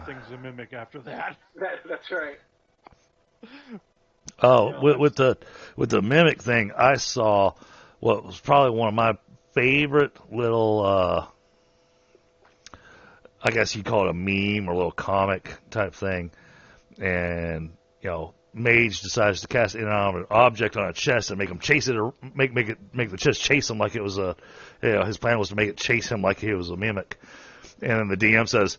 everything's a mimic after that. That's right. Oh, with the mimic thing, I saw what was probably one of my favorite little, I guess you'd call it a meme or a little comic type thing. And, mage decides to cast an object on a chest and make him chase it, or make the chest chase him like it was his plan was to make it chase him like he was a mimic. And then the DM says,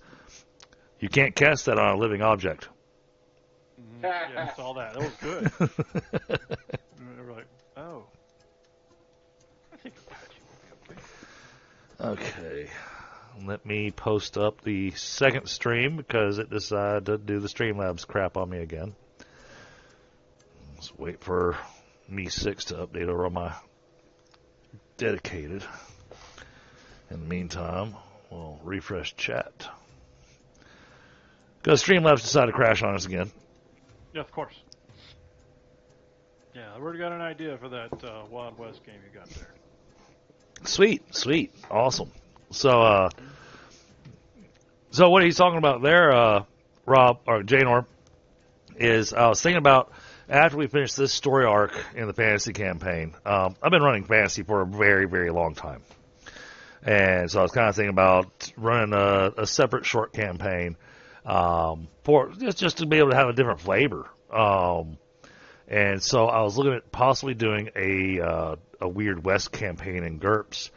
you can't cast that on a living object. Yeah, I saw that. That was good. They were like, oh. I think Apache will be okay. Okay. Let me post up the second stream because it decided to do the Streamlabs crap on me again. Let's wait for Me6 to update over on my dedicated. In the meantime, we'll refresh chat. Because Streamlabs decided to crash on us again. Yeah, of course. Yeah, I've already got an idea for that Wild West game you got there. Sweet. Awesome. So what he's talking about there, Rob, or Janor, is I was thinking about after we finish this story arc in the fantasy campaign. I've been running fantasy for a very, very long time. And so I was kind of thinking about running a separate short campaign for just to be able to have a different flavor. And so I was looking at possibly doing a Weird West campaign in GURPS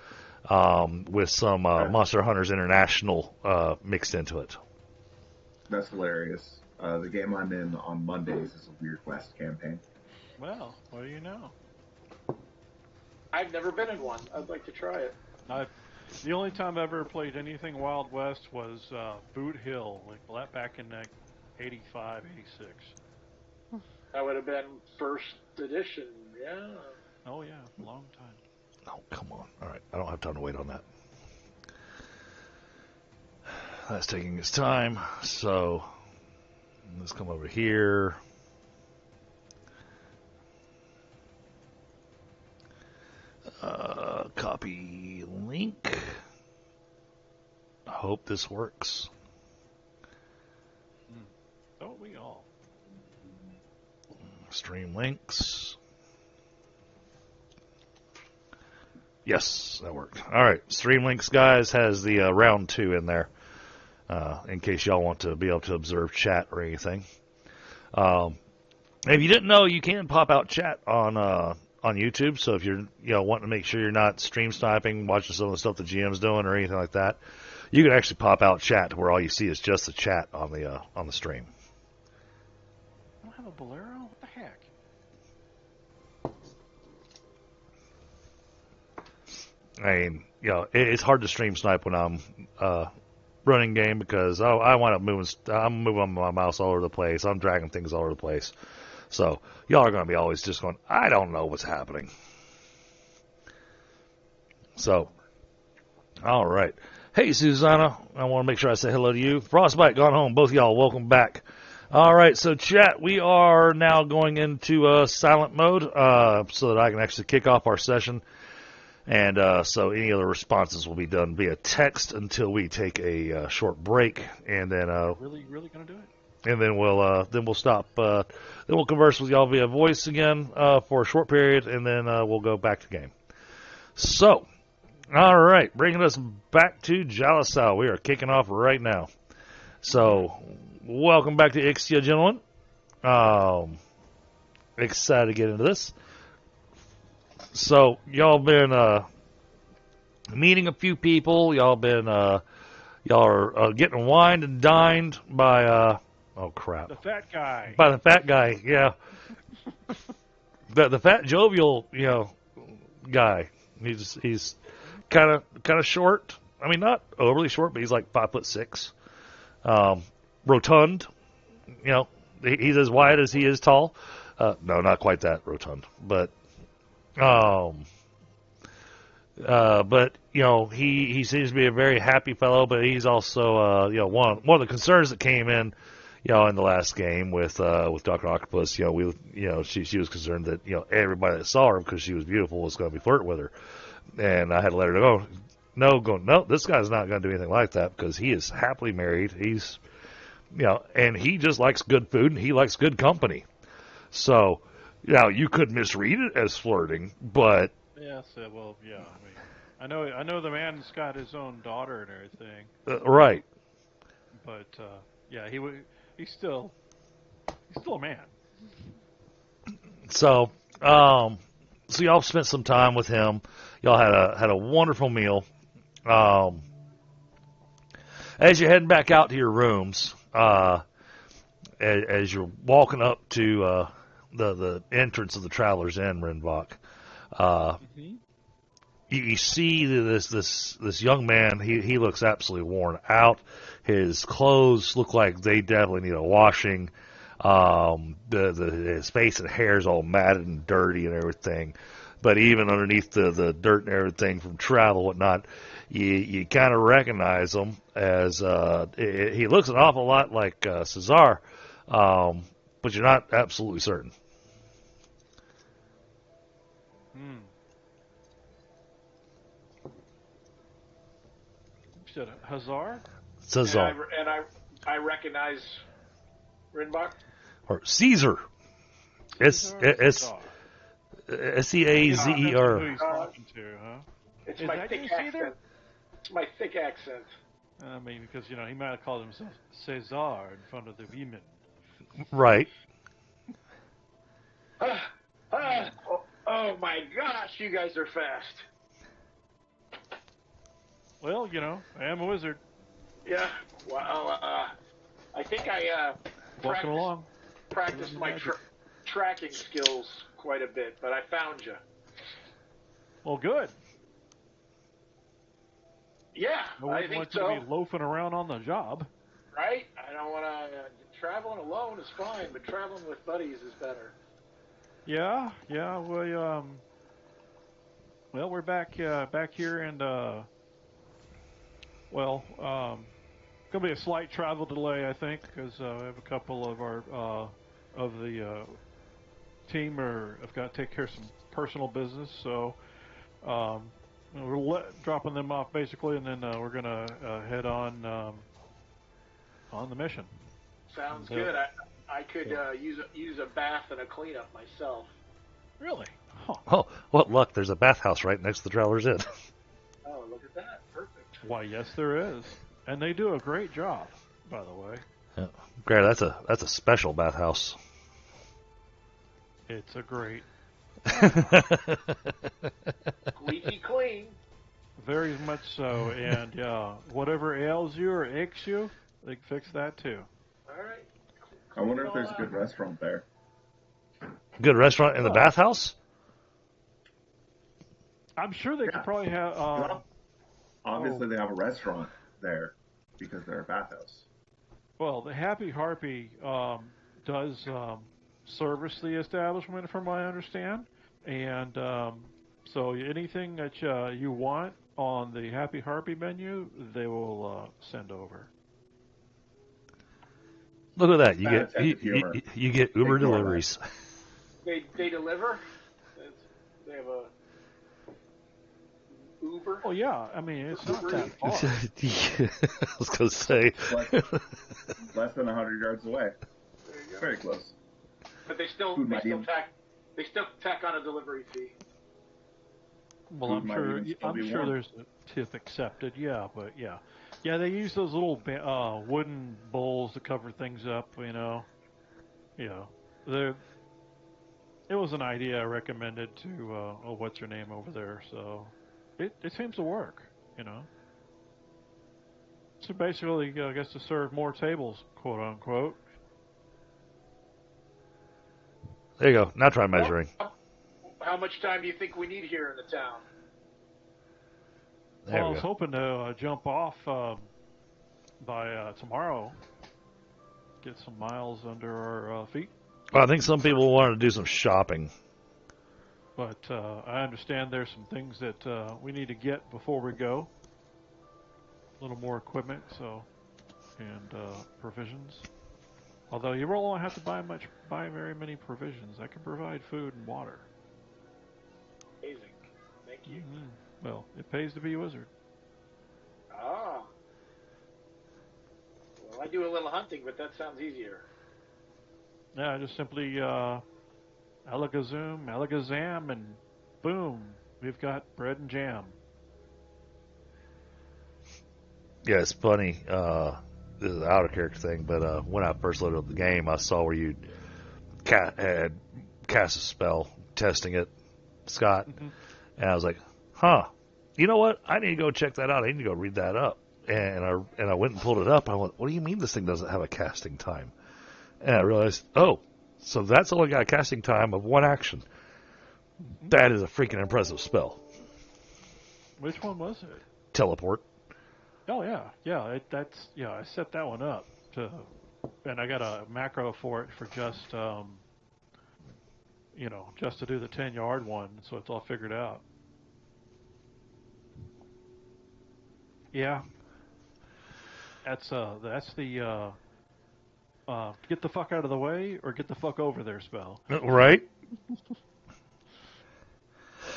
with some Monster Hunters International mixed into it. That's hilarious. The game I'm in on Mondays is a Weird West campaign. Well, what do you know? I've never been in one. I'd like to try it. The only time I ever played anything Wild West was Boot Hill, like back in 85, 86. That would have been first edition, yeah. Oh, yeah, long time. Oh, come on. All right, I don't have time to wait on that. That's taking its time, so let's come over here. Copy link. I hope this works. Don't we all? Stream links. Yes, that worked. All right, Stream links, guys, has the round 2 in there, in case y'all want to be able to observe chat or anything. If you didn't know, you can pop out chat on YouTube. So if you're wanting to make sure you're not stream sniping, watching some of the stuff the GM's doing or anything like that, you can actually pop out chat to where all you see is just the chat on the stream. I don't have a Bolero? What the heck? I mean, it's hard to stream snipe when I'm running game because I wind up moving. I'm moving my mouse all over the place. I'm dragging things all over the place. So y'all are going to be always just going, I don't know what's happening. So, all right. Hey, Susanna, I want to make sure I say hello to you. Frostbite gone home. Both of y'all, welcome back. All right, so chat, we are now going into silent mode so that I can actually kick off our session. And so any other responses will be done via text until we take a short break, and then Really gonna do it? And then we'll stop. Then we'll converse with y'all via voice again for a short period, and then we'll go back to game. So, all right, bringing us back to Jalisao. We are kicking off right now. So, welcome back to Ixia, gentlemen. Excited to get into this. So, y'all been meeting a few people. Y'all are getting wined and dined by oh crap! The fat guy. By the fat guy, yeah. the fat jovial, guy. He's kind of short. I mean, not overly short, but he's like 5'6". Rotund. He's as wide as he is tall. No, not quite that rotund, but. He seems to be a very happy fellow, but he's also one of the concerns that came in in the last game with Dr. Octopus. She was concerned that everybody that saw her because she was beautiful was going to be flirting with her, and I had to let her know. No, this guy's not going to do anything like that because he is happily married. He's and he just likes good food and he likes good company. So, you could misread it as flirting, but Yes, well, yeah. I mean, I know the man's got his own daughter and everything, right. but yeah, he's still a man. So, so y'all spent some time with him. Y'all had a wonderful meal. As you're heading back out to your rooms, as you're walking up to the entrance of the Traveler's Inn, Rinvoq, you see this young man. He looks absolutely worn out. His clothes look like they definitely need a washing. His face and hair is all matted and dirty and everything. But even underneath the dirt and everything from travel and whatnot, you kind of recognize him as he looks an awful lot like Cesar, but you're not absolutely certain. Hmm. You said Hazar? Cesar. And I recognize Rinvoq. Or Caesar. It's Hazar? Cazer. Who he's talking to, huh? It's Is my that thick you, accent. Caesar? It's my thick accent. I mean, because he might have called himself Cesar in front of the women. Right. Oh my gosh, you guys are fast. Well, I am a wizard. Yeah. Well, I think I Walking along. practiced my tracking skills quite a bit, but I found you. Well, good. Yeah, I I wouldn't think want you so. to be loafing around on the job. Right? I don't want to. Traveling alone is fine, but traveling with buddies is better. Yeah. Well, we're back here, and gonna be a slight travel delay, I think, because we have a couple of our of the team have got to take care of some personal business, so we're dropping them off basically, and then we're gonna head on the mission. Sounds good. I could use a bath and a cleanup myself. Really? Huh. Oh, what luck! There's a bathhouse right next to the Traveler's Inn. Oh, look at that! Perfect. Why, yes, there is, and they do a great job, by the way. Yeah. Great, that's a special bathhouse. It's a great, Squeaky clean. very much so, and whatever ails you or aches you, they can fix that too. All right. I wonder if there's a good restaurant there. Good restaurant in the bathhouse? I'm sure they could probably have. Obviously, they have a restaurant there because they're a bathhouse. Well, the Happy Harpy does service the establishment, from what I understand, and so anything that you want on the Happy Harpy menu, they will send over. Look at that! You get Uber Ignore deliveries. They deliver. They have a Uber. Oh yeah, I mean it's not that far. I was gonna say Less than 100 yards away. There you go. Very close. But they still tack on a delivery fee. Well, I'm sure there's a tip accepted. Yeah, but yeah, they use those little wooden bowls to cover things up. It was an idea I recommended to what's her name over there. So it seems to work. So basically, I guess to serve more tables, quote unquote. there you go. Now try measuring. How much time do you think we need here in the town? There I we was go. hoping to jump off by tomorrow, get some miles under our feet. Well, I think some people wanted to do some shopping. But I understand there's some things that we need to get before we go. A little more equipment, and provisions. Although you really won't have to buy very many provisions. I can provide food and water. Amazing. Thank you. Mm-hmm. Well, it pays to be a wizard. Ah. Well, I do a little hunting, but that sounds easier. Yeah, just simply alakazam, alakazam, and boom, we've got bread and jam. Yeah, it's funny. This is an out of character thing, but when I first loaded up the game, I saw where you had cast a spell, testing it, Scott, and I was like, huh. You know what? I need to go check that out. I need to go read that up. And I went and pulled it up. And I went, what do you mean this thing doesn't have a casting time? And I realized, oh, so that's only got a casting time of one action. That is a freaking impressive spell. Which one was it? Teleport. Oh yeah. I set that one up and I got a macro for it for just just to do the 10-yard one, so it's all figured out. Yeah. That's the get the fuck out of the way or get the fuck over there spell. Right?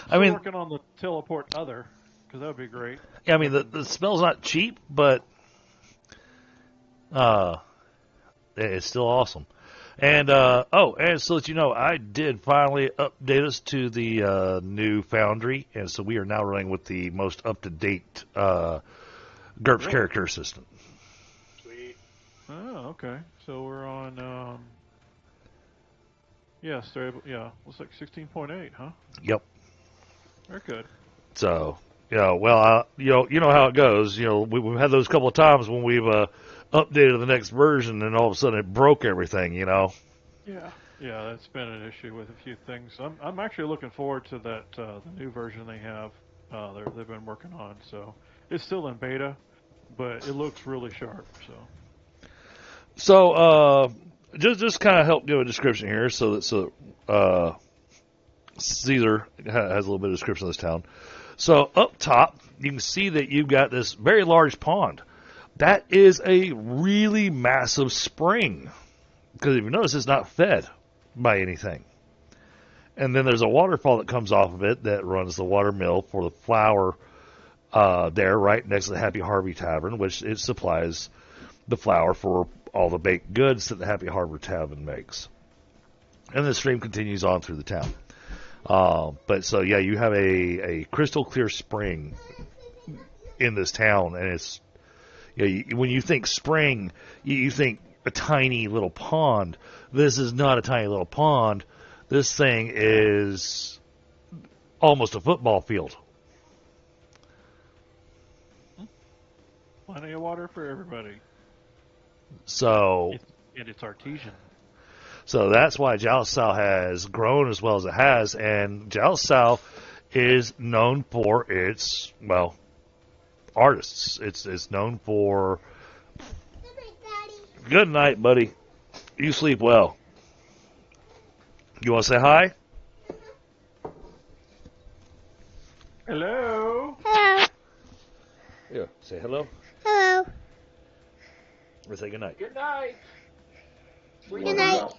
I mean, working on the teleport other, because that would be great. Yeah, I mean, the spell's not cheap, but it's still awesome. And, and so that you know, I did finally update us to the new Foundry, and so we are now running with the most up-to-date GURPS character assistant. Sweet. Oh, okay. So we're on, looks like 16.8, huh? Yep. Very good. So, you know how it goes. You know, we've had those couple of times when we've updated the next version, and all of a sudden it broke everything. You know. Yeah, that's been an issue with a few things. I'm actually looking forward to that the new version they have. They've been working on. So it's still in beta, but it looks really sharp. So just kind of help give a description here, so Caesar has a little bit of description of this town. So up top, you can see that you've got this very large pond. That is a really massive spring, because if you notice, it's not fed by anything. And then there's a waterfall that comes off of it that runs the water mill for the flour there, right next to the Happy Harvey Tavern, which it supplies the flour for all the baked goods that the Happy Harbor Tavern makes. And the stream continues on through the town. But so, yeah, you have a crystal clear spring in this town, and it's, when you think spring, you think a tiny little pond. This is not a tiny little pond. This thing is almost a football field. Plenty of water for everybody. So, and it's artesian. So that's why Jalsal has grown as well as it has, and Jalsal is known for its, artists. It's known for... Good night, buddy. You sleep well. You want to say hi? Hello. Hello. Yeah, say hello. Hello. Or say good night. Good night. Good night.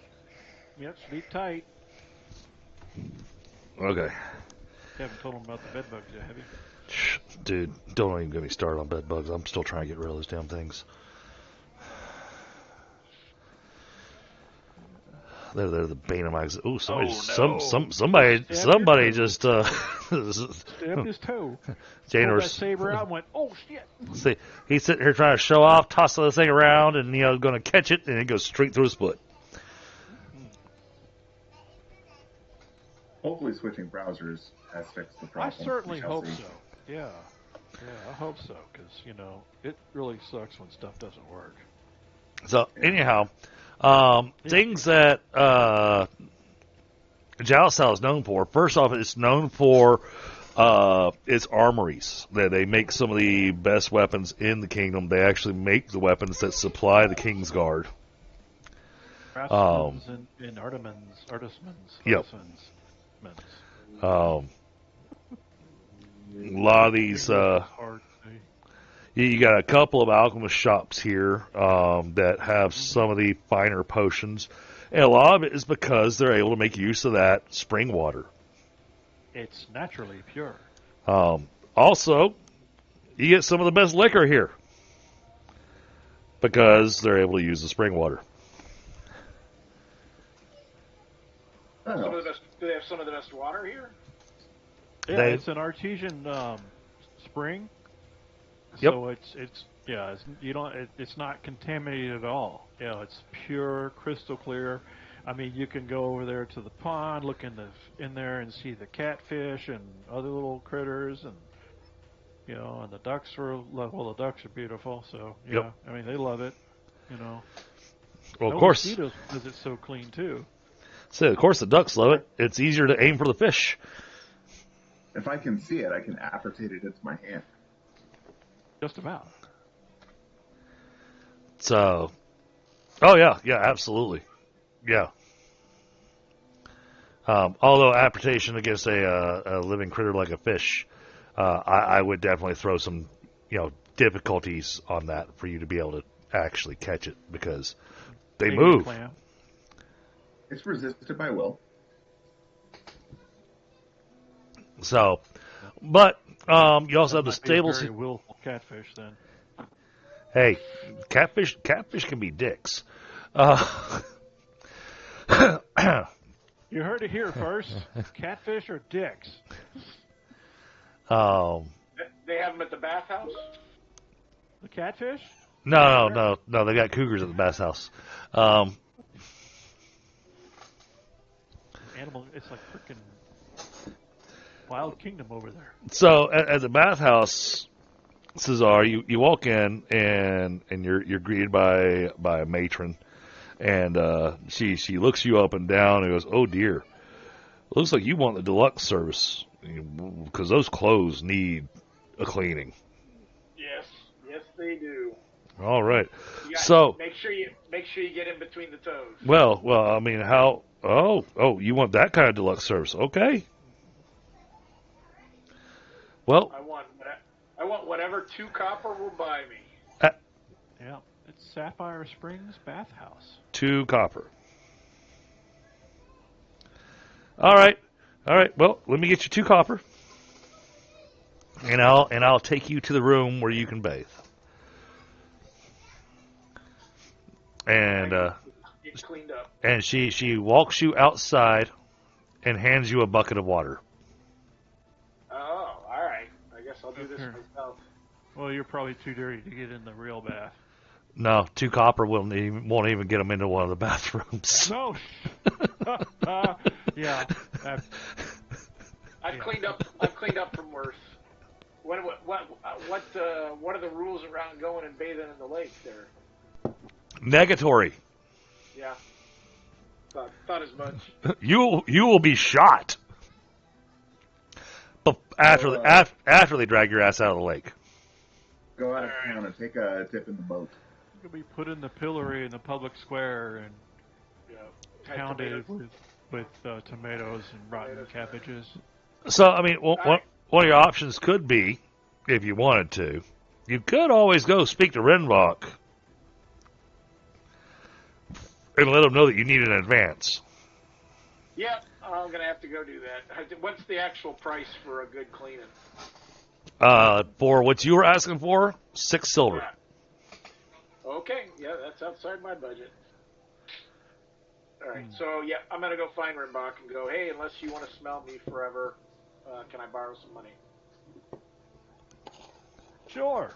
Yep, sleep tight. Okay. You haven't told them about the bed bugs yet, have you? Shh, dude, don't even get me started on bed bugs. I'm still trying to get rid of those damn things. They're the bane of my existence. Ooh, somebody just stabbed his toe. Jane pulled or that saber out and went, oh shit. See, he's sitting here trying to show off, tossing the thing around, and going to catch it, and it goes straight through his foot. Hopefully switching browsers has fixed the problem. I certainly hope so. Yeah, I hope so, because, it really sucks when stuff doesn't work. So, anyhow, things that Jalsal is known for, first off, it's known for its armories. They make some of the best weapons in the kingdom. They actually make the weapons that supply the King's Guard. Craftsmen and artisans. Yep. A lot of these, you got a couple of alchemist shops here that have some of the finer potions, and a lot of it is because they're able to make use of that spring water. It's naturally pure. Also, you get some of the best liquor here. because they're able to use the spring water. Oh, Do they have some of the best water here? Yeah, it's an artesian spring. Yep. So it's not contaminated at all. It's pure, crystal clear. I mean, you can go over there to the pond, look in there and see the catfish and other little critters, and and the ducks the ducks are beautiful. So yeah, Yep. I mean they love it. Well, of course. Mosquitoes because it's so clean too. So of course the ducks love it. It's easier to aim for the fish. if I can see it, I can apportate it into my hand. Just about. So, oh yeah, absolutely, yeah. Although apportation against a living critter like a fish, I would definitely throw some, difficulties on that for you to be able to actually catch it because they Maybe a move. clam. It's resisted by will. So, but you also have the Might be a stable. very willful catfish then. Hey, catfish can be dicks. You heard it here first. Catfish or dicks? They have them at the bathhouse? The catfish? No. They got cougars at the bass house. Animal. It's like freaking Wild Kingdom over there. So at the bathhouse, Cesar, you walk in and you're greeted by a matron, and she looks you up and down and goes, "Oh dear, looks like you want the deluxe service because those clothes need a cleaning." Yes, they do. All right, So make sure you get in between the toes. well, I mean, how? Oh, you want that kind of deluxe service? Okay. Well, I want whatever 2 copper will buy me. Yeah, it's Sapphire Springs Bathhouse. 2 copper. All right. Well, let me get you 2 copper, and I'll take you to the room where you can bathe. And Get cleaned up. and she walks you outside and hands you a bucket of water. Oh, all right. I guess I'll do this Sure. myself. Well, you're probably too dirty to get in the real bath. No, 2 copper won't even get them into one of the bathrooms. No. Yeah. I've cleaned up from worse. What are the rules around going and bathing in the lake there? Negatory. Yeah. Thought as much. You will be shot. But after they drag your ass out of the lake. Go out of town and take a dip in the boat. You'll be put in the pillory in the public square and pounded with tomatoes and rotten cabbages. So, I mean, one of your options could be, if you wanted to, you could always go speak to Rinvoq and let them know that you need an advance. Yep, I'm going to have to go do that. What's the actual price for a good cleaning? For what you were asking for, 6 silver. Yeah. Okay, yeah, that's outside my budget. All right, so yeah, I'm gonna go find Rinvoq and go, hey, unless you want to smell me forever, can I borrow some money? Sure.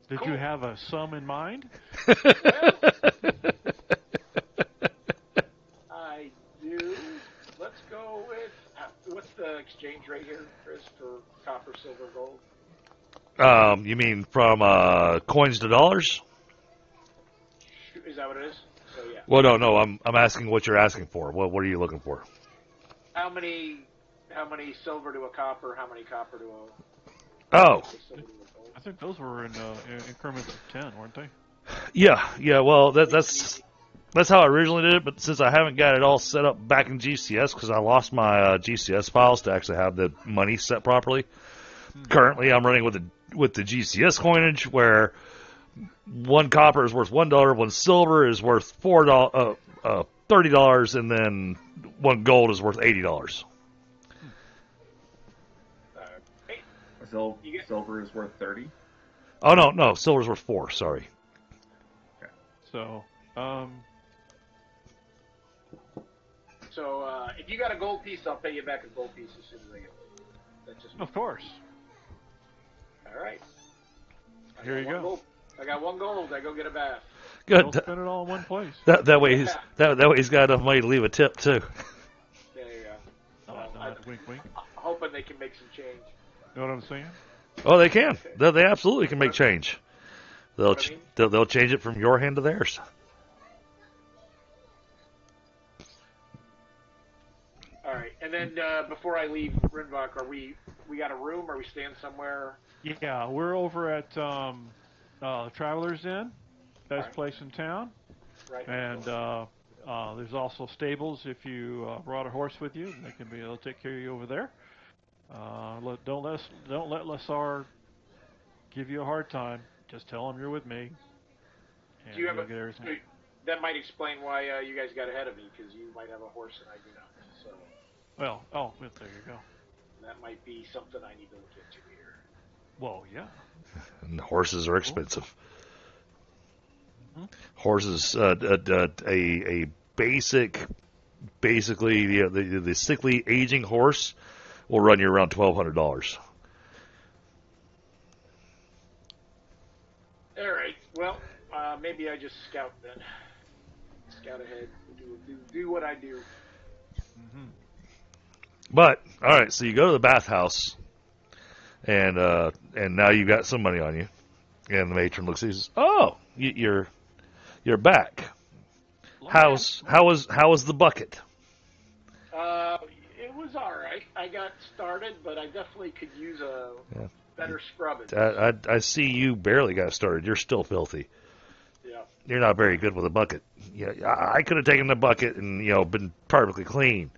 Did you have a sum in mind? I do. Let's go with what's the exchange rate here, Chris, for copper, silver, gold? You mean from coins to dollars? Is that what it is? So yeah. Well, no. I'm asking what you're asking for. What are you looking for? How many silver to a copper? How many copper to a? Oh, Silver to a gold? I think those were in increments of 10, weren't they? yeah. Well, that's how I originally did it. But since I haven't got it all set up back in GCS because I lost my GCS files to actually have the money set properly. Currently, I'm running with the GCS coinage where 1 copper is worth $1, 1 silver is worth $30, and then 1 gold is worth $80. silver is worth 30. Oh no, silver's worth 4. Sorry. So, if you got a gold piece, I'll pay you back a gold piece as soon as I get it. That's just of course. All right. Here you go. Gold. I got 1 gold. I go get a bath. Good. Don't spend it all in one place. That way he's got enough money to leave a tip too. There you go. Wink, wink. I'm hoping they can make some change. You know what I'm saying? Oh, they can. They absolutely can make change. They'll change it from your hand to theirs. All right, and then before I leave Rinvoq, we got a room? Are we staying somewhere? Yeah, we're over at Travelers Inn, best place in town. Right. And there's also stables if you brought a horse with you. They'll take care of you over there. Don't let Lassar give you a hard time. Just tell him you're with me. And Do you have he'll get everything. that might explain why you guys got ahead of me, because you might have a horse and I do not. So. Well, there you go. That might be something I need to look into here. Well, yeah. And horses are expensive. Mm-hmm. Horses, a basically the sickly aging horse will run you around $1,200. All right. Well, maybe I just scout then. Scout ahead. Do what I do. Mm-hmm. But all right, so you go to the bathhouse, and now you got some money on you, and the matron looks at you and says, "Oh, you're back. How was the bucket?" It was all right. I got started, but I definitely could use a better scrubbing. I see you barely got started. You're still filthy. Yeah. You're not very good with a bucket. Yeah, I could have taken the bucket and been perfectly clean.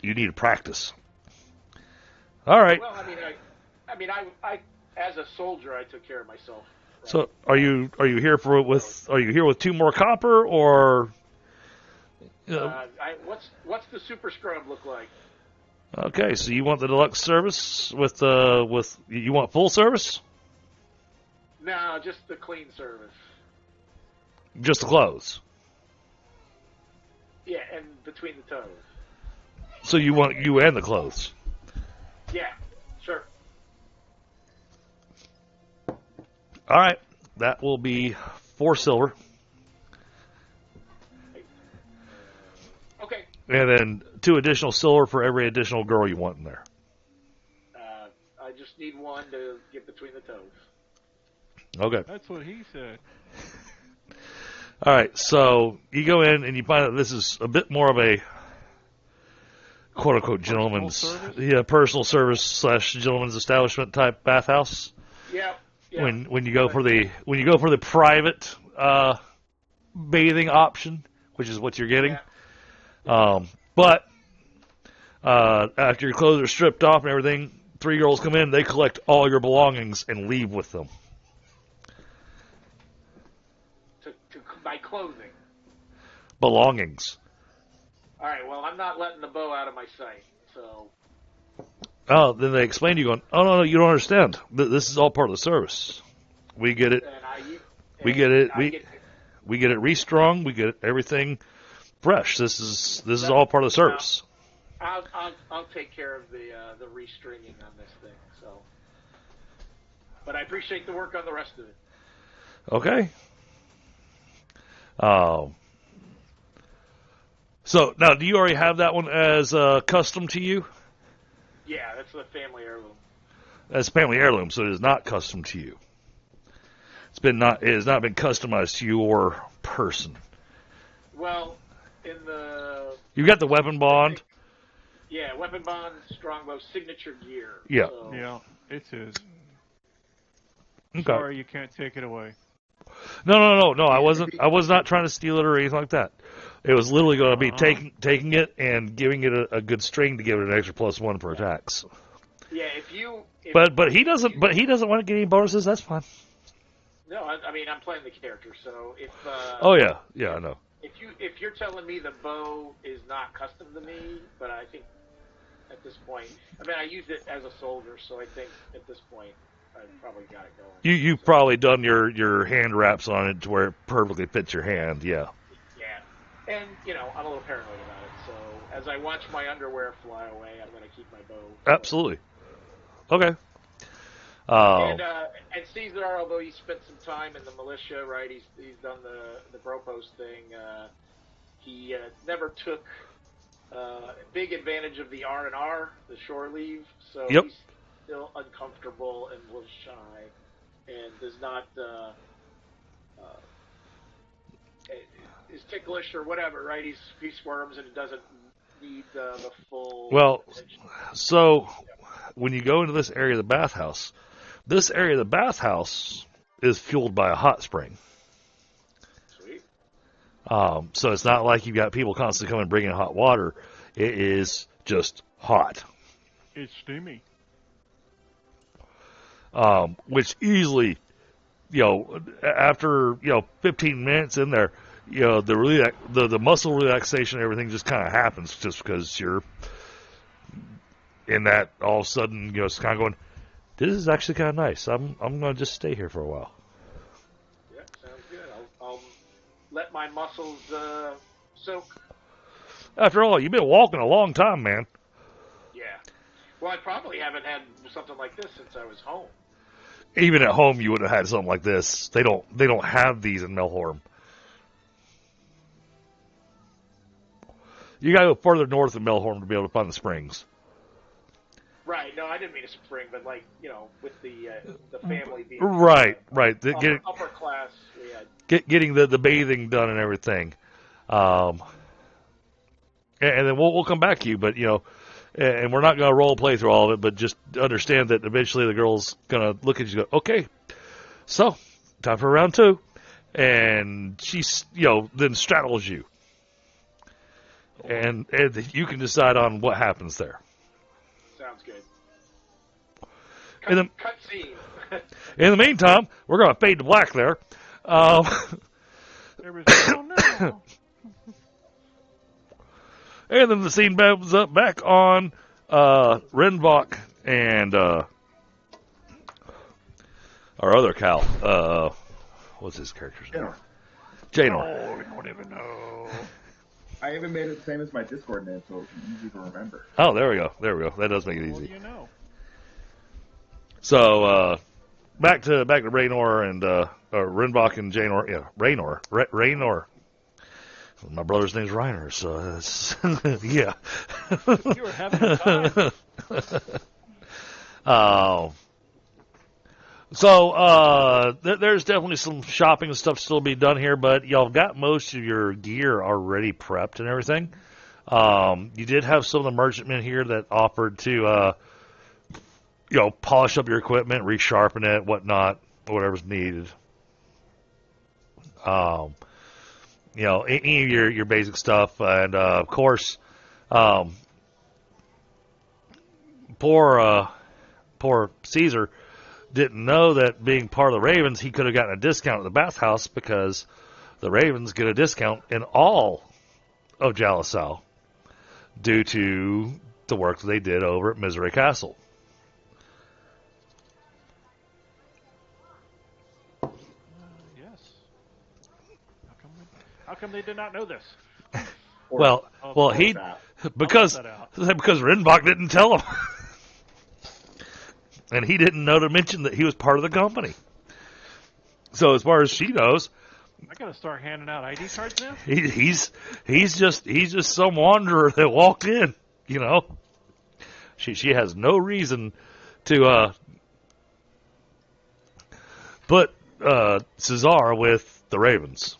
You need to practice. All right. Well, I as a soldier, I took care of myself. Right? So, are you here with 2 more copper, or? What's the super scrub look like? Okay, so you want the deluxe service with you want full service? No, just the clean service. Just the clothes. Yeah, and between the toes. So you want you and the clothes? Yeah, sure. All right, that will be 4 silver. Okay. And then 2 additional silver for every additional girl you want in there. I just need 1 to get between the toes. Okay. That's what he said. All right, so you go in and you find out this is a bit more of a quote-unquote gentleman's personal service / gentleman's establishment type bathhouse. Yeah. When you go for the private bathing option, which is what you're getting. Yeah. But after your clothes are stripped off and everything, 3 girls come in, they collect all your belongings and leave with them. My clothing. Belongings. All right, well, I'm not letting the bow out of my sight, so... Oh, then they explain to you, going, "Oh, no, you don't understand. This is all part of the service. We get it. We get it. We get it restrung. We get everything fresh. This is all part of the service." I'll take care of the restringing on this thing, so... But I appreciate the work on the rest of it. Okay. So, now, do you already have that one as custom to you? Yeah, that's the family heirloom. That's family heirloom, so it is not custom to you. It has not been customized to your person. Well, in the... You got the weapon bond. Yeah, weapon bond, strongbow, signature gear. Yeah. So. Yeah, it's his. Okay. Sorry, you can't take it away. No. I was not trying to steal it or anything like that. It was literally going to be taking it and giving it a good string to give it an extra +1 for attacks. Yeah, if But he doesn't want to get any bonuses. That's fine. No, I'm playing the character, so if. Oh yeah, I know. If you're telling me the bow is not custom to me, but I think at this point. I mean, I used it as a soldier, so I think at this point I've probably got it going. You've probably done your hand wraps on it to where it perfectly fits your hand, yeah. Yeah. And, I'm a little paranoid about it, so as I watch my underwear fly away, I'm going to keep my bow. Absolutely. Okay. And Caesar, although he spent some time in the militia, right, he's done the Bropos thing, he never took big advantage of the R&R, the shore leave, so Yep. he's still uncomfortable and a little shy, and does not is ticklish or whatever, right? He squirms and doesn't need the full attention. So when you go into this area of the bathhouse, this area of the bathhouse is fueled by a hot spring. Sweet. So it's not like you've got people constantly coming and bringing hot water. It is just hot. It's steamy. Which easily, after 15 minutes in there, the muscle relaxation and everything just kind of happens just because you're in that all of a sudden, it's kind of going, this is actually kind of nice. I'm going to just stay here for a while. Yeah, sounds good. I'll let my muscles soak. After all, you've been walking a long time, man. Yeah. Well, I probably haven't had something like this since I was home. Even at home, you would have had something like this. They don't have these in Melhorm. You got to go further north of Melhorm to be able to find the springs. Right. No, I didn't mean a spring, but with the family being right. Upper class. Yeah. Getting the bathing done and everything. And then we'll come back to you, but and we're not going to role play through all of it, but just understand that eventually the girl's going to look at you and go, okay, so time for round 2. And she's, then straddles you. And you can decide on what happens there. Sounds good. Cut scene. In the meantime, we're going to fade to black there. No. And then the scene moves up back on Rinvoq and our other Cal. What's his character's name? Janor. Oh, we don't even know. I even made it the same as my Discord name, so it's easy to remember. Oh, there we go. That does make it easy. What do you know? So back to Raynor and Rinvoq and Janor. Yeah, Raynor. My brother's name's Reiner, so that's yeah. You were having a time. There's definitely some shopping and stuff still to be done here, but y'all got most of your gear already prepped and everything. You did have some of the merchantmen here that offered to, polish up your equipment, resharpen it, whatnot, whatever's needed. Any of your basic stuff, and of course, poor Caesar didn't know that being part of the Ravens, he could have gotten a discount at the bathhouse because the Ravens get a discount in all of Jalisal due to the work that they did over at Misery Castle. Yes. How come they did not know this? Because Rinvoq didn't tell him. And he didn't know to mention that he was part of the company. So as far as she knows, I gotta start handing out ID cards now. He's just some wanderer that walked in. She has no reason to put Cesar with the Ravens.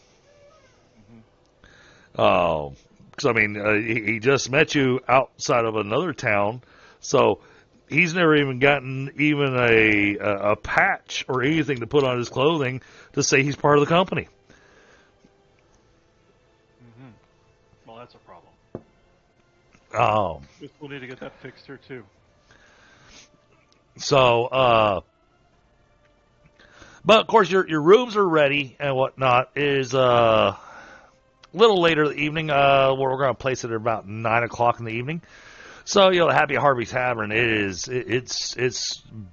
Because he just met you outside of another town, so he's never even gotten even a patch or anything to put on his clothing to say he's part of the company. Mm-hmm. Well, that's a problem. We'll need to get that fixed here too. So, but of course your rooms are ready and whatnot. Is a little later in the evening. We're going to place it at about 9 o'clock in the evening. So, the Happy Harvey Tavern it's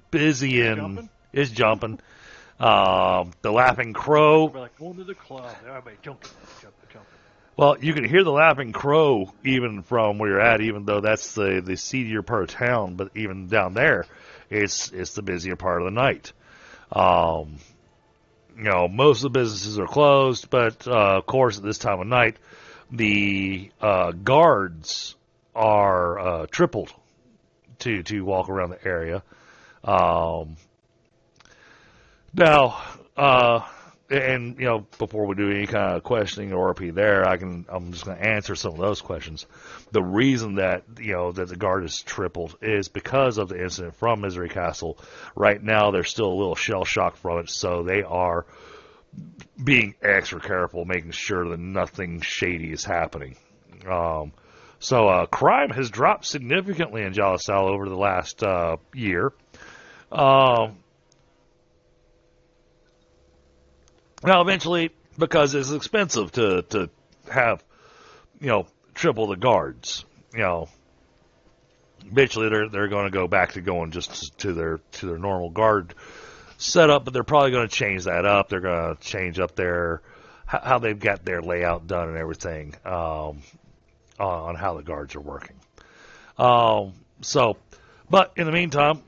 busy and it's jumping. The Laughing Crow. We're like going to the club. Everybody jumping. Well, you can hear the Laughing Crow even from where you're at, even though that's the seedier part of town. But even down there, it's the busier part of the night. Most of the businesses are closed, but of course, at this time of night, the guards are tripled to walk around the area. Now, before we do any kind of questioning or RP there, I'm just going to answer some of those questions. The reason that that the guard is tripled is because of the incident from Misery Castle. Right now, they're still a little shell shocked from it, so they are being extra careful, making sure that nothing shady is happening. So crime has dropped significantly in Jalisal over the last year. Now, eventually, because it's expensive to have, triple the guards, eventually they're going to go back to going just to their normal guard setup, but they're probably going to change that up. They're going to change up how they've got their layout done and everything on how the guards are working. But in the meantime,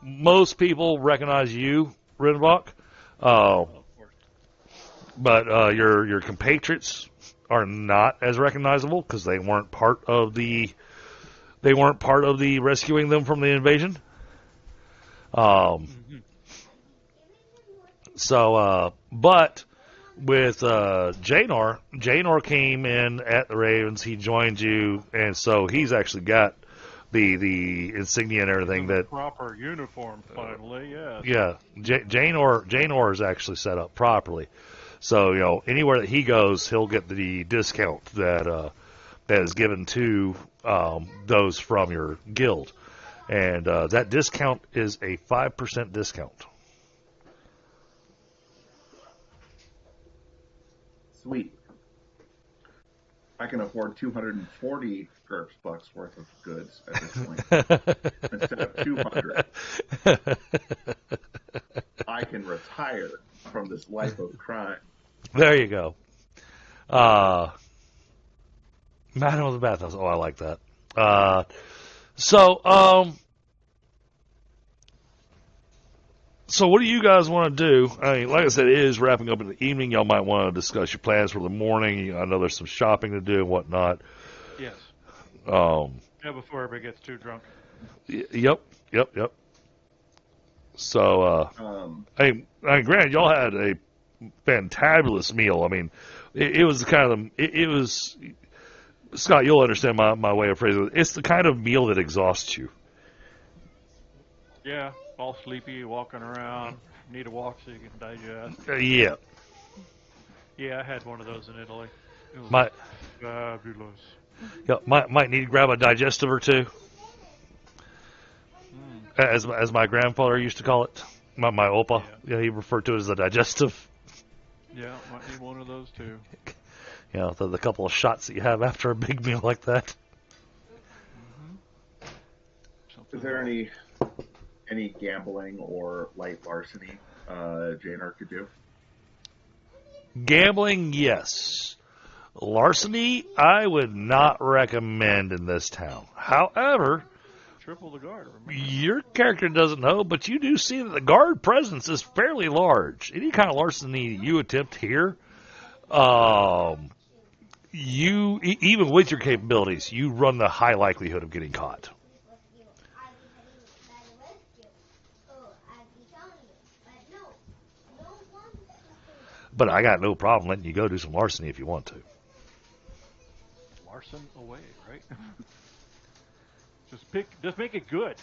most people recognize you, Rinvoq. But your compatriots are not as recognizable because they weren't part of the rescuing them from the invasion. But with Janor came in at the Ravens. He joined you, and so he's actually got the insignia and everything that proper uniform finally. Yeah, Janor is actually set up properly. So anywhere that he goes, he'll get the discount that is given to those from your guild, and that discount is a 5% discount. Sweet. I can afford 240 GURPS bucks worth of goods at this point instead of 200. I can retire from this life of crime. There you go. Madam of the Bathhouse. Oh, I like that. So what do you guys want to do? I mean, like I said, it is wrapping up in the evening. Y'all might want to discuss your plans for the morning. I know there's some shopping to do and whatnot. Yes. Before everybody gets too drunk. Yep. So, granted, y'all had a fantabulous meal. I mean, it was kind of it was. Scott, you'll understand my way of phrasing it. It's the kind of meal that exhausts you. Yeah, all sleepy, walking around, need a walk so you can digest. Yeah. Yeah, I had one of those in Italy. It was fabulous. Yeah, might need to grab a digestive or two. As my grandfather used to call it, my Opa. Yeah, he referred to it as a digestive. Yeah, might need one of those too. The couple of shots that you have after a big meal like that. Is there any gambling or light larceny Janor could do? Gambling, yes. Larceny, I would not recommend in this town. However, triple the guard. Remember? Your character doesn't know, but you do see that the guard presence is fairly large. Any kind of larceny you attempt here, even with your capabilities, you run the high likelihood of getting caught. But I got no problem letting you go do some larceny if you want to. Larcen away, right? Just make it good.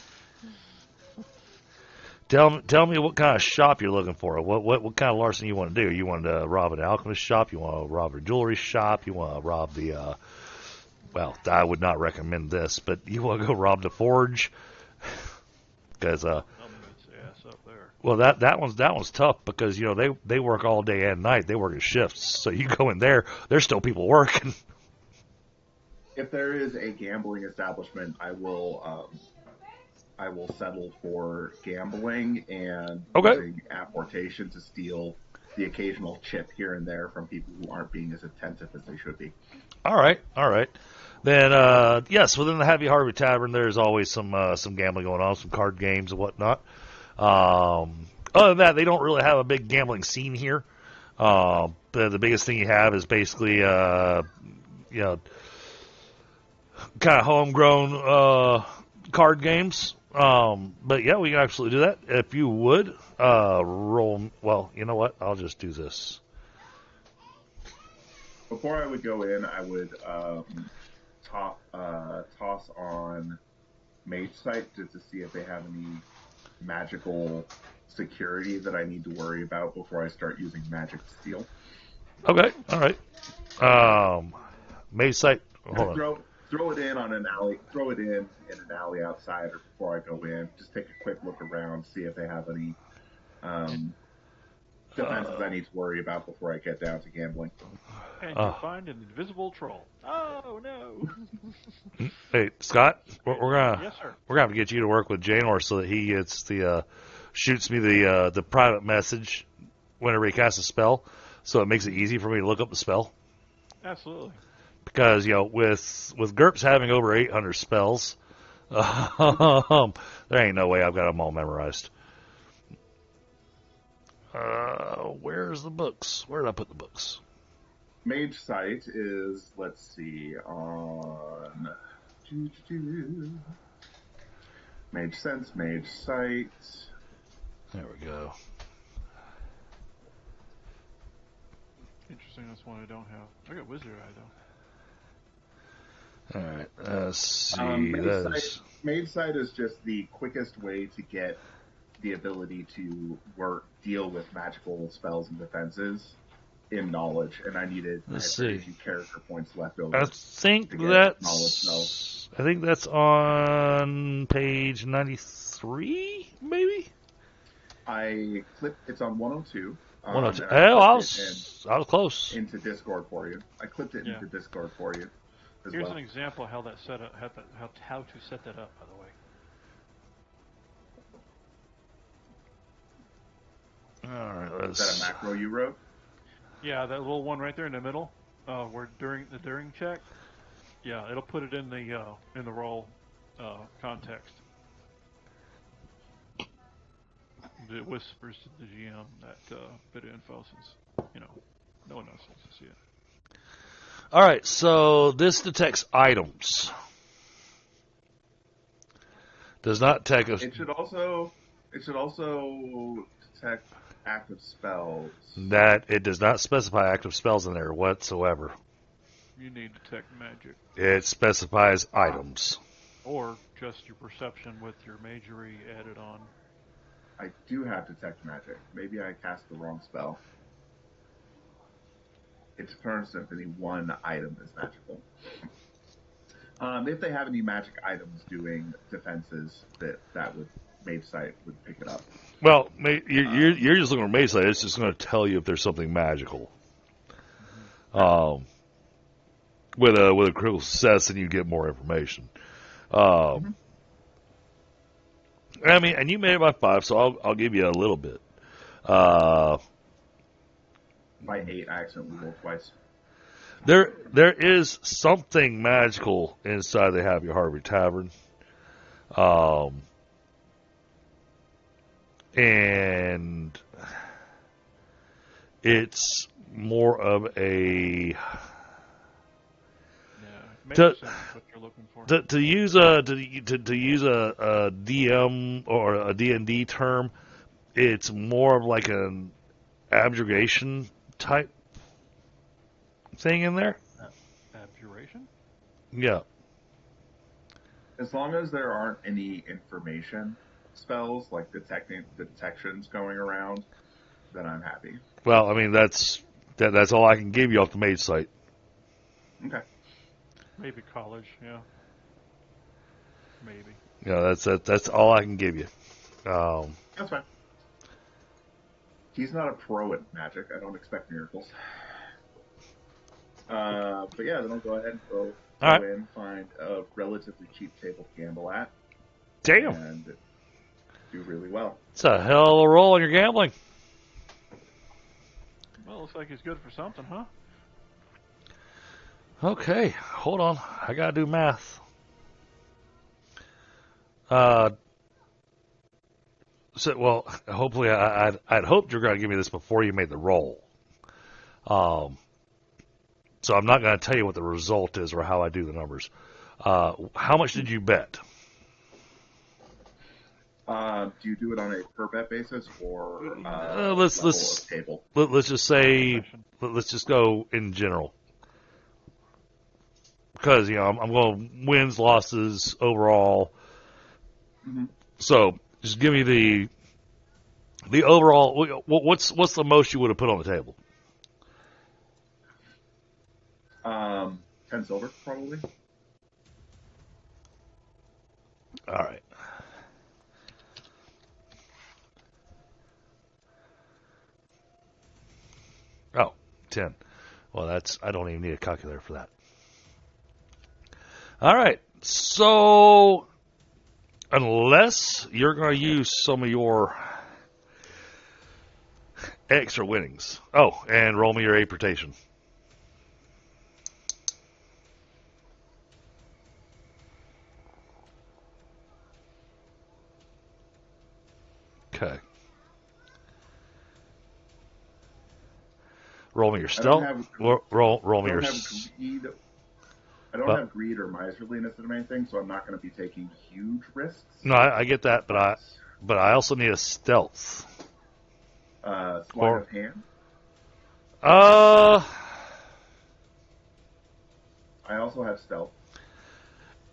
Tell me what kind of shop you're looking for. What kind of larceny you want to do? You want to rob an alchemist shop? You want to rob a jewelry shop? You want to rob the well, I would not recommend this, but you want to go rob the forge? Because well, that one's tough because they work all day and night. They work in shifts, so you go in there. There's still people working. if there is a gambling establishment, I will settle for gambling and using apportation to steal the occasional chip here and there from people who aren't being as attentive as they should be. All right. Then, yes, within the Happy Harvey Tavern, there's always some gambling going on, some card games and whatnot. Other than that, they don't really have a big gambling scene here. The biggest thing you have is basically, kind of homegrown card games. But yeah, we can absolutely do that. If you would roll, well, you know what? I'll just do this. Before I would go in, I would toss on Mage Sight just to see if they have any magical security that I need to worry about before I start using magic to steal. Okay, all right. Mage Sight. Hold on. Throw it in on an alley. Throw it in an alley outside, or before I go in, just take a quick look around, see if they have any defenses I need to worry about before I get down to gambling. And you find an invisible troll. Oh no! Hey Scott, we're gonna yes, sir. We're gonna have to get you to work with Janor so that he gets the shoots me the private message whenever he casts a spell, so it makes it easy for me to look up the spell. Absolutely. Because with GURPS having over 800 spells, there ain't no way I've got them all memorized. Where's the books? Where did I put the books? Mage Sight is, let's see, on Mage Sense, Mage Sight. There we go. Interesting, that's one I don't have. I got Wizard Eye, though. All right, let's see. Mage Sight is just the quickest way to get the ability to deal with magical spells and defenses in knowledge, and I needed a few character points left over. I think that's on page 93, maybe. It's on 102. 102. I was close. Into Discord for you. I clipped it into Discord for you. Here's an example of how that set up, how to set that up, by the way. All right, is that a macro you wrote? Yeah, that little one right there in the middle, where during check. Yeah, it'll put it in the role context. It whispers to the GM that bit of info, since no one else wants to see it. All right, so this detects items. Does not detect. It should also detect active spells. That it does not specify active spells in there whatsoever. You need to detect magic. It specifies items. Or just your perception with your magery added on. I do have detect magic. Maybe I cast the wrong spell. It determines if any one item is magical. If they have any magic items doing defenses, that would Mage Sight would pick it up. Well, you're just looking at Mage Sight. It's just going to tell you if there's something magical. With a critical success, then you get more information. I mean, and you made it by 5, so I'll give you a little bit. By 8, I accidentally rolled twice. There is something magical inside the Happy Harvey Tavern. And it's more of a what you're looking for. To use a DM or a D&D term, it's more of like an abjuration type thing in there. Abjuration? Yeah. As long as there aren't any information spells like detections going around, then I'm happy. Well, I mean that's all I can give you off the Mage Sight. Okay. Maybe college, yeah. Maybe. Yeah, that's all I can give you. That's fine. He's not a pro at magic. I don't expect miracles. But yeah, then I'll go ahead and roll. All go right. in, find a relatively cheap table to gamble at, Damn. and do really well. It's a hell of a roll on your gambling. Well, looks like he's good for something, huh? Okay, hold on. I gotta do math. Well, hopefully, I'd hoped you were gonna give me this before you made the roll. So I'm not gonna tell you what the result is or how I do the numbers. How much did you bet? Do you do it on a per bet basis or Let's level of table? Let's just say let's just go in general. Because I'm going wins, losses overall. Mm-hmm. So just give me the overall. What's the most you would have put on the table? 10 silver, probably. All right. Oh, 10. Well, I don't even need a calculator for that. All right. So, unless you're going to use some of your extra winnings. Oh, and roll me your aportation. Okay. Roll me your stealth. Roll me your. I don't have greed or miserliness or anything, so I'm not going to be taking huge risks. No, I get that, but I also need a stealth. Sleight of hand. I also have stealth.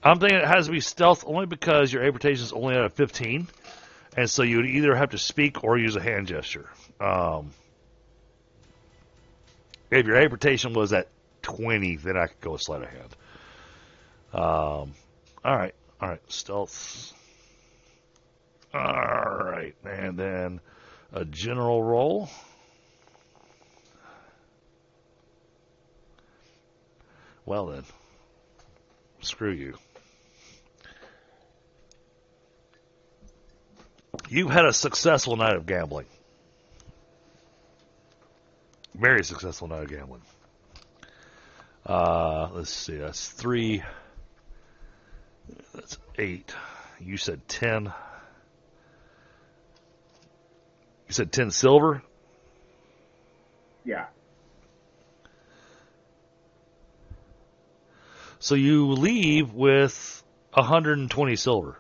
I'm thinking it has to be stealth only because your aportation is only at a 15, and so you would either have to speak or use a hand gesture. If your aportation was at 20, then I could go with sleight of hand. All right, stealth. All right, and then a general roll. Well then, screw you. You've had a successful night of gambling. Very successful night of gambling. Let's see, that's 3. That's 8. You said 10. You said 10 silver? Yeah. So you leave with 120 silver.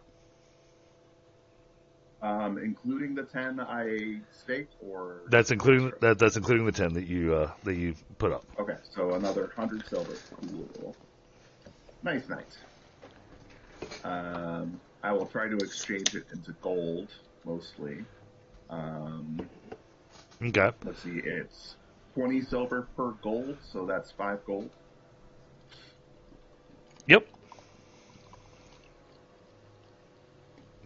Including the 10 I staked, or that's including the 10 that you put up. Okay, so another 100 silver. Cool. Nice. I will try to exchange it into gold mostly. Okay. Let's see, it's 20 silver per gold, so that's 5 gold. Yep.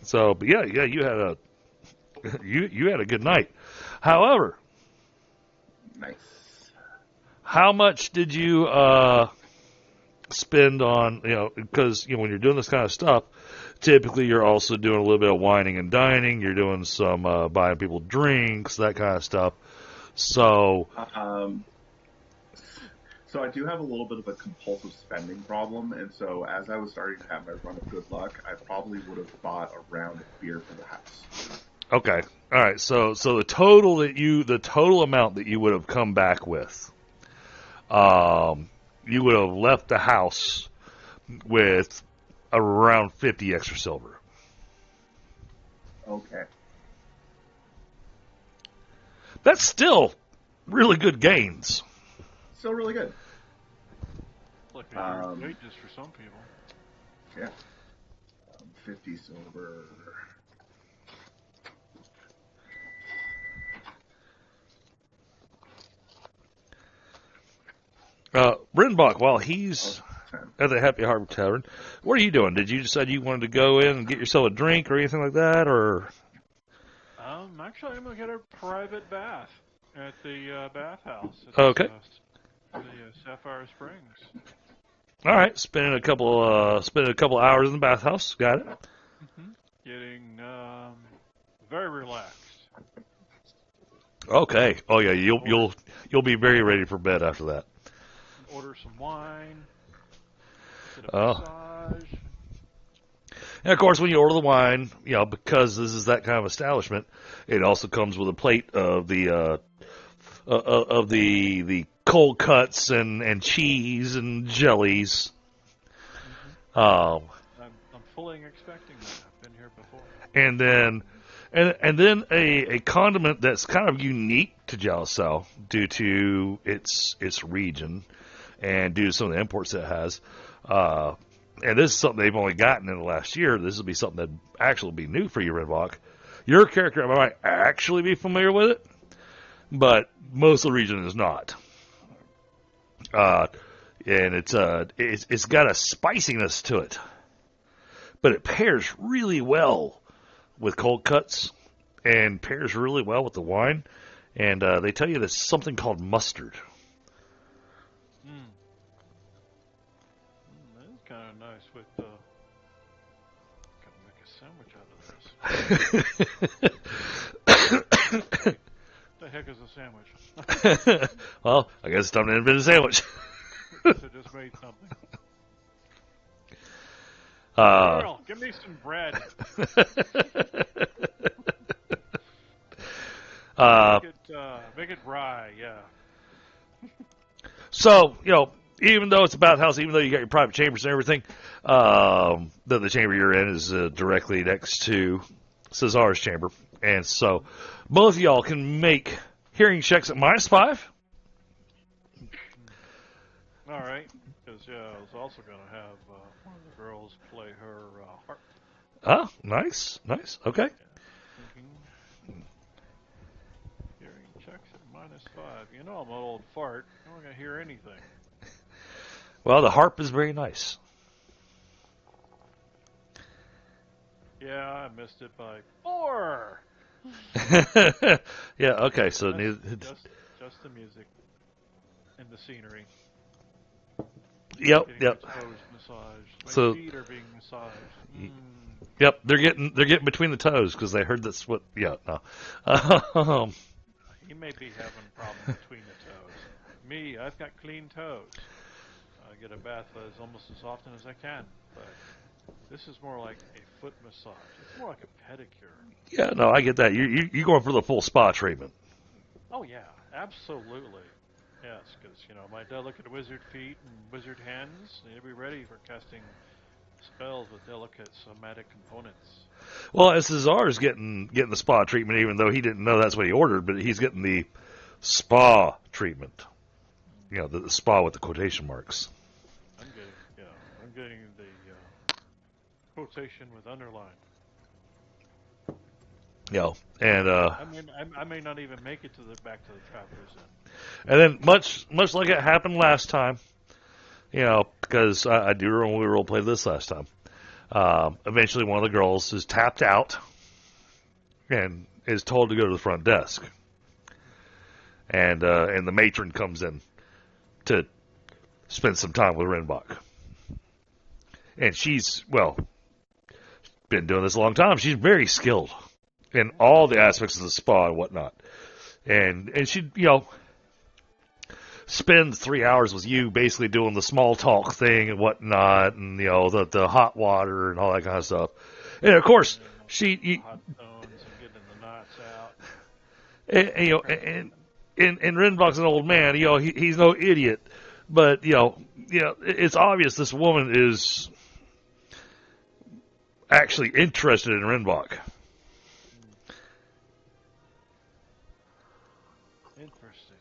So, but yeah, you had a you had a good night. However, nice. How much did you spend on, because when you're doing this kind of stuff, typically you're also doing a little bit of whining and dining. You're doing some buying people drinks, that kind of stuff. So, so I do have a little bit of a compulsive spending problem, and so as I was starting to have my run of good luck, I probably would have bought a round of beer for the house. Okay, all right. So the total amount that you would have come back with, you would have left the house with around 50 extra silver. Okay. That's still really good gains. Still really good. Like a wages for some people. Yeah. 50 silver. Rinvoq, while he's at the Happy Harbor Tavern, what are you doing? Did you decide you wanted to go in and get yourself a drink or anything like that, or? Actually, I'm gonna get a private bath at the bathhouse. Okay. The Sapphire Springs. All right, spending a couple hours in the bathhouse. Got it. Mm-hmm. Getting very relaxed. Okay. Oh yeah, you'll be very ready for bed after that. Order some wine. Get a massage. And of course, when you order the wine, because this is that kind of establishment, it also comes with a plate of the cold cuts and cheese and jellies. Mm-hmm. I'm fully expecting that. I've been here before. And then a condiment that's kind of unique to Jiaosao due to its region and due to some of the imports it has. And this is something they've only gotten in the last year. This will be something that actually will be new for you, Rinvoq. Your character might actually be familiar with it, but most of the region is not. And it's got a spiciness to it, but it pairs really well with cold cuts and pairs really well with the wine. And they tell you there's something called mustard. That is kind of nice with gotta make a sandwich out of this. The heck is a sandwich? Well, I guess it's time to invent a sandwich. I just made something. Girl, give me some bread. Make it rye, yeah. So, even though it's a bathhouse, even though you got your private chambers and everything, the chamber you're in is directly next to Cesar's chamber. And so both of y'all can make hearing checks at -5. All right. Because, I was also going to have one of the girls play her harp. Oh, nice. Okay. Hearing checks at -5. I'm an old fart. I'm not going to hear anything. Well, the harp is very nice. Yeah, I missed it by 4. Yeah, okay, so just the music and the scenery. Yep. My toes massaged. My feet are being massaged. Yep, they're getting between the toes because they heard that's what. Yeah, no. You may be having a problem between the toes. Me, I've got clean toes. I get a bath almost as often as I can, but this is more like a foot massage. It's more like a pedicure. Yeah, no, I get that. You're going for the full spa treatment. Oh yeah, absolutely. Yes, because my delicate wizard feet and wizard hands need to be ready for casting spells with delicate somatic components. Well, as Cesar's getting the spa treatment, even though he didn't know that's what he ordered, but he's getting the spa treatment. The spa with the quotation marks. I'm getting the quotation with underline. And I may not even make it back to the Traveler's Inn. And then much like it happened last time, because I do remember we role played this last time. Eventually, one of the girls is tapped out and is told to go to the front desk, and the matron comes in to spend some time with Rinvoq. And she's been doing this a long time. She's very skilled in all the aspects of the spa and whatnot. And she, spends 3 hours with you basically doing the small talk thing and whatnot and, the hot water and all that kind of stuff. And, of course, hot stones and getting the knots out. And Rinvoq's an old man. He's no idiot. But, it's obvious this woman is actually interested in Rinvoq. Interesting.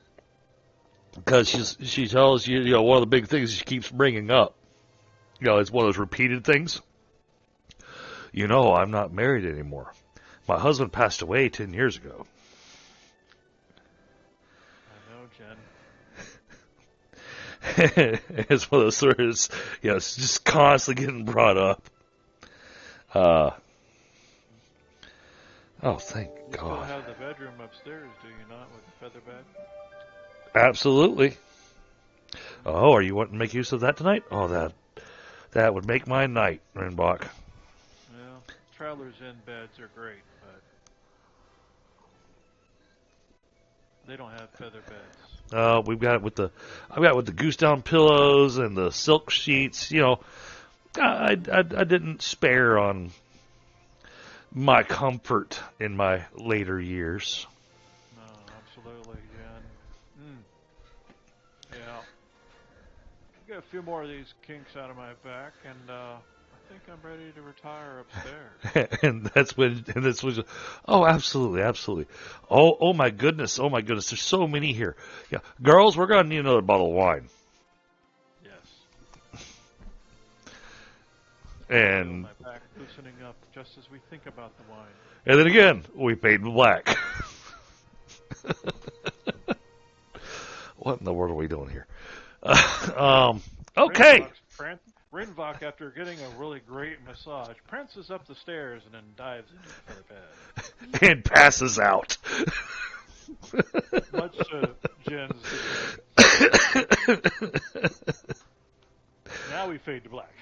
Because she tells you, one of the big things she keeps bringing up, it's one of those repeated things. I'm not married anymore. My husband passed away 10 years ago. I know, Jen. It's one of those stories, it's just constantly getting brought up. Thank You God. still have the bedroom upstairs, do you not, with the feather bed? Absolutely. Oh, are you wanting to make use of that tonight? Oh, that would make my night, Rinvoq. Well, Travelers' Inn beds are great, but they don't have feather beds. I've got it with the goose down pillows and the silk sheets. You know, I didn't spare on my comfort in my later years. No, absolutely, Jen. Yeah. Get a few more of these kinks out of my back, and I think I'm ready to retire upstairs. and this was, oh, absolutely. Oh my goodness. There's so many here. Yeah, girls, we're gonna need another bottle of wine. Yes. And my back loosening up just as we think about the wine. And then again, we paid in black. What in the world are we doing here? Okay. Rinvoq, after getting a really great massage, prances up the stairs and then dives into the bed. And passes out. Much to Jen's Now we fade to black.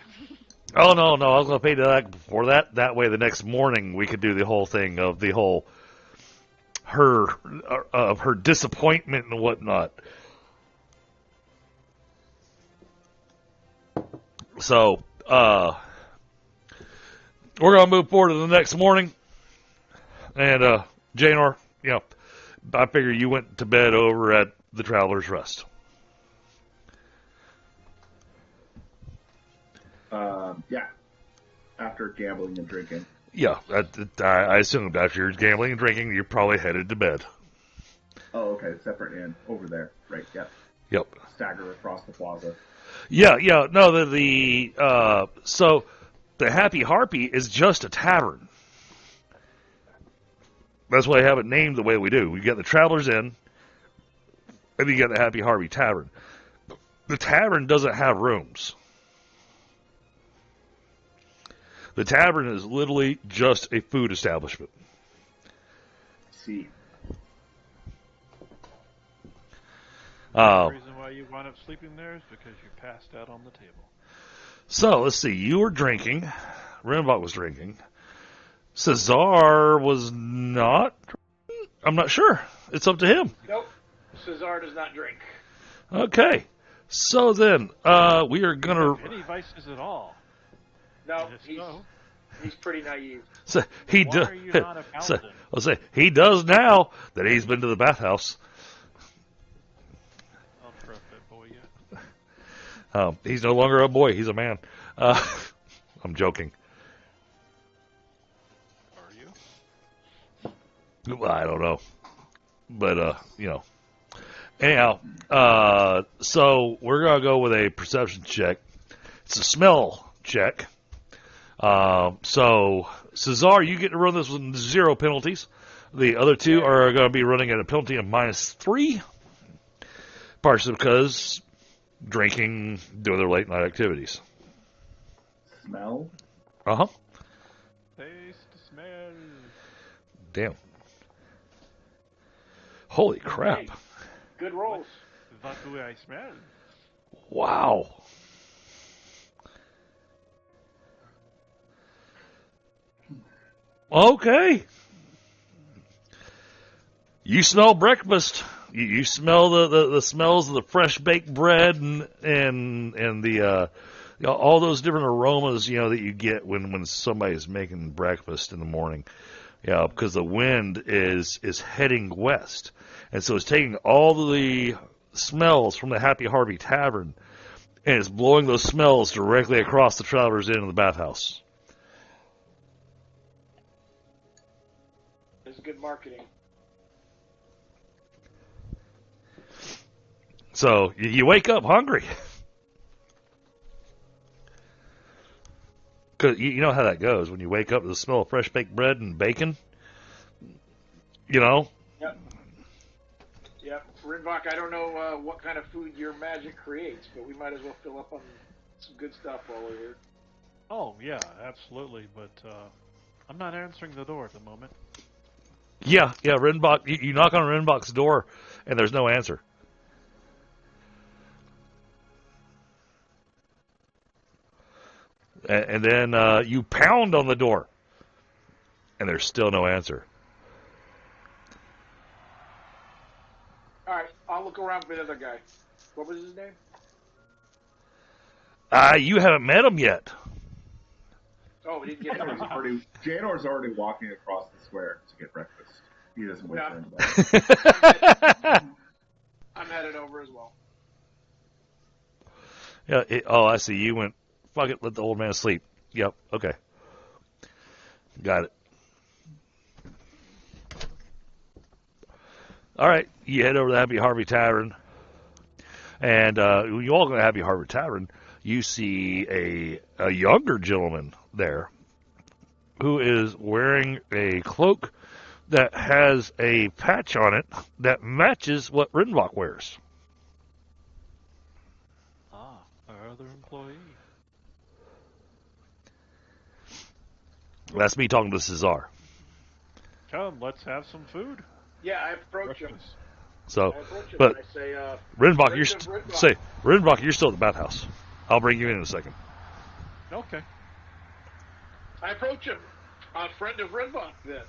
Oh, no, I was going to fade to black before that. That way the next morning we could do the whole thing of the whole her disappointment and whatnot. So, we're going to move forward to the next morning. And, Janor, you know, I figure you went to bed over at the Traveler's Rest. Yeah. After gambling and drinking. Yeah, I assumed after you're gambling and drinking, you're probably headed to bed. Oh, okay. Separate inn. Over there. Right, yep. Yep. Stagger across the plaza. Yeah. No, so the Happy Harpy is just a tavern. That's why I have it named the way we do. We got the Traveler's Inn, and you got the Happy Harpy Tavern. The tavern doesn't have rooms. The tavern is literally just a food establishment. See. The reason why you wound up sleeping there is because you passed out on the table. So, let's see. You were drinking. Rinvoq was drinking. Cesar was not. I'm not sure. It's up to him. Nope. Cesar does not drink. Okay. So then, we are going to... Any vices at all? No, he's pretty naive. So he Why are you not a paladin? I'll say he does now that he's been to the bathhouse. I'll trust that boy yet. He's no longer a boy; he's a man. I'm joking. Are you? I don't know, but you know. Anyhow, so we're gonna go with a perception check. It's a smell check. So, Cesar, you get to run this with 0 penalties. The other two are going to be running at a penalty of -3. Partially because drinking, doing their late night activities. Smell? Uh-huh. Taste, smell. Damn. Holy crap. Hey, good rolls. What do I smell? Wow. Okay. You smell breakfast. You smell the smells of the fresh baked bread and the all those different aromas that you get when somebody's making breakfast in the morning. Yeah, because the wind is heading west, and so it's taking all the smells from the Happy Harvey Tavern and it's blowing those smells directly across the Traveler's Inn and the bathhouse. It's good marketing. So you wake up hungry. Because you know how that goes. When you wake up to the smell of fresh baked bread and bacon, Yep. Rinvoq, I don't know what kind of food your magic creates, but we might as well fill up on some good stuff while we're here. Oh, yeah, absolutely, but I'm not answering the door at the moment. Yeah, Rinvoq, you knock on Rinvoq's door, and there's no answer. And then you pound on the door, and there's still no answer. All right, I'll look around for the other guy. What was his name? You haven't met him yet. Oh, we didn't get him. Janor's already walking across the square to get breakfast. He doesn't wait for anybody. I'm headed over as well. Yeah. I see. You went. Fuck it. Let the old man sleep. Yep. Okay. Got it. All right. You head over to the Happy Harvey Tavern, and when you walk in the Happy Harvey Tavern, you see a younger gentleman there who is wearing a cloak that has a patch on it that matches what Rinvoq wears. Ah, our other employee. That's me talking to Cesar. Come, let's have some food. Yeah, I approach him. So, I approach him but and I say, Rinvoq, Rinvoq. You're still at the bathhouse. I'll bring you in a second. Okay. I approach him. A friend of Rinvoq, then.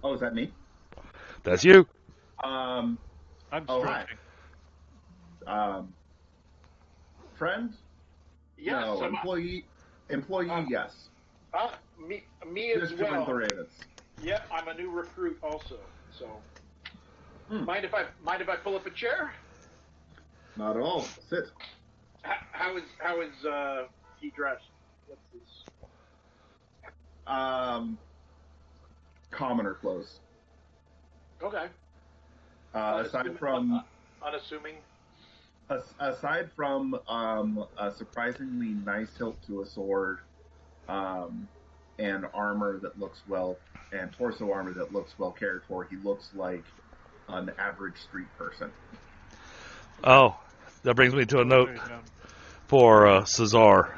Oh, is that me? That's you. I'm stretching. Hi. Friend? Yes. No, employee, yes. Me as Just well. joined the Ravens. Yeah, I'm a new recruit also. So, mind if I pull up a chair? Not at all. Sit. How is he dressed? What's his? Commoner clothes. Okay. Aside from unassuming. Aside from a surprisingly nice hilt to a sword, and armor that looks and torso armor that looks well cared for, he looks like an average street person. Oh, that brings me to a note for Cesar.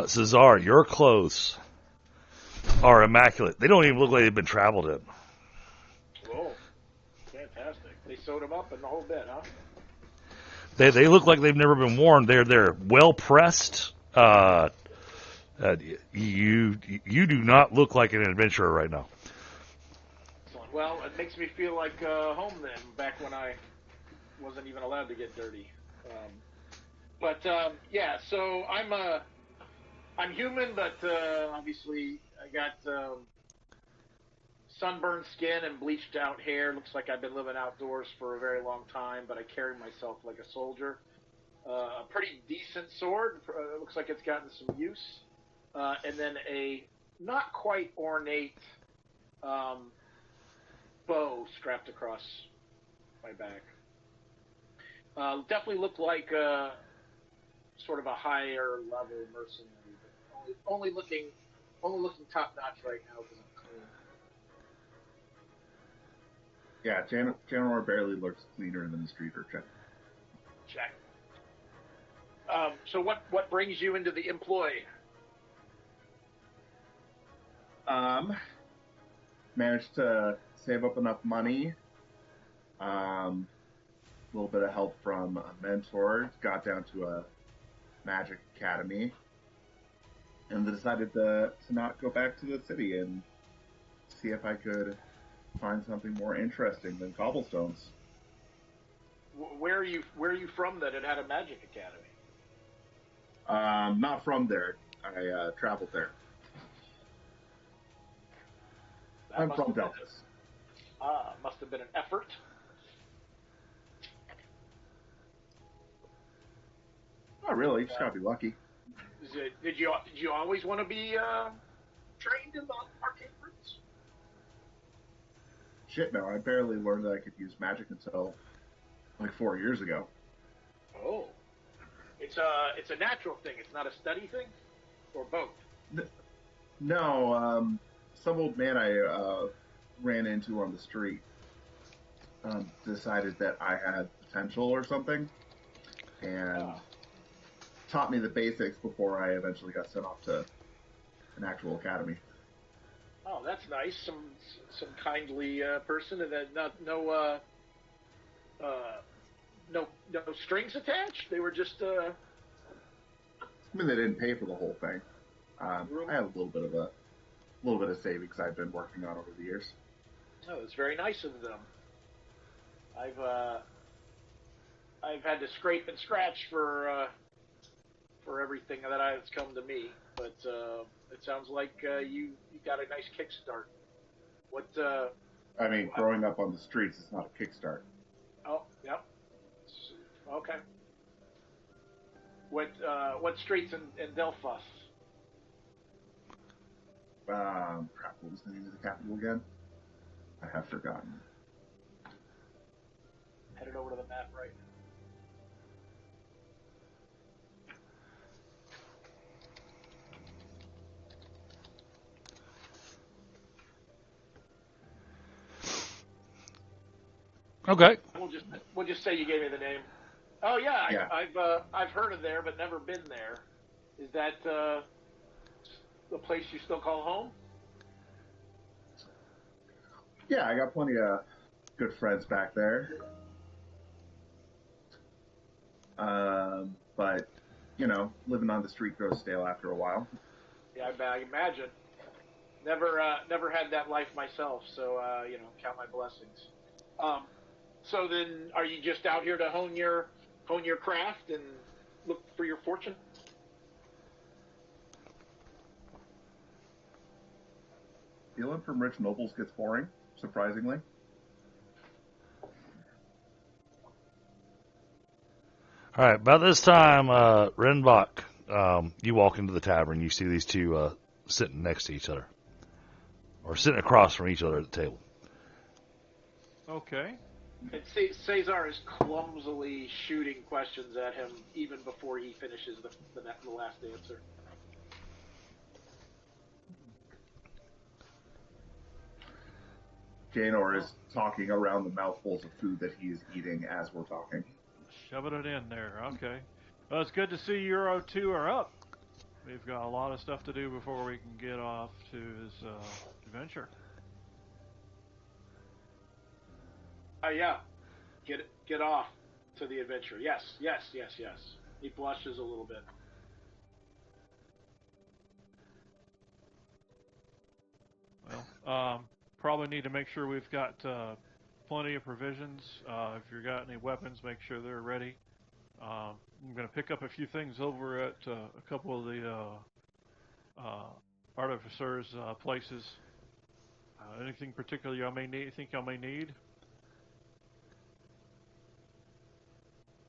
Cesar, your clothes are immaculate. They don't even look like they've been traveled in. Whoa, fantastic! They sewed them up in the whole bit, huh? They look like they've never been worn. They're well pressed. You do not look like an adventurer right now. Excellent. Well, it makes me feel like home then, back when I wasn't even allowed to get dirty. Yeah, so I'm human, but obviously I got sunburned skin and bleached out hair. Looks like I've been living outdoors for a very long time, but I carry myself like a soldier. A pretty decent sword. Looks like it's gotten some use. And then a not quite ornate bow strapped across my back. Definitely looked like sort of a higher level mercenary, but only looking top notch right now because I'm clean. Yeah, Janor barely looks cleaner than the street urchin. Check. So what brings you into the employ? Managed to save up enough money. A little bit of help from a mentor. Got down to a magic academy, and decided to not go back to the city and see if I could find something more interesting than cobblestones. Where are you from that it had a magic academy? Not from there. I traveled there. I'm from Delphus. Must have been an effort. Not really. Just gotta be lucky. Did you always want to be trained in the arcane roots? Shit, no. I barely learned that I could use magic until like 4 years ago. Oh, it's a natural thing. It's not a study thing, or both. No. Some old man I ran into on the street decided that I had potential or something, and taught me the basics before I eventually got sent off to an actual academy. Oh, that's nice. Some kindly person, and then no no strings attached. They were just. I mean, they didn't pay for the whole thing. I have a little bit of savings I've been working on over the years. Oh, it's very nice of them. I've had to scrape and scratch for everything that has come to me, but it sounds like you got a nice kickstart. What? I mean, growing up on the streets is not a kickstart. Oh, yep. Okay. What streets in Delphos? Crap, what was the name of the capital again? I have forgotten. Headed over to the map right now. Okay. We'll just say you gave me the name. Oh yeah, Yeah. I've heard of there, but never been there. Is that the place you still call home? Yeah, I got plenty of good friends back there. But, you know, living on the street grows stale after a while. Yeah, I imagine. Never had that life myself, so count my blessings. So then, are you just out here to hone your craft and look for your fortune? Stealing from rich nobles gets boring, surprisingly. All right, about this time, Rinvoq, you walk into the tavern. You see these two sitting next to each other, or sitting across from each other at the table. Okay. And Cesar is clumsily shooting questions at him even before he finishes the last answer. Janor is talking around the mouthfuls of food that he is eating as we're talking. Shoving it in there. Okay. Well, it's good to see Euro 2 are up. We've got a lot of stuff to do before we can get off to his adventure. Yeah. Get off to the adventure. Yes. He blushes a little bit. Well, probably need to make sure we've got plenty of provisions. If you've got any weapons, make sure they're ready. I'm going to pick up a few things over at a couple of the Artificer's places. Anything particular y'all may need? Think y'all may need?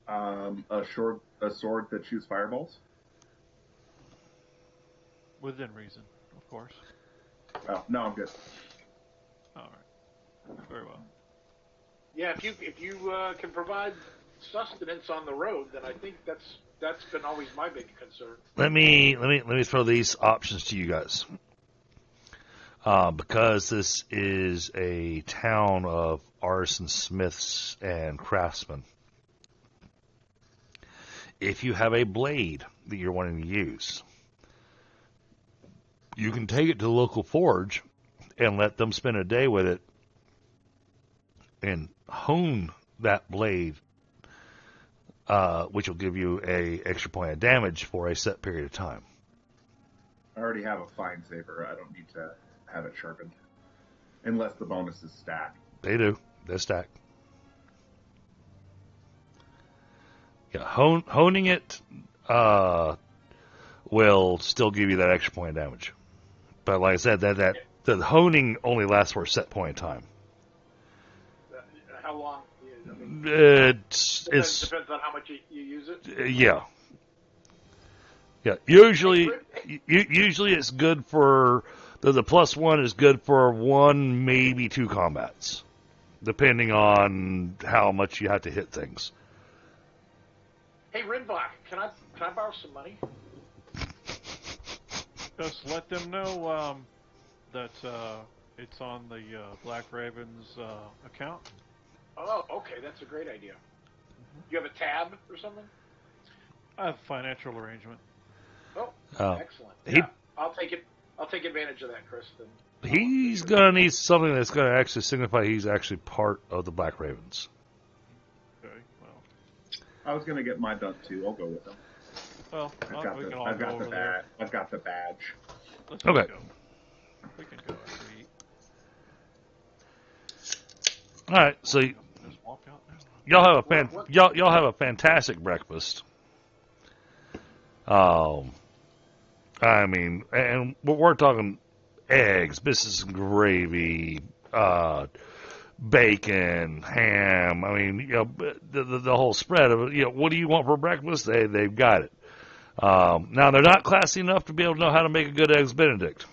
A sword that shoots fireballs? Within reason, of course. Oh, no, I'm good. All right. Very well. Yeah, if you can provide sustenance on the road, then I think that's been always my big concern. Let me throw these options to you guys. Because this is a town of artisans, smiths, and craftsmen. If you have a blade that you're wanting to use, you can take it to the local forge and let them spend a day with it and hone that blade, which will give you a extra point of damage for a set period of time. I already have a fine saber. I don't need to have it sharpened. Unless the bonuses stack. They do. They stack. Yeah, honing it will still give you that extra point of damage. But like I said, that the honing only lasts for a set point in time. How long? It's depends on how much you use it. Yeah. Usually it's good for the +1 is good for 1, maybe 2 combats, depending on how much you have to hit things. Hey, Rinvoq, can I borrow some money? Just let them know that it's on the Black Raven's account. Oh, okay, that's a great idea. You have a tab or something? I have a financial arrangement. Oh, excellent. I'll take advantage of that, Kristen. He's gonna need something that's gonna actually signify he's actually part of the Black Ravens. Okay, well, I was gonna get mine done too. I'll go with them. Well, we can all go over there. I've got the badge. Let's Okay. go. We can go after we eat. All right, so Just walk out now. y'all have a fantastic breakfast. I mean, and we're talking eggs, biscuits and gravy, bacon, ham. I mean, the whole spread of it. What do you want for breakfast? They've got it. Now they're not classy enough to be able to know how to make a good eggs Benedict,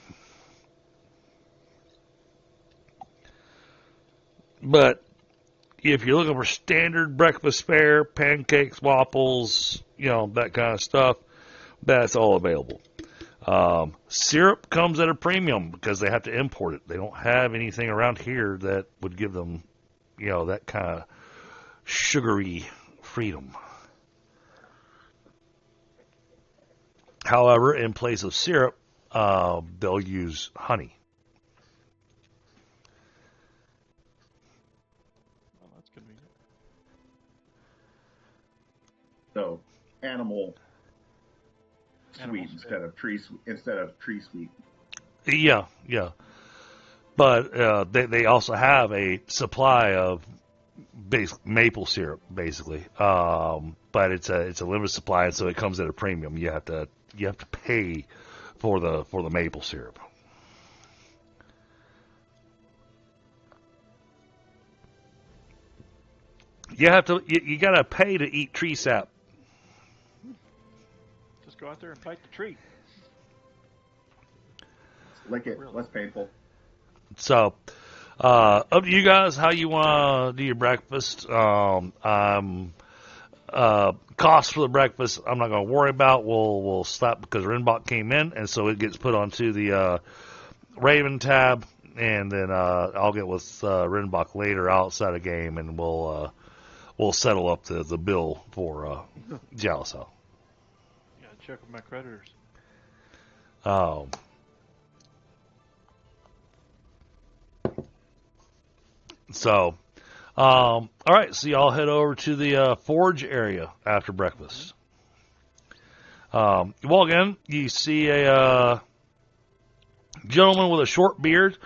but if you're looking for standard breakfast fare, pancakes, waffles, that kind of stuff, that's all available. Syrup comes at a premium because they have to import it. They don't have anything around here that would give them, that kind of sugary freedom. However, in place of syrup, they'll use honey. Well, that's convenient. So, animal sweet instead of tree sweet. Yeah. But they also have a supply of maple syrup, basically. But it's a limited supply, and so it comes at a premium. You have to pay for the maple syrup. You gotta pay to eat tree sap. Just go out there and bite the tree. Lick it. Less painful. So, up to you guys how you want to do your breakfast. Cost for the breakfast, I'm not going to worry about. We'll stop because Rinvoq came in, and so it gets put onto the Raven tab, and then I'll get with Rinvoq later outside of game, and we'll settle up the bill for Jalisa. Yeah, check with my creditors. So, all right, so y'all head over to the forge area after breakfast. You walk in, you see a gentleman with a short beard.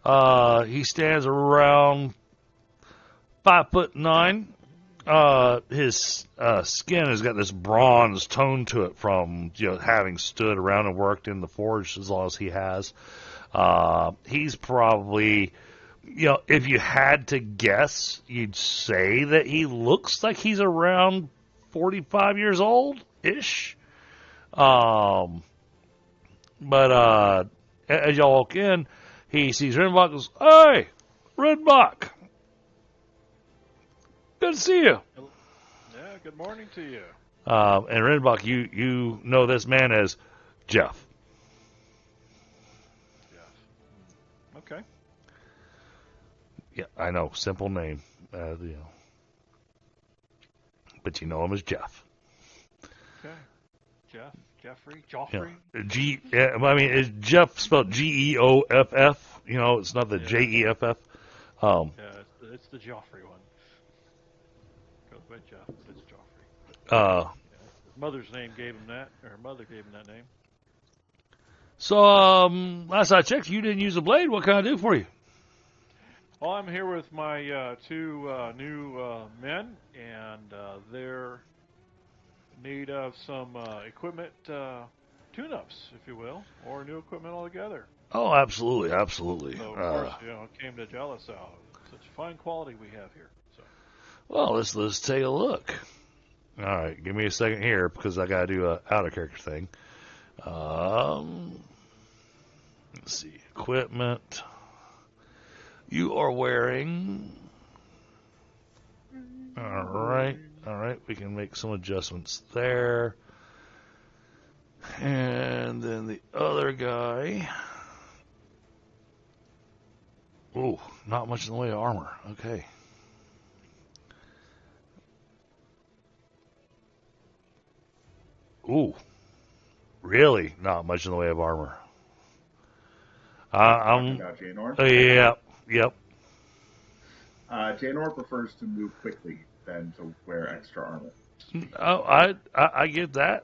He stands around 5'9". His skin has got this bronze tone to it from having stood around and worked in the forge as long as he has. He's probably, if you had to guess, you'd say that he looks like he's around 45 years old-ish. But as y'all walk in, he sees Rinvoq and goes, "Hey, Rinvoq! Good to see you." Yeah, good morning to you. And Rinvoq, you know this man as Jeff. Okay. Yeah, I know, simple name, but you know him as Jeff. Okay. Joffrey. Is Jeff spelled Geoff? It's not the Jeff. Yeah, it's the Joffrey one. Goes by Jeff, but it's Joffrey. His mother's name gave him that, or her mother gave him that name. So, last I checked, you didn't use a blade. What can I do for you? Well, I'm here with my two new men, and they're in need of some equipment tune-ups, if you will, or new equipment altogether. Oh, absolutely. So, of course, I came to Jalisa. Such fine quality we have here. So. Well, let's take a look. All right, give me a second here because I got to do a out-of-character thing. Let's see. Equipment. You are wearing... All right. We can make some adjustments there. And then the other guy... Ooh, not much in the way of armor. Okay. Ooh. Really not much in the way of armor. Talking about Janor? Yep. Janor prefers to move quickly than to wear extra armor. Oh, I get that.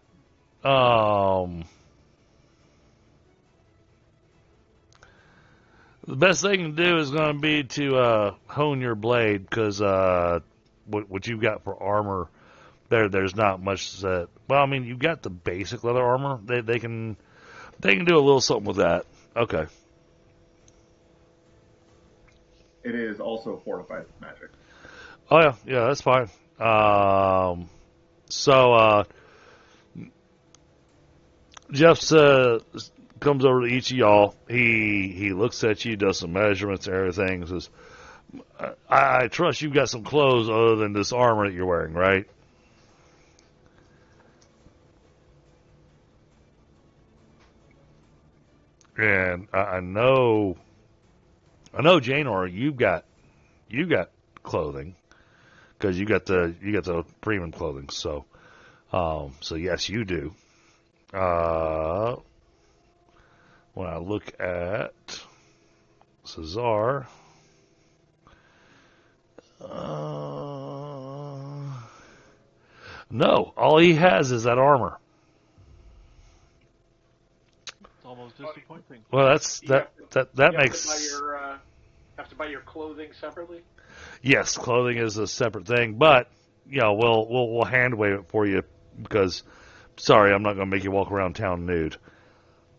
The best thing to do is going to be to hone your blade, because what you've got for armor, there's not much that. Well, I mean, you've got the basic leather armor. They can do a little something with that. Okay. It is also fortified with magic. Oh yeah, that's fine. So Jeff comes over to each of y'all. He looks at you, does some measurements and everything. Says, I trust you've got some clothes other than this armor that you're wearing, right? And I know, Janor, you've got clothing, because you got the premium clothing. So yes, you do. When I look at Cesar, no, all he has is that armor. It's almost disappointing. Well, that makes. Have to buy your clothing separately. Yes, clothing is a separate thing, but we'll hand wave it for you, because sorry, I'm not going to make you walk around town nude.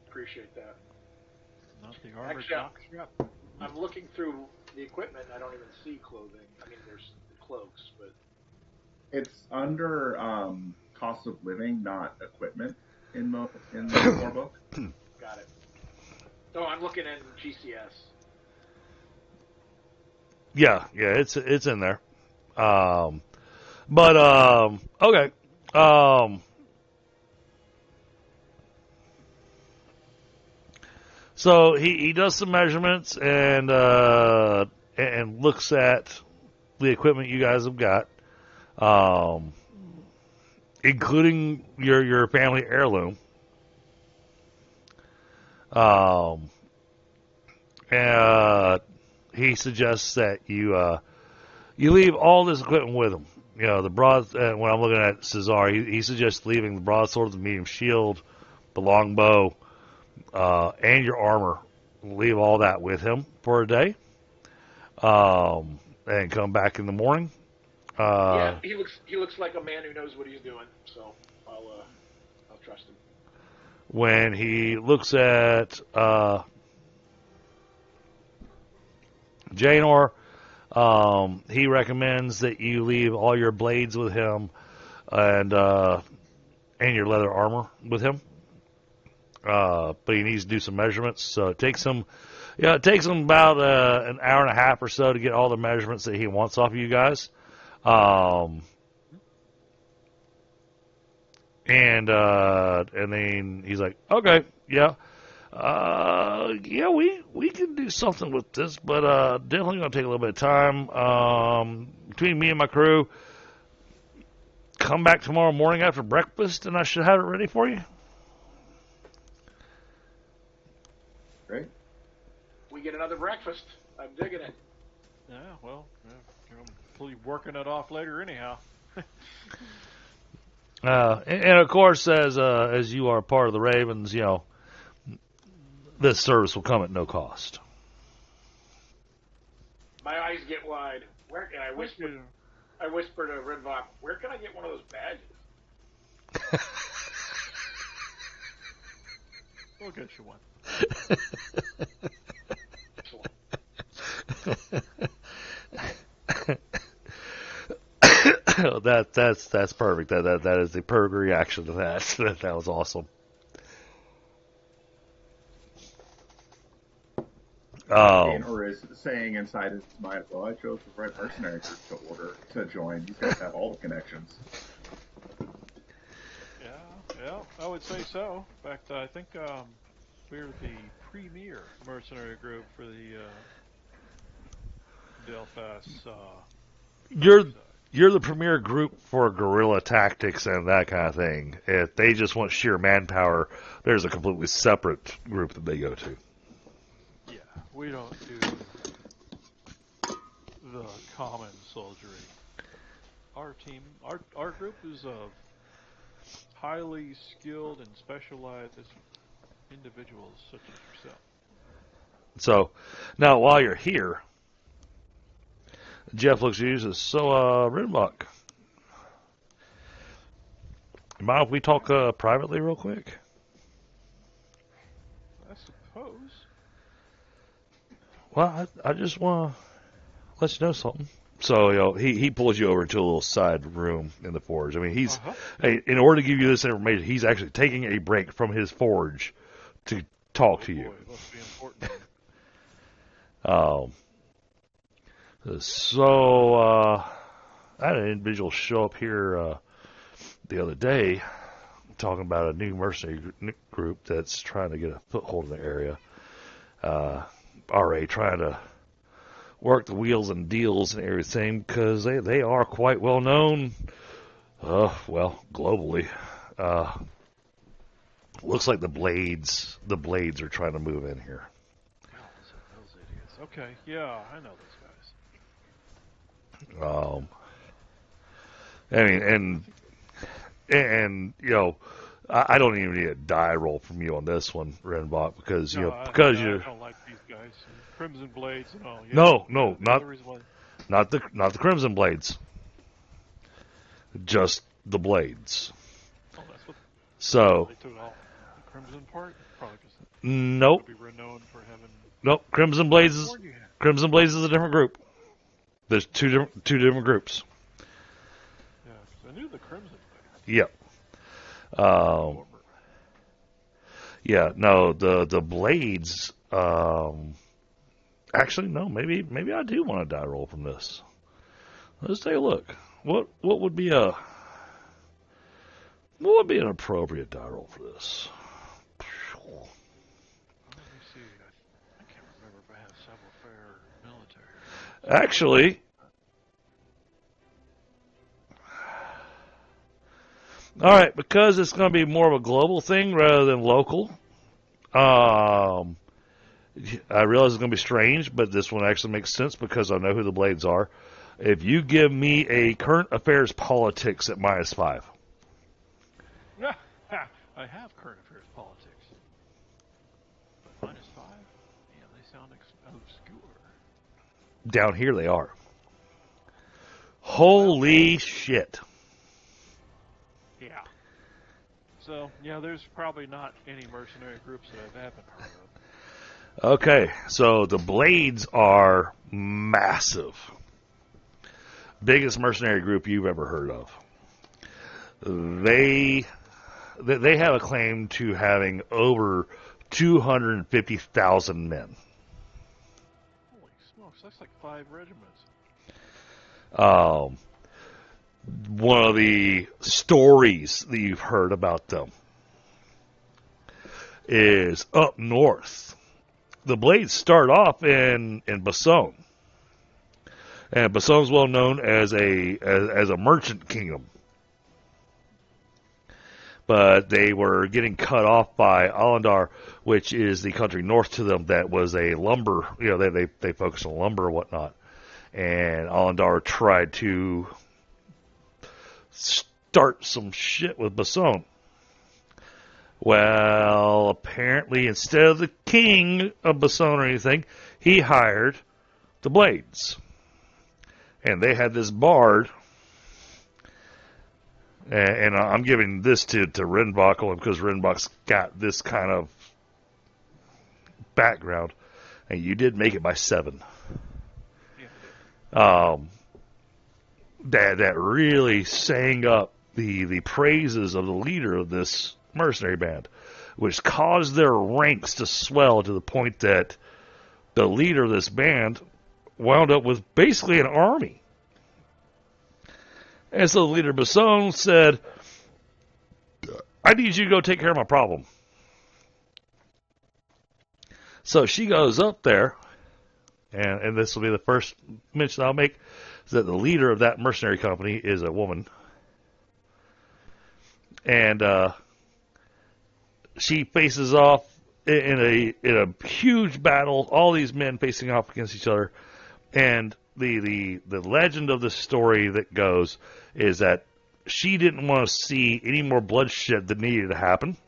Appreciate that. Not the armor. Actually, I'm looking through the equipment. I don't even see clothing. I mean, there's the cloaks, but it's under cost of living, not equipment in the core book. Got it. Oh, I'm looking in GCS. Yeah, it's in there. But okay. So he does some measurements and looks at the equipment you guys have got, including your family heirloom. And he suggests that you leave all this equipment with him. The broad. When I'm looking at Cesar, he suggests leaving the broadsword, the medium shield, the longbow, and your armor. Leave all that with him for a day, and come back in the morning. Yeah, he looks like a man who knows what he's doing. So I'll trust him. When he looks at Janor, he recommends that you leave all your blades with him, and your leather armor with him. But he needs to do some measurements, so it takes him about an hour and a half or so to get all the measurements that he wants off of you guys. And then he's like, okay, yeah. We can do something with this, but definitely going to take a little bit of time. Between me and my crew, come back tomorrow morning after breakfast, and I should have it ready for you. Great. We get another breakfast. I'm digging it. Yeah, well, I'm working it off later anyhow. And of course, as you are part of the Ravens, this service will come at no cost. My eyes get wide. Where can I whisper? I whisper to Rinvoq, where can I get one of those badges? We'll get you one. That's perfect. That is the perfect reaction to that. That was awesome. Or is saying inside his mind, well, I chose the right mercenary group to join. You guys have all the connections. Yeah, I would say so. In fact, I think we're the premier mercenary group for the Delphas. You're the premier group for guerrilla tactics and that kind of thing. If they just want sheer manpower, there's a completely separate group that they go to. Yeah, we don't do the common soldiery. our team, our group is of highly skilled and specialized individuals such as yourself. So, now while you're here, Jeff looks at you and says, so, Rinvoq, you mind if we talk privately real quick? I suppose. Well, I just want to let you know something. So, he pulls you over to a little side room in the forge. I mean, hey, in order to give you this information, he's actually taking a break from his forge to talk to you. Boy, it must be important. So, I had an individual show up here the other day talking about a new mercenary group that's trying to get a foothold in the area. RA trying to work the wheels and deals and everything because they are quite well known, globally. Looks like the blades are trying to move in here. Those idiots. Okay, yeah, I know those guys. I mean, and I don't even need a die roll from you on this one, Rinvoq, because I don't like these guys. Crimson Blades and all. Yeah, No, not the Crimson Blades. Just the blades. Oh, that's what. So They took all the Crimson part. Probably just. Nope. Be renowned for having. Nope. Crimson Blades is a different group. There's two different groups. Yeah, 'cause I knew the Crimson Blades. Yep. Yeah. No, the blades. Actually, no. Maybe I do want a die roll from this. Let's take a look. What would be an appropriate die roll for this? Let me see. I can't remember if I have savoir-faire or military. Actually, all right, because it's going to be more of a global thing rather than local. I realize it's going to be strange, but this one actually makes sense because I know who the blades are. If you give me a current affairs politics at -5. I have current affairs politics. But -5? Yeah, they sound obscure. Down here they are. Holy shit. Yeah. So, yeah, there's probably not any mercenary groups that I haven't heard of. Okay, so the blades are massive. Biggest mercenary group you've ever heard of. They have a claim to having over 250,000 men. Holy smokes, that's like 5 regiments. One of the stories that you've heard about them is up north. The blades start off in Basone. And Basone's well known as a merchant kingdom. But they were getting cut off by Alandar, which is the country north to them that was a lumber, they focused on lumber and whatnot. And Alandar tried to start some shit with Basone. Well, apparently instead of the king of Basone or anything, he hired the blades. And they had this bard, and I'm giving this to Rinvoq because Rinvoq's got this kind of background, and you did make it by 7. Yeah. That really sang up the praises of the leader of this mercenary band, which caused their ranks to swell to the point that the leader of this band wound up with basically an army. And so the leader of Basone said, I need you to go take care of my problem. So she goes up there, and this will be the first mention I'll make, is that the leader of that mercenary company is a woman. And she faces off in a huge battle, all these men facing off against each other. And the legend of the story that goes is that she didn't want to see any more bloodshed that needed to happen,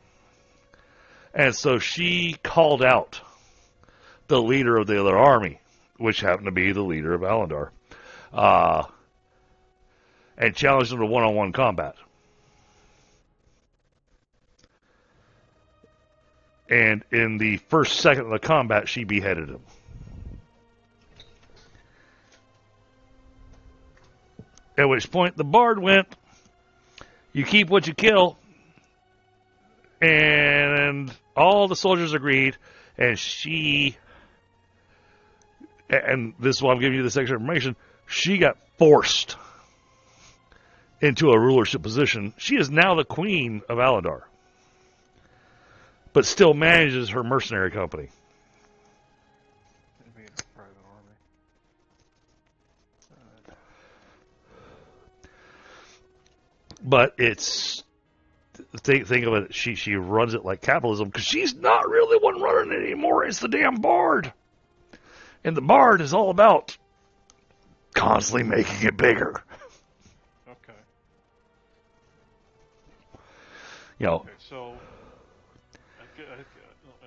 and so she called out the leader of the other army, which happened to be the leader of Alandar, and challenged him to one-on-one combat. And in the first second of the combat, she beheaded him. At which point the bard went, "You keep what you kill." And all the soldiers agreed, and and this is why I'm giving you this extra information, she got forced into a rulership position. She is now the queen of Alandar, but still manages her mercenary company. Maybe it's a private army. But it's think of it. She runs it like capitalism because she's not really the one running it anymore. It's the damn bard, and the bard is all about constantly making it bigger. Okay. Okay, so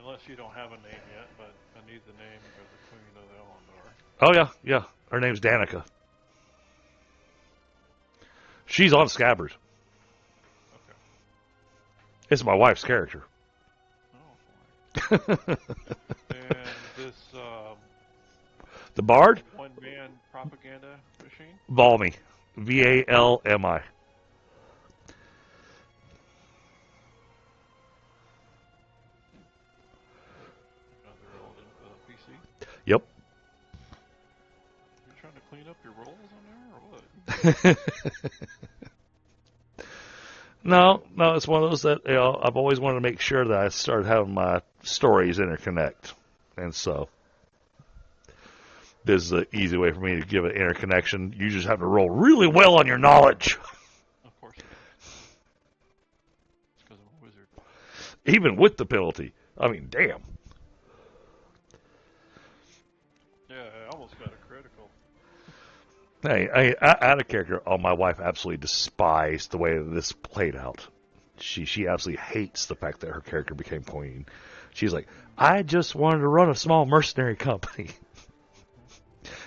unless you don't have a name yet, but I need the name of the Queen of Alandar. Oh yeah. Her name's Danica. She's on Scabbard. Okay. It's my wife's character. Oh, fine. And this The bard? one-man propaganda machine? Valmi. Valmi. Another old PC? Yep. You trying to clean up your rolls on there, or what? No, it's one of those that I've always wanted to make sure that I start having my stories interconnect, and so this is an easy way for me to give an interconnection. You just have to roll really well on your knowledge. Of course. It's because I'm a wizard. Even with the penalty. I mean, damn. Yeah, I almost got a critical. Hey, I had a character. Oh, my wife absolutely despised the way that this played out. She absolutely hates the fact that her character became queen. She's like, I just wanted to run a small mercenary company.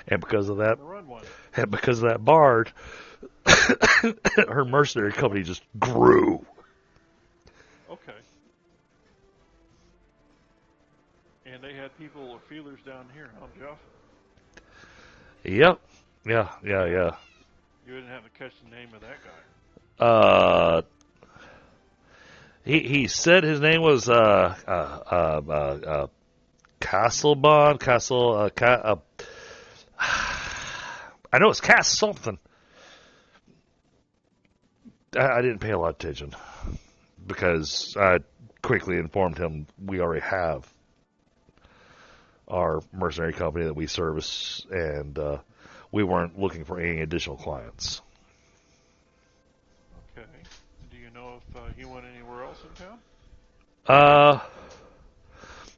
And because of that, bard, her mercenary company just grew. Okay. And they had people or feelers down here, huh, Jeff? Yep. Yeah. You didn't have to catch the name of that guy. He said his name was Castlebond. I know it's Cass something. I didn't pay a lot of attention because I quickly informed him we already have our mercenary company that we service, and we weren't looking for any additional clients. Okay. Do you know if he went anywhere else in town?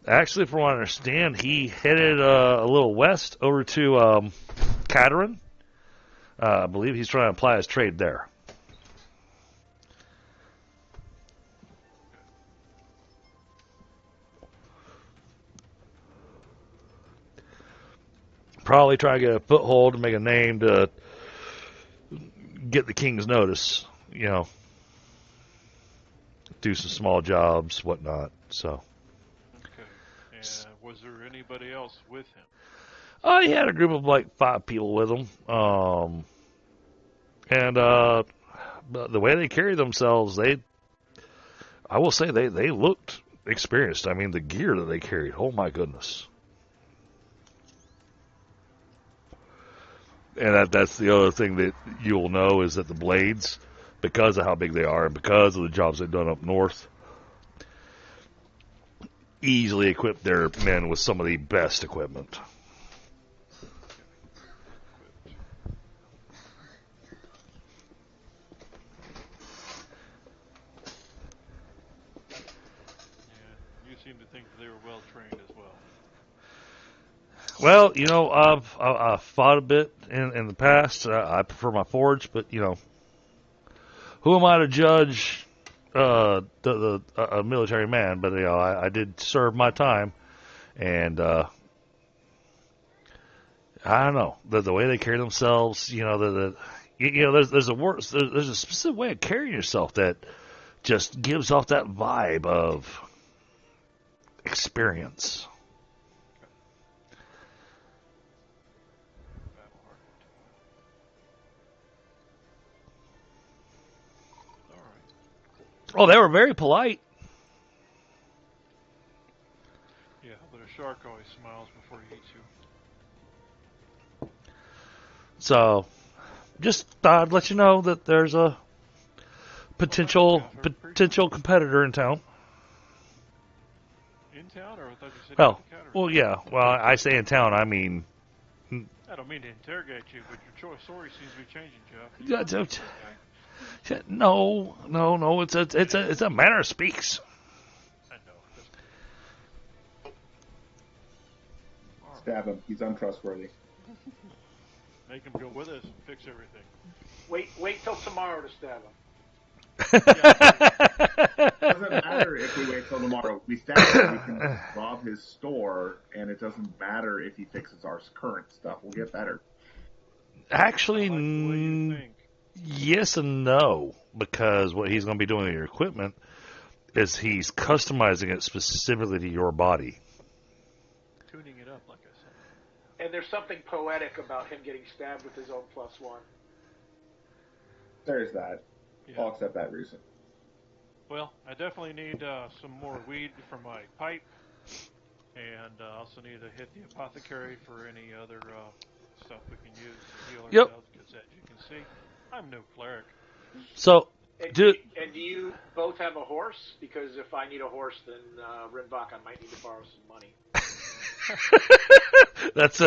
Actually, from what I understand, he headed a little west over to Catarin. I believe he's trying to apply his trade there. Probably try to get a foothold to make a name to get the king's notice, do some small jobs, whatnot. So. Okay. And was there anybody else with him? He had a group of like 5 people with him. And but the way they carried themselves, I will say they looked experienced. I mean, the gear that they carried, oh my goodness. And that's the other thing that you'll know is that the blades, because of how big they are and because of the jobs they've done up north, easily equip their men with some of the best equipment. Yeah, you seem to think they were well trained as well. Well, I've fought a bit in the past. I prefer my forge, but who am I to judge a military man? But I did serve my time, and I don't know the way they carry themselves. There's a specific way of carrying yourself that just gives off that vibe of experience. Oh, they were very polite. Yeah, but a shark always smiles before he eats you. So, just thought I'd let you know that there's a potential competitor in town. In town, or I thought you said Well, Cataracts? well, yeah. Well, I say in town, I mean. I don't mean to interrogate you, but your story seems to be changing, Jeff. No. It's a manner of speaks. I know. Stab him. He's untrustworthy. Make him go with us and fix everything. Wait till tomorrow to stab him. It doesn't matter if we wait till tomorrow. We stab him, we can rob his store, and it doesn't matter if he fixes our current stuff. We'll get better. Actually, like yes and no, because what he's going to be doing with your equipment is he's customizing it specifically to your body. Tuning it up, like I said. And there's something poetic about him getting stabbed with his own +1. There's that. Yeah. I'll accept that reason. Well, I definitely need some more weed for my pipe, and I also need to hit the apothecary for any other stuff we can use to heal ourselves. Because as you can see, I'm no cleric. So, do you both have a horse? Because if I need a horse, then Rinvoq, I might need to borrow some money. That's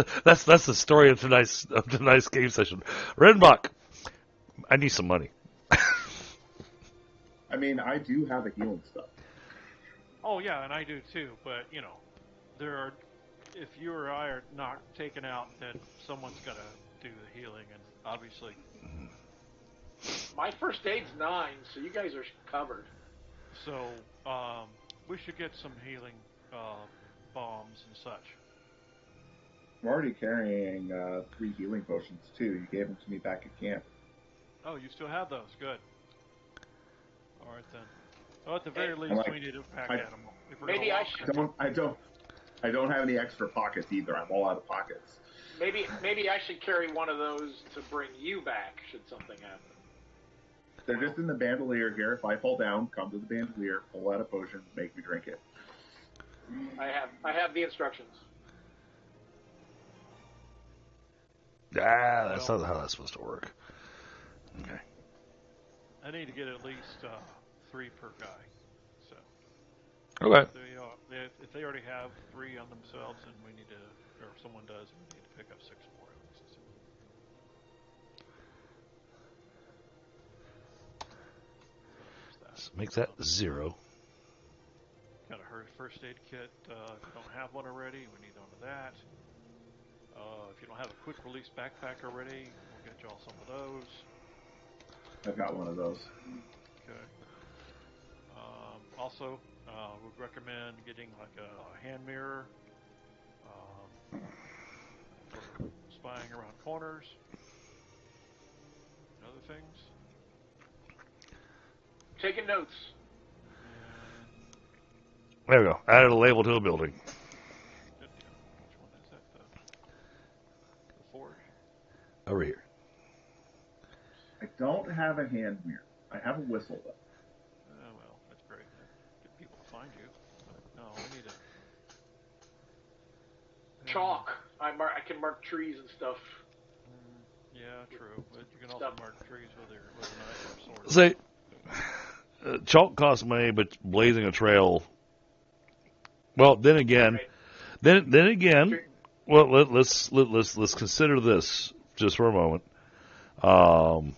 the story of tonight's game session. Rinvoq, I need some money. I mean, I do have a healing stuff. Oh yeah, and I do too. But if you or I are not taken out, then someone's got to do the healing, and obviously. My first aid's 9, so you guys are covered. So we should get some healing bombs and such. I'm already carrying 3 healing potions too. You gave them to me back at camp. Oh, you still have those? Good. All right then. Well, at the very least, we need to pack animal. Maybe I should. I don't have any extra pockets either. I'm all out of pockets. Maybe I should carry one of those to bring you back should something happen. They're just in the bandolier here. If I fall down, come to the bandolier, pull out a potion, make me drink it. I have the instructions. That's not how that's supposed to work. Okay. I need to get at least 3 per guy. So. Okay. If they already have 3 on themselves, then we need to, or if someone does, we need to pick up 6 more at least. So make that 0. Got a first aid kit. If you don't have one already, we need onto that. If you don't have a quick release backpack already, we'll get y'all some of those. I've got one of those. Okay. Also, would recommend getting like a hand mirror for spying around corners and other things. Taking notes. There we go. Added a label to a building. Which one is that? The forge? Over here. I don't have a hand mirror. I have a whistle, though. Well, that's great. Get people to find you. But no, we need a... Chalk. I can mark trees and stuff. Yeah, true. But you can also mark trees with a knife or sword. See, chalk costs money, but blazing a trail... Well, then again, well, let's consider this just for a moment. I'm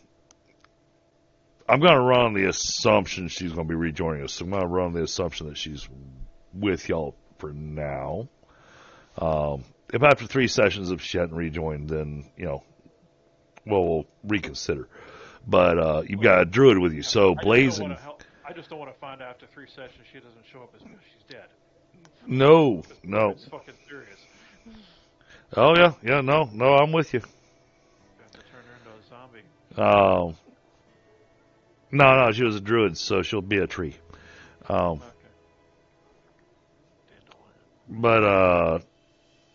going to run the assumption she's going to be rejoining us. So I'm going to run the assumption that she's with y'all for now. if after 3 sessions, if she hadn't rejoined, then, we'll reconsider. But you've got a druid with you, so blazing. I just don't want to find out after 3 sessions she doesn't show up as she's dead. No. It's fucking serious. Oh yeah, no, I'm with you. You have to turn her into a zombie. No, she was a druid, so she'll be a tree. Okay. But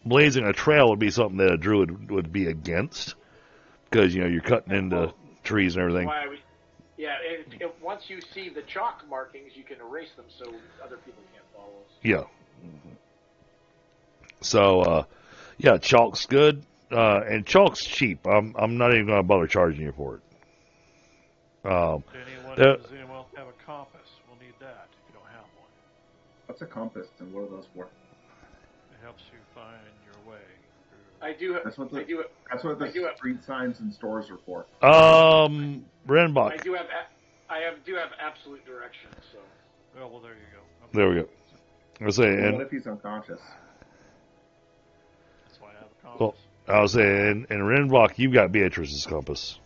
blazing a trail would be something that a druid would be against, because you're cutting into trees and everything. Once you see the chalk markings, you can erase them so other people can't follow us. Yeah. So, chalk's good, and chalk's cheap. I'm not even going to bother charging you for it. Does anyone have a compass? We'll need that if you don't have one. What's a compass, and what are those for? It helps you find your way. That's what the street signs and stores are for. Rinvoq. I do have absolute direction. So. Oh, well, there you go. Okay. There we go. I was saying, what if he's unconscious? That's why I have a compass. Well, I was saying, in Rinvoq, you've got Beatrice's compass.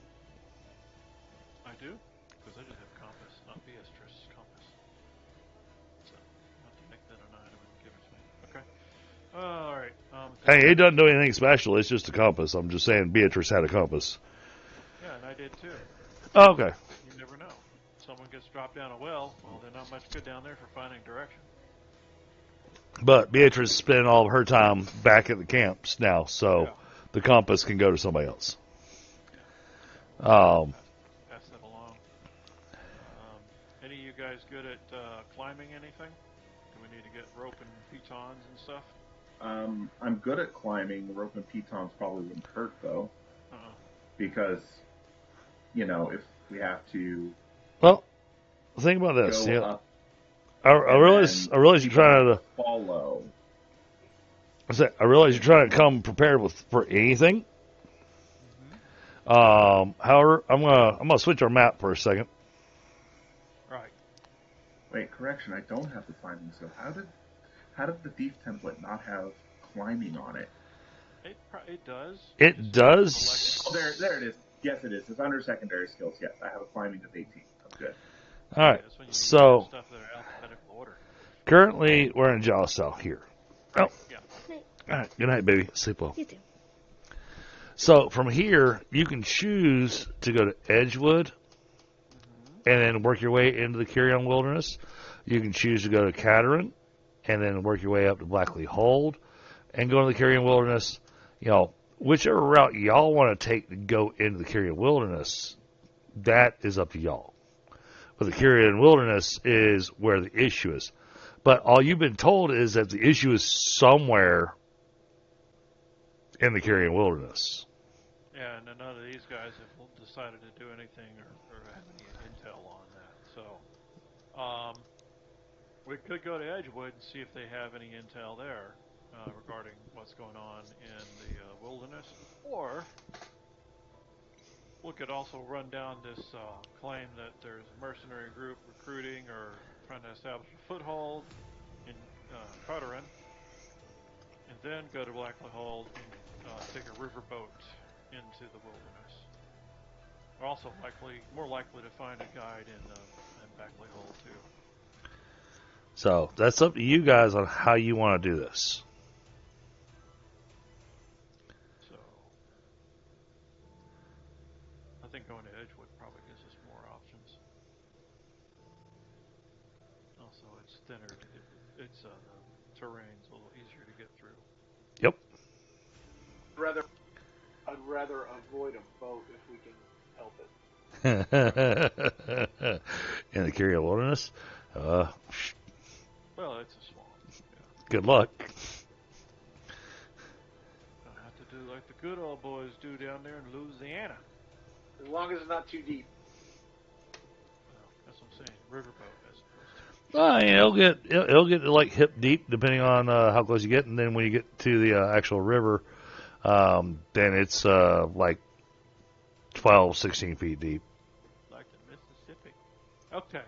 I do? Because I just have compass, not Beatrice's compass. So, I'll have to make that an item and give it to me. Okay. All right. Hey, it doesn't do anything special. It's just a compass. I'm just saying Beatrice had a compass. Yeah, and I did too. Oh, okay. You never know. Someone gets dropped down a well, they're not much good down there for finding direction. But Beatrice is spending all of her time back at the camps now, so the compass can go to somebody else. Pass that along. Any of you guys good at climbing anything? Do we need to get rope and pitons and stuff? I'm good at climbing. Rope and pitons probably wouldn't hurt, though. Because, if we have to... Well, think about this. Go up I realize you're trying to follow. I realize you're trying to come prepared for anything. However, I'm gonna switch our map for a second. Right. Wait, correction. I don't have the climbing. So how did the thief template not have climbing on it? It does. It does. Oh, there it is. Yes, it is. It's under secondary skills. Yes, I have a climbing of 18. That's good. All right. So stuff that are alphabetical order. Currently, we're in Jalisal here. Oh. Yeah. All right. Good night, baby. Sleep well. You too. So from here, you can choose to go to Edgewood and then work your way into the Carrion Wilderness. You can choose to go to Cateran and then work your way up to Blackley Hold and go into the Carrion Wilderness. Whichever route y'all want to take to go into the Carrion Wilderness, that is up to y'all. But the Carrion Wilderness is where the issue is. But all you've been told is that the issue is somewhere in the Carrion Wilderness. Yeah, and none of these guys have decided to do anything or have any intel on that. So, we could go to Edgewood and see if they have any intel there regarding what's going on in the wilderness. Or we could also run down this claim that there's a mercenary group recruiting or trying to establish a foothold in Cateran, and then go to Blackley Hold and take a riverboat into the wilderness. We're also more likely to find a guide in Blackley Hold too. So that's up to you guys on how you want to do this. So I think going to Edgewood probably gives us more options. Also, it's thinner. It's the terrain's a little easier to get through. Yep. I'd rather avoid a boat if we can help it. In the Carrion Wilderness? Well, it's a swamp. Yeah. Good luck. I'll have to do like the good old boys do down there in Louisiana. As long as it's not too deep. Well, that's what I'm saying. Riverboat as opposed to... It'll get like hip deep depending on how close you get, and then when you get to the actual river, then it's like 12, 16 feet deep. Like the Mississippi. Okay.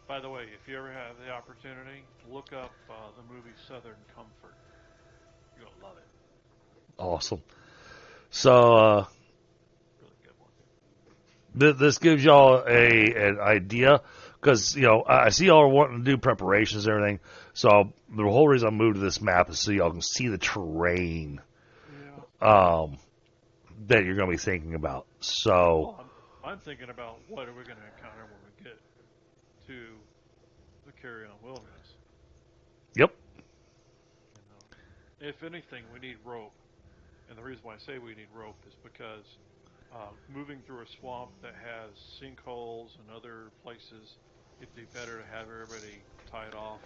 By the way, if you ever have the opportunity, look up the movie Southern Comfort. You're going to love it. Awesome. So Really good one. this gives y'all an idea, because I see y'all are wanting to do preparations and everything. So the whole reason I moved to this map is so y'all can see the terrain that you're going to be thinking about. So Well, I'm thinking about what are we going to encounter when we get to the Carrion Wilderness. Yep. If anything, we need rope. And the reason why I say we need rope is because moving through a swamp that has sinkholes and other places, it'd be better to have everybody tied off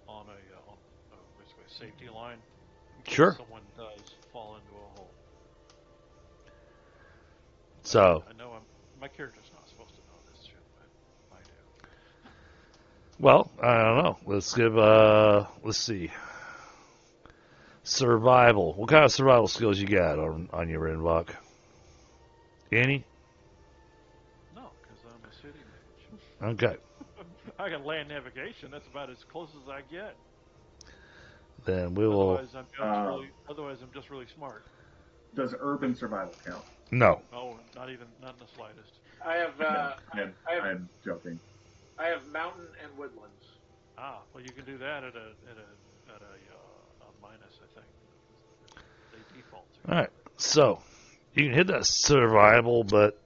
on basically a safety line in case Sure. someone does fall into a hole. So I know my character's not supposed to know this shit, but I do. well, I don't know. Let's see. Survival. What kind of survival skills you got on your Rinvoq? Any? No, because I'm a city mage. Okay. I got land navigation. That's about as close as I get. Then we will. Otherwise, I'm just really smart. Does urban survival count? No. Oh, not in the slightest. I have. I'm joking. I have mountain and woodlands. Well, you can do that at a minus, I think. They default to. All right. So you can hit that survival, but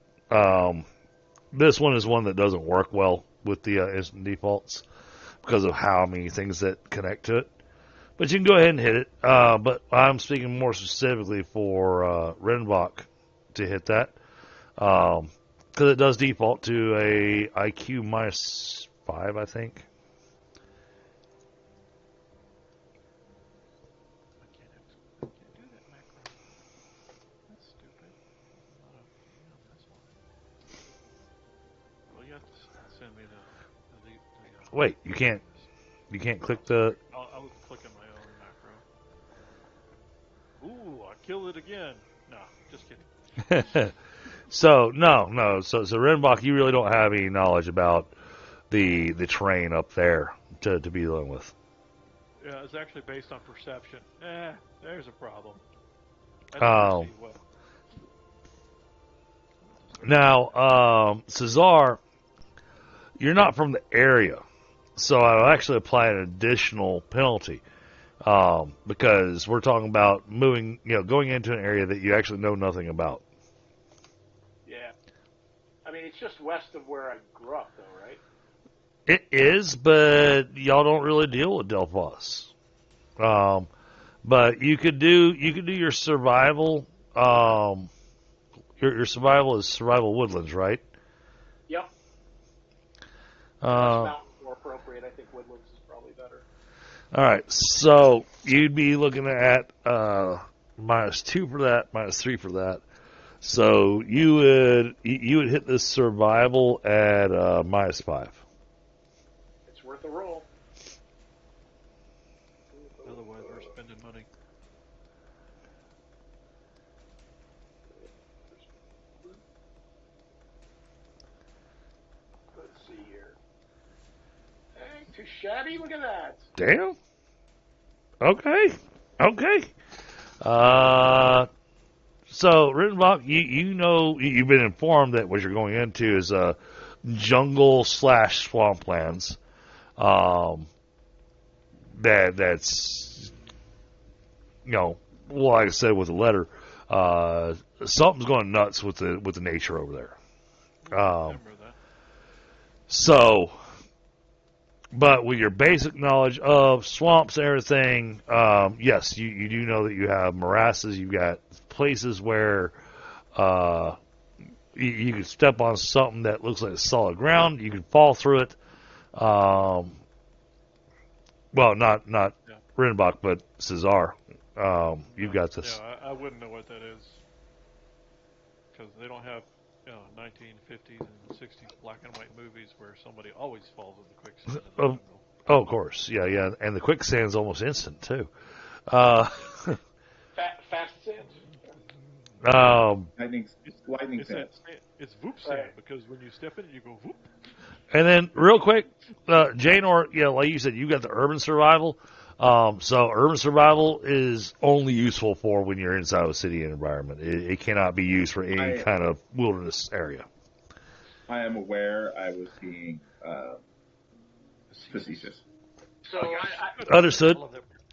this one is one that doesn't work well with the instant defaults because of how many things that connect to it. But you can go ahead and hit it. But I'm speaking more specifically for Rinvoq to hit that. Because it does default to a IQ -5, I think. I can't do that macro. That's stupid. Not on this one. Well, you have to send me the Wait, you can't click the. I was clicking my own macro. Ooh, I killed it again. No, just kidding. So no. So Rinvoq, you really don't have any knowledge about the terrain up there to be dealing with. Yeah, it's actually based on perception. There's a problem. Oh. See what. Now, Cesar, you're not from the area, so I'll actually apply an additional penalty because we're talking about moving, going into an area that you actually know nothing about. Yeah. I mean, it's just west of where I grew up, though, right? It is, but y'all don't really deal with Delphos. But you could do your survival. Your survival is survival woodlands, right? Yep. Mountain more appropriate. I think woodlands is probably better. All right, so you'd be looking at -2 for that, -3 for that. So you would hit this survival at -5. It's worth a roll. Otherwise, we're spending money. Let's see here. Ain't too shabby. Look at that. Damn. Okay. So Rinvoq, you've been informed that what you're going into is jungle / swamplands. That's like I said with the letter, something's going nuts with the nature over there. Remember that. So, but with your basic knowledge of swamps and everything, yes, you do know that you have morasses. You've got places where you can step on something that looks like solid ground. You can fall through it. Well, not Rinvoq, but Cesar. You've got this. Yeah, I wouldn't know what that is because they don't have 1950s and 60s black and white movies where somebody always falls in the quicksand. Of course, yeah, and the quicksand's almost instant too. Fast sands. Lightning sands. It's whoop sand because when you step in it, you go whoop. And then, real quick, Janor, like you said, you got the urban survival. So urban survival is only useful for when you're inside of a city environment. It cannot be used for any kind of wilderness area. I am aware I was being facetious. So Understood.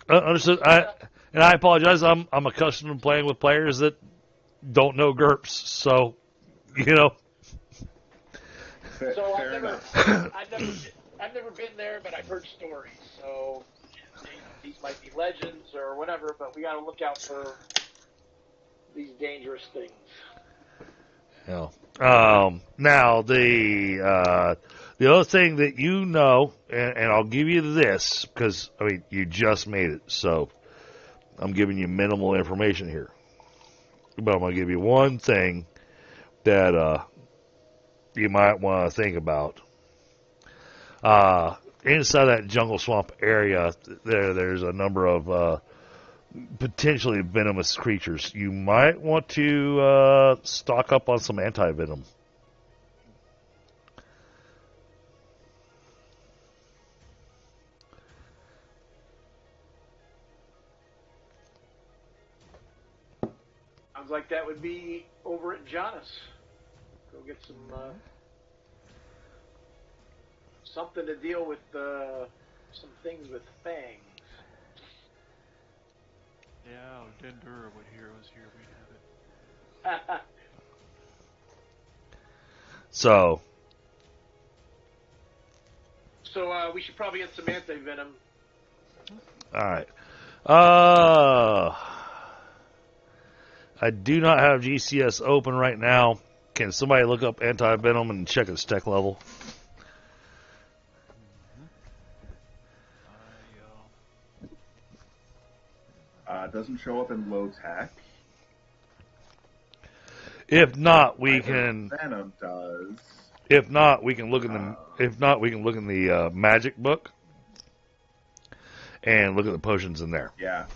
Understood. I apologize. I'm accustomed to playing with players that don't know GURPS, so So Fair enough. I've never been there, but I've heard stories. So these might be legends or whatever, but we got to look out for these dangerous things. Yeah. Now the other thing that and I'll give you this because you just made it, so I'm giving you minimal information here, but I'm gonna give you one thing that you might want to think about. Inside that jungle swamp area, there's a number of potentially venomous creatures. You might want to stock up on some anti-venom. Sounds like that would be over at Jonas. Go get some something to deal with some things with fangs. Yeah, Dendura would hear us here. We have it. So we should probably get some anti-venom. all right. I do not have GCS open right now. Can somebody look up anti-venom and check its tech level? It doesn't show up in low tech. If not, we can. Venom does. If not, we can look in the. If not, we can look in the magic book and look at the potions in there. Yeah.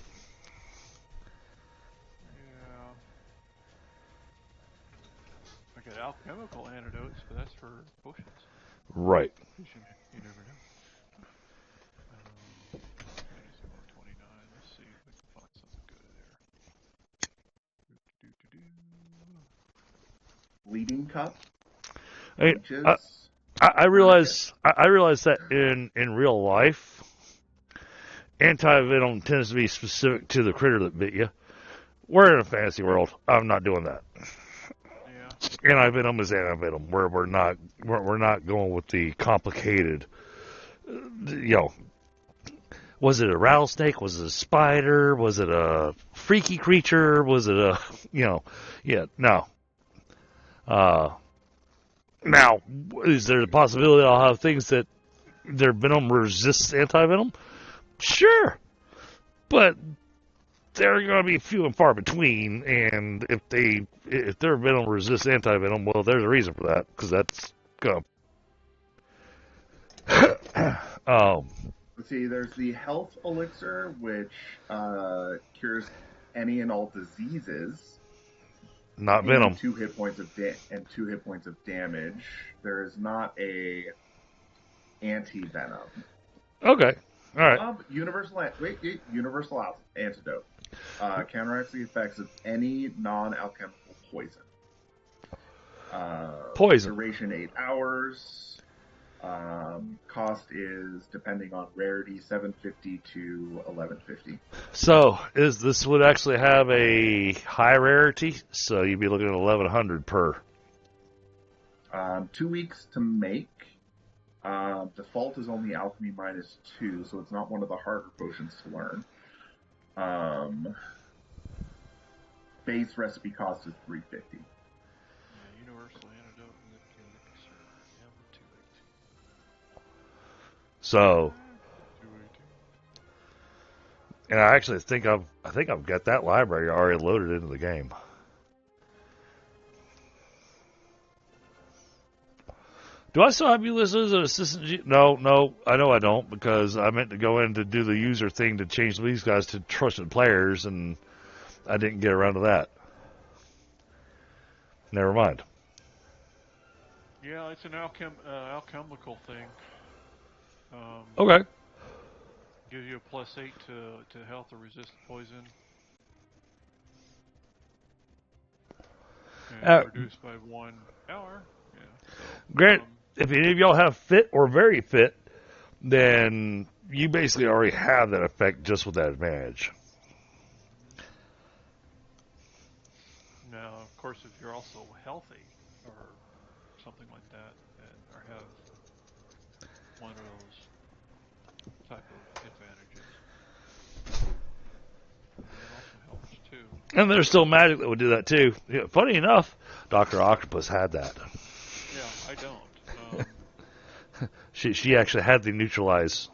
I got alchemical antidotes, but that's for potions. Right. You never know. Fantasy 129. Let's see if we can find something good there. Bleeding cup. I realize that in real life, anti-venom tends to be specific to the critter that bit you. We're in a fantasy world. I'm not doing that. Yeah. Anti-venom is anti-venom. We're not going with the complicated. Was it a rattlesnake? Was it a spider? Was it a freaky creature? Was it a no. Now, is there a possibility I'll have things that their venom resists anti-venom? Sure. But they're going to be few and far between, and if their venom resists anti-venom, well, there's a reason for that, because that's going to... Let's see, there's the health elixir, which cures any and all diseases. Not venom. 2 hit points of 2 hit points of damage. There is not a anti-venom. Okay. All right. Universal antidote. Counteracts the effects of any non-alchemical poison. Poison. Duration 8 hours. Cost is, depending on rarity, $7.50 to $11.50. So, this would actually have a high rarity, so you'd be looking at $1,100 per. 2 weeks to make. Default is only alchemy -2, so it's not one of the harder potions to learn. Base recipe cost is $3.50. Yeah, universal antidote and elixir. Yeah, 218. So, and I actually think I've got that library already loaded into the game. Do I still have you listed as an assistant? No, I know I don't, because I meant to go in to do the user thing to change these guys to trusted players, and I didn't get around to that. Never mind. Yeah, it's an alchemical thing. Okay. Gives you a +8 to health or resist poison. And reduced by 1 hour. Yeah. So, Grant, if any of y'all have fit or very fit, then you basically already have that effect just with that advantage. Now, of course, if you're also healthy or something like that, or have one of those type of advantages, that also helps too. And there's still magic that would do that too. Yeah, funny enough, Dr. Octopus had that. Yeah, I don't. She actually had the neutralize.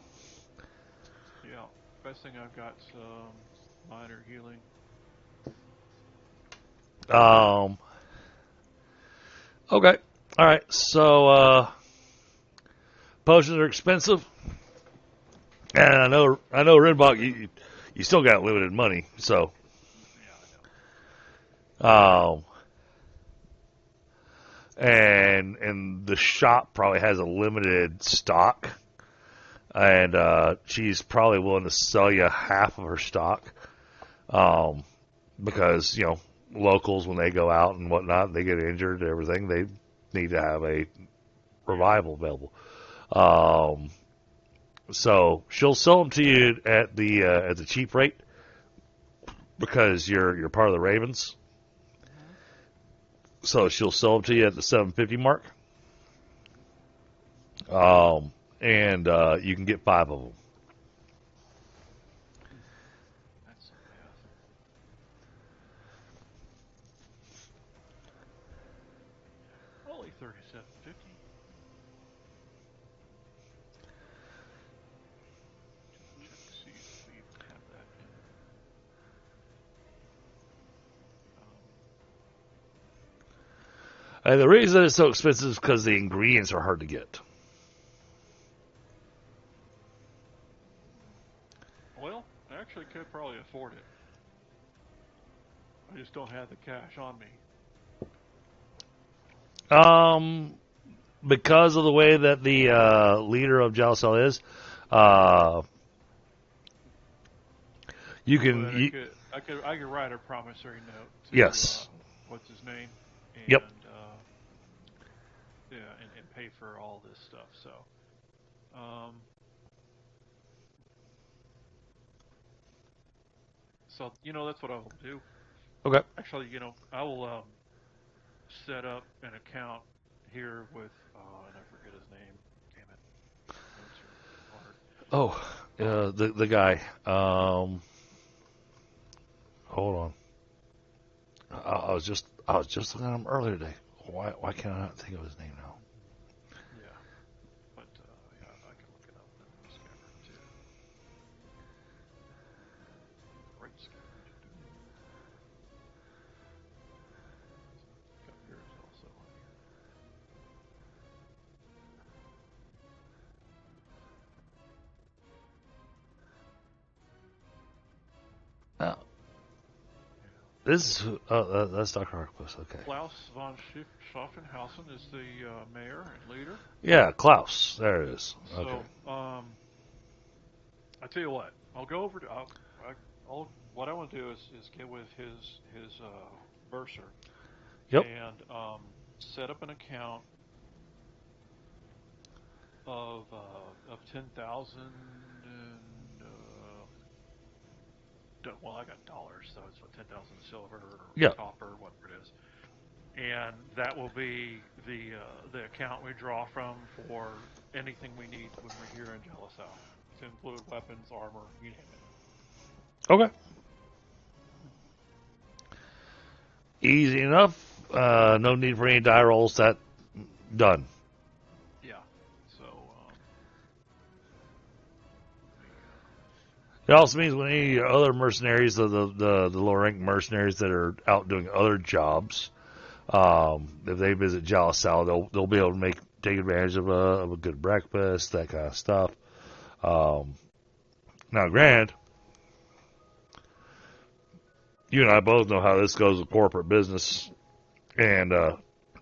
Yeah, best thing I've got some minor healing. Okay. All right. So potions are expensive, and I know Rinvoq, you still got limited money, so. Yeah, And the shop probably has a limited stock, and she's probably willing to sell you half of her stock, because locals, when they go out and whatnot, they get injured and everything, they need to have a revival available. So she'll sell them to you at the cheap rate because you're part of the Ravens. So she'll sell them to you at the $750 mark. And you can get 5 of them. that's some math. Only $37.50. Check to see if we even have that in. And the reason it's so expensive is because the ingredients are hard to get. Well, I actually could probably afford it. I just don't have the cash on me. Because of the way that the leader of Jalsel is, you can. I could write a promissory note. To, Yes. What's his name? And, Yep. Yeah, and pay for all this stuff. So, that's what I will do. Okay. Actually, I will set up an account here with, and I forget his name. Damn it. Notes are hard. The guy. Hold on. I was just looking at him earlier today. Why can't I not think of his name now? Yeah. But, yeah, I can look it up in the scanner, too. Right scanner. Cupbeer is also on here. This is that's Dr. Octopus. Okay. Klaus von Schaffenhausen is the mayor and leader. Yeah, Klaus. There it is. Okay. So, I tell you what, I'll go over to. What I want to do is get with his bursar. Yep. And set up an account of 10,000 and well, I got dollars, so it's 10,000 silver or copper, whatever it is. And that will be the account we draw from for anything we need when we're here in Jalsal, to include weapons, armor, you name it. Okay. Easy enough. No need for any die rolls. That done. Yeah. So it also means when any other mercenaries, the lower rank mercenaries that are out doing other jobs, if they visit Jalsal, they'll be able to take advantage of a good breakfast, that kind of stuff. Now, granted, you and I both know how this goes with corporate business, and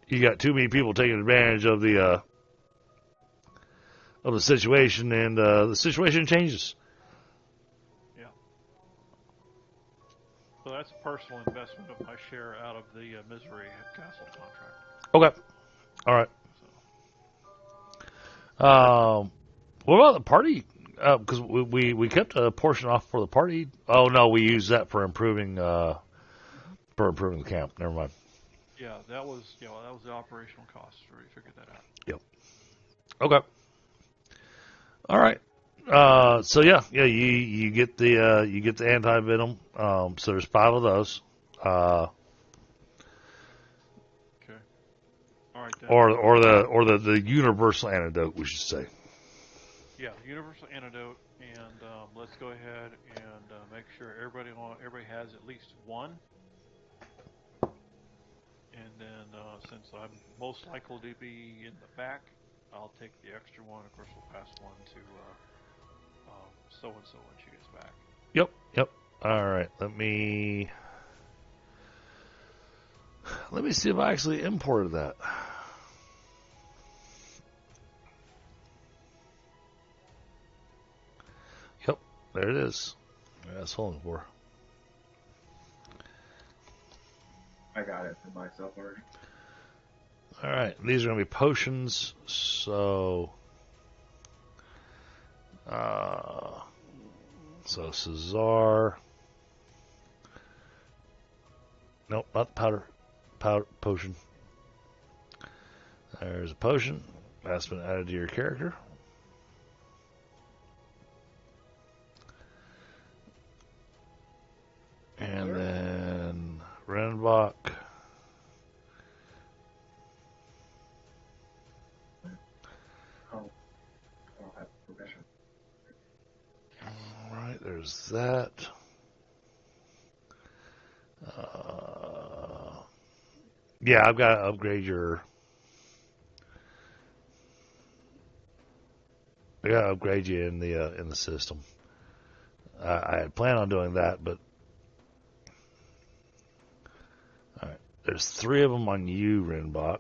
you got too many people taking advantage of the situation, and the situation changes. Well, that's a personal investment of my share out of the Misery Castle contract. Okay. All right. What about the party? Because we kept a portion off for the party. Oh no, we used that for improving the camp. Never mind. Yeah, that was the operational cost. We figured that out. Yep. Okay. All right. So you get the anti venom. So there's 5 of those. Okay. All right. Then. Or the universal antidote, we should say. Yeah, universal antidote, and let's go ahead and make sure everybody has at least one. And then since I'm most likely to be in the back, I'll take the extra one. Of course, we'll pass one to so and so when she gets back. Yep. All right. Let me see if I actually imported that. Yep, there it is. That's holding for. I got it for myself already. All right, these are going to be potions. So Cesar. Nope, not the powder potion. There's a potion that's been added to your character. And then Rinvoq. I'll have permission. Alright, there's that. Yeah, I've got to upgrade your. I got to upgrade you in the system. I had planned on doing that, but all right. There's 3 of them on you, Rinvoq.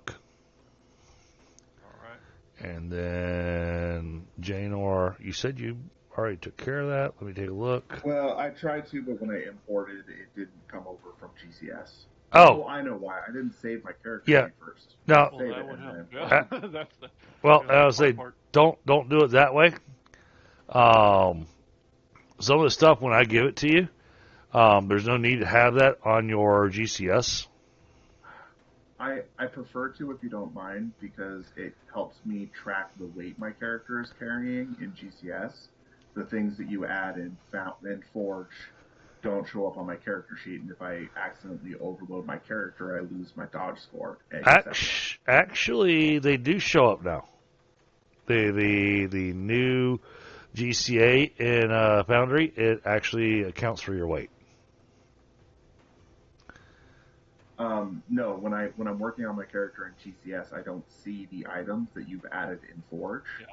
All right. And then Janor, you said you already took care of that. Let me take a look. Well, I tried to, but when I imported, it didn't come over from GCS. Oh, I know why. I didn't save my character Yeah. sheet first. No. Well, Save that it would and help. then- Yeah. That's the. Well, Yeah, I would say part. don't do it that way. Some of the stuff when I give it to you, there's no need to have that on your GCS. I prefer to, if you don't mind, because it helps me track the weight my character is carrying in GCS. The things that you add in Forge don't show up on my character sheet, and if I accidentally overload my character, I lose my dodge score. Actually, they do show up now. The new GCA in Foundry, it actually accounts for your weight. No, when I'm working on my character in GCS, I don't see the items that you've added in Forge. Yeah.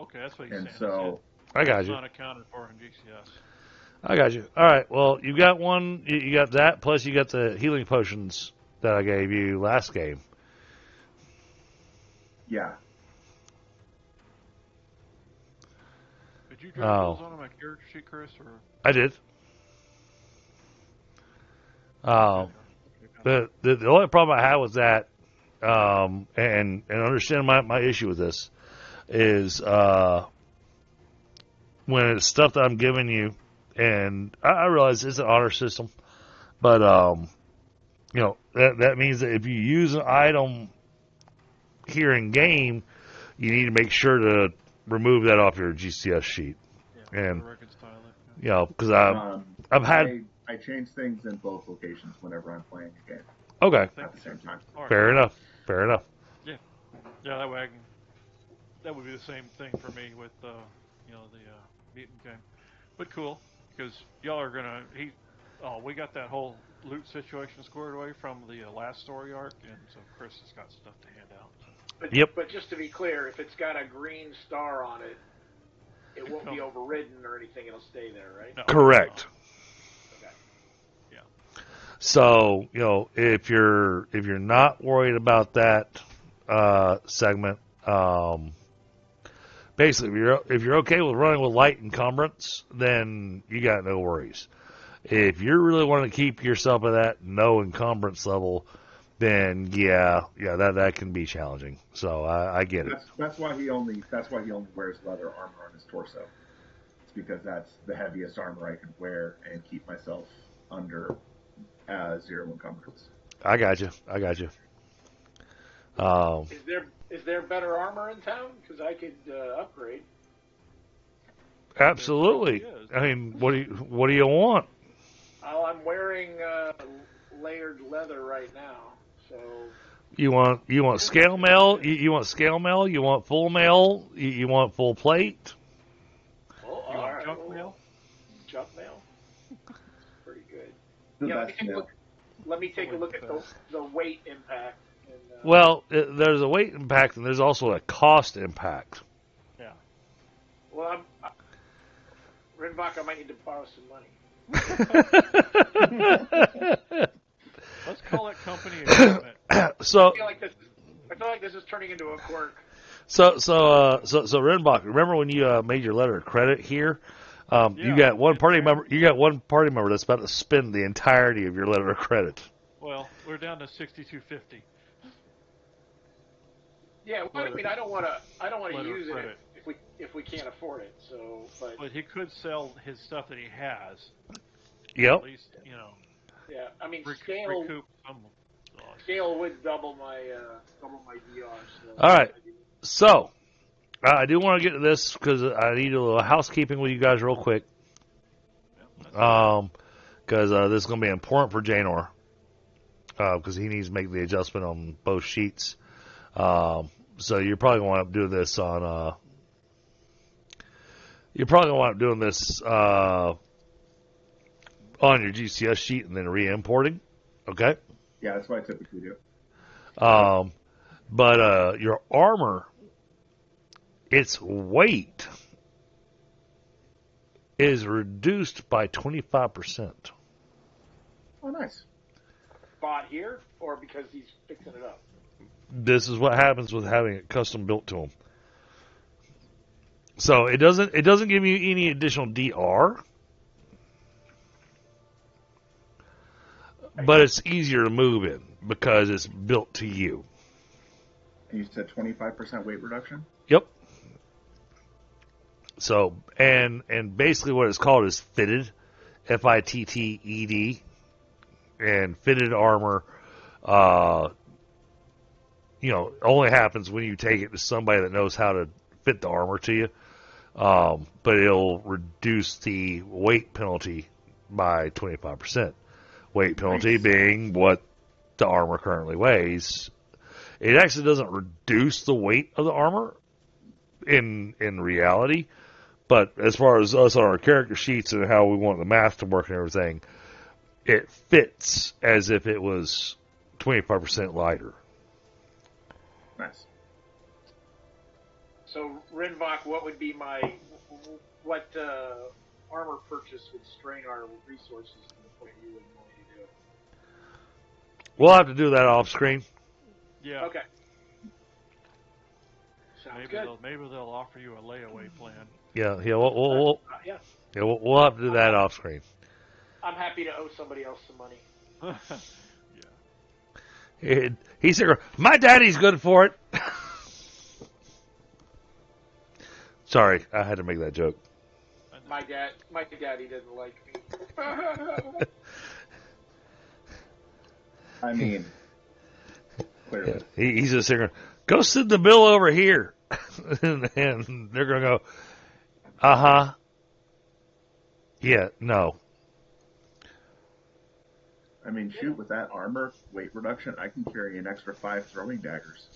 Okay, that's what he's And saying. so I got It's you. not accounted for in GCS. I got you. All right. Well, you got one. You got that. Plus, you got the healing potions that I gave you last game. yeah, Did you drop Oh. those on my character sheet, Chris? Or I did. The only problem I had with that, and understand my issue with this, is when it's stuff that I'm giving you, and I realize it's an honor system, but that means that if you use an item here in game, you need to make sure to remove that off your GCS sheet. yeah, And reconcile it. because I've had. I change things in both locations whenever I'm playing a game Okay, at the same time. All right. fair enough. Yeah, that way that would be the same thing for me with the beaten game. But cool, because y'all are gonna we got that whole loot situation squared away from the last story arc, and so Chris has got stuff to hand out. So. Yep. But just to be clear, if it's got a green star on it, it won't be overridden or anything. It'll stay there, right? No, Correct. Okay. So if you're not worried about that segment, basically if you're okay with running with light encumbrance, then you got no worries. If you're really wanting to keep yourself at that no encumbrance level, then that can be challenging. So I get it. That's why he only wears leather armor on his torso. It's because that's the heaviest armor I can wear and keep myself under 0 encumbrance. I got you. Is there better armor in town? Because I could upgrade. Absolutely. I mean, what do you want? Oh, I'm wearing layered leather right now, so. You want scale mail? You want scale mail? You want full mail? You want full plate? Oh, You all want right. junk mail? Junk mail. Pretty good. The Yeah, best mail. let me take a look at the weight impact. And, Well, there's a weight impact and there's also a cost impact. Yeah. Well, Rinvoq, I might need to borrow some money. Let's call it company equipment. So I feel like this is turning into a quirk. So Rinvoq, remember when you made your letter of credit here? You got one party member. You got one party member that's about to spend the entirety of your letter of credit. Well, we're down to 6250. Yeah, well, I mean, I don't want to Letter of use it credit. if we can't afford it. So, But he could sell his stuff that he has. Yep. At least, yeah, I mean, recoup some. scale would double my DR. So All right. So I do want to get to this because I need a little housekeeping with you guys real quick. Because this is going to be important for Janor. Because he needs to make the adjustment on both sheets. So you're probably going to want to do this on. You're probably going to want to doing this on your GCS sheet and then re-importing. Okay. Yeah, that's what I typically do. But your armor, its weight is reduced by 25%. Oh, nice. bought here, or because he's fixing it up? This is what happens with having it custom built to him. So it doesn't give you any additional DR, but it's easier to move in because it's built to you. And you said 25% weight reduction? Yep. So and basically what it's called is fitted, FITTED, and fitted armor. Only happens when you take it to somebody that knows how to fit the armor to you. But it'll reduce the weight penalty by 25%. Weight penalty being what the armor currently weighs. It actually doesn't reduce the weight of the armor in reality, but as far as us on our character sheets and how we want the math to work and everything, it fits as if it was 25% lighter. Nice. So, Rinvoq, what would be what armor purchase would strain our resources to the point you wouldn't want to do? We'll have to do that off screen. Yeah. Okay. Sounds good. Maybe they'll offer you a layaway plan. Yeah. Yeah. We'll have to do that off screen. I'm happy to owe somebody else some money. Yeah. He's here. My daddy's good for it. Sorry, I had to make that joke. My daddy doesn't like me. I mean, clearly. Yeah, he's just here. Go send the bill over here, and they're gonna go. Yeah, no. I mean, shoot, with that armor, weight reduction, I can carry an extra 5 throwing daggers.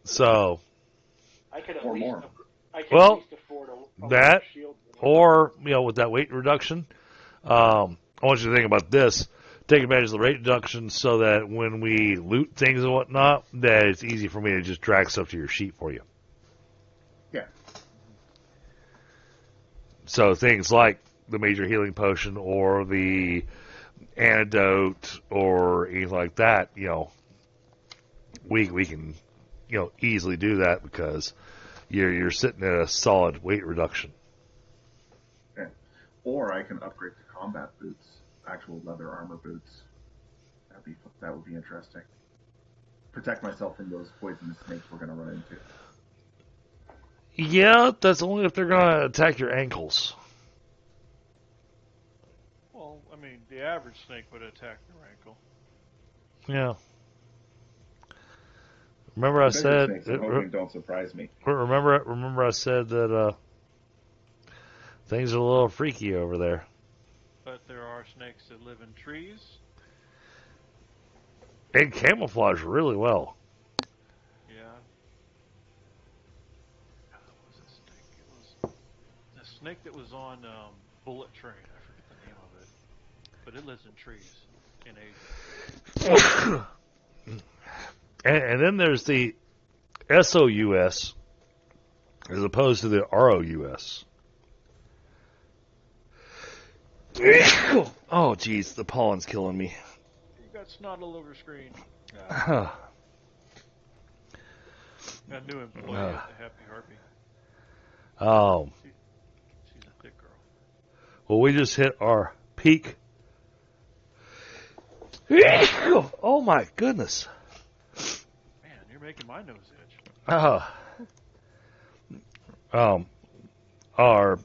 So. I could at Or least. more. I can Well, at least afford a that, shield. or with that weight reduction, I want you to think about this. Take advantage of the rate reduction so that when we loot things and whatnot, that it's easy for me to just drag stuff to your sheet for you. Yeah. So things like the major healing potion or the antidote or anything like that, we can, easily do that because you're sitting at a solid weight reduction. Okay. Or I can upgrade to combat boots, actual leather armor boots. That would be interesting. Protect myself from those poisonous snakes we're going to run into. Yeah, that's only if they're going to attack your ankles. Well, I mean, the average snake would attack your ankle. Yeah. Remember I said... Snakes, I'm hoping don't surprise me. Remember I said that things are a little freaky over there. But there are snakes that live in trees. And camouflage really well. Yeah. What was that snake? It was the snake that was on Bullet Train. I forget the name of it. But it lives in trees in Asia. And then there's the SOUS as opposed to the ROUS. Oh, jeez, the pollen's killing me. You got snot all over screen. Huh. Got a new employee at the Happy Harpy. Oh. She's a thick girl. Well, we just hit our peak. Oh, my goodness. Man, you're making my nose itch. Our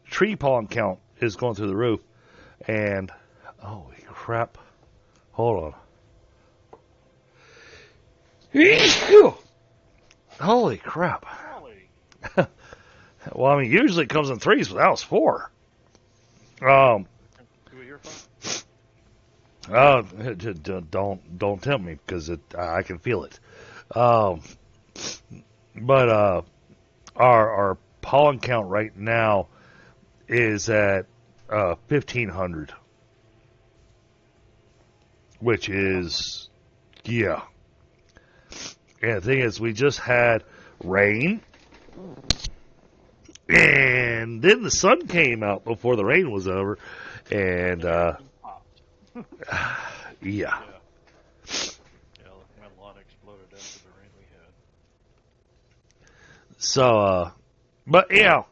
tree pollen count is going through the roof, and holy crap! Hold on. Holy crap! Golly. Well, I mean, usually it comes in threes, but that was 4. Do we hear from? Don't tempt me because I can feel it. But our pollen count right now is at 1,500, which is yeah. And the thing is, we just had rain, and then the sun came out before the rain was over, and Yeah. yeah. Yeah, my lawn exploded after the rain we had. So, but no.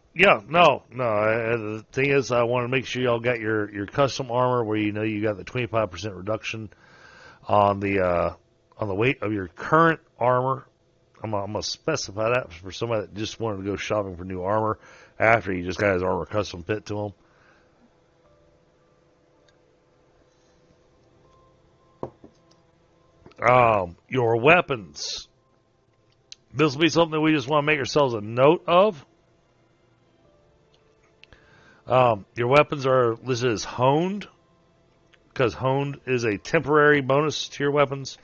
The thing is, I want to make sure y'all got your custom armor where you know you got the 25% reduction on the weight of your current armor. I'm gonna specify that for somebody that just wanted to go shopping for new armor after he just got his armor custom fit to him. Your weapons. This will be something we just want to make ourselves a note of. Your weapons are listed as honed, because honed is a temporary bonus to your weapons.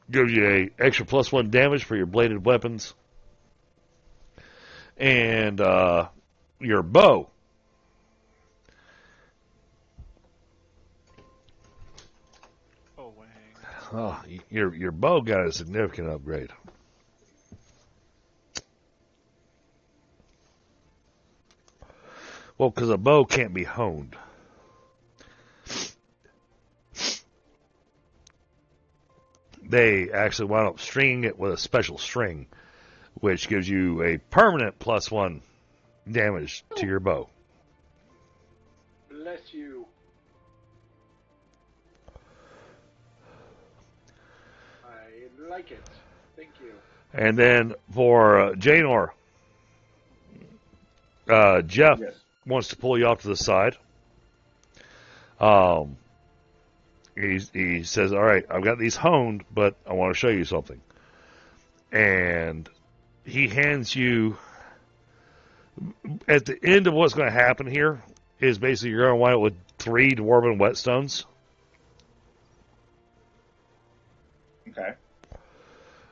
Gives you a extra +1 damage for your bladed weapons. And your bow. Oh, wang. Oh, your bow got a significant upgrade. Well, because a bow can't be honed. They actually wound up stringing it with a special string, which gives you a permanent +1 damage to your bow. Bless you. I like it. Thank you. And then for Janor, Jeff wants to pull you off to the side. He says, all right, I've got these honed, but I want to show you something. And he hands you, at the end of what's going to happen here, is basically you're going to wind up with 3 Dwarven whetstones. Okay.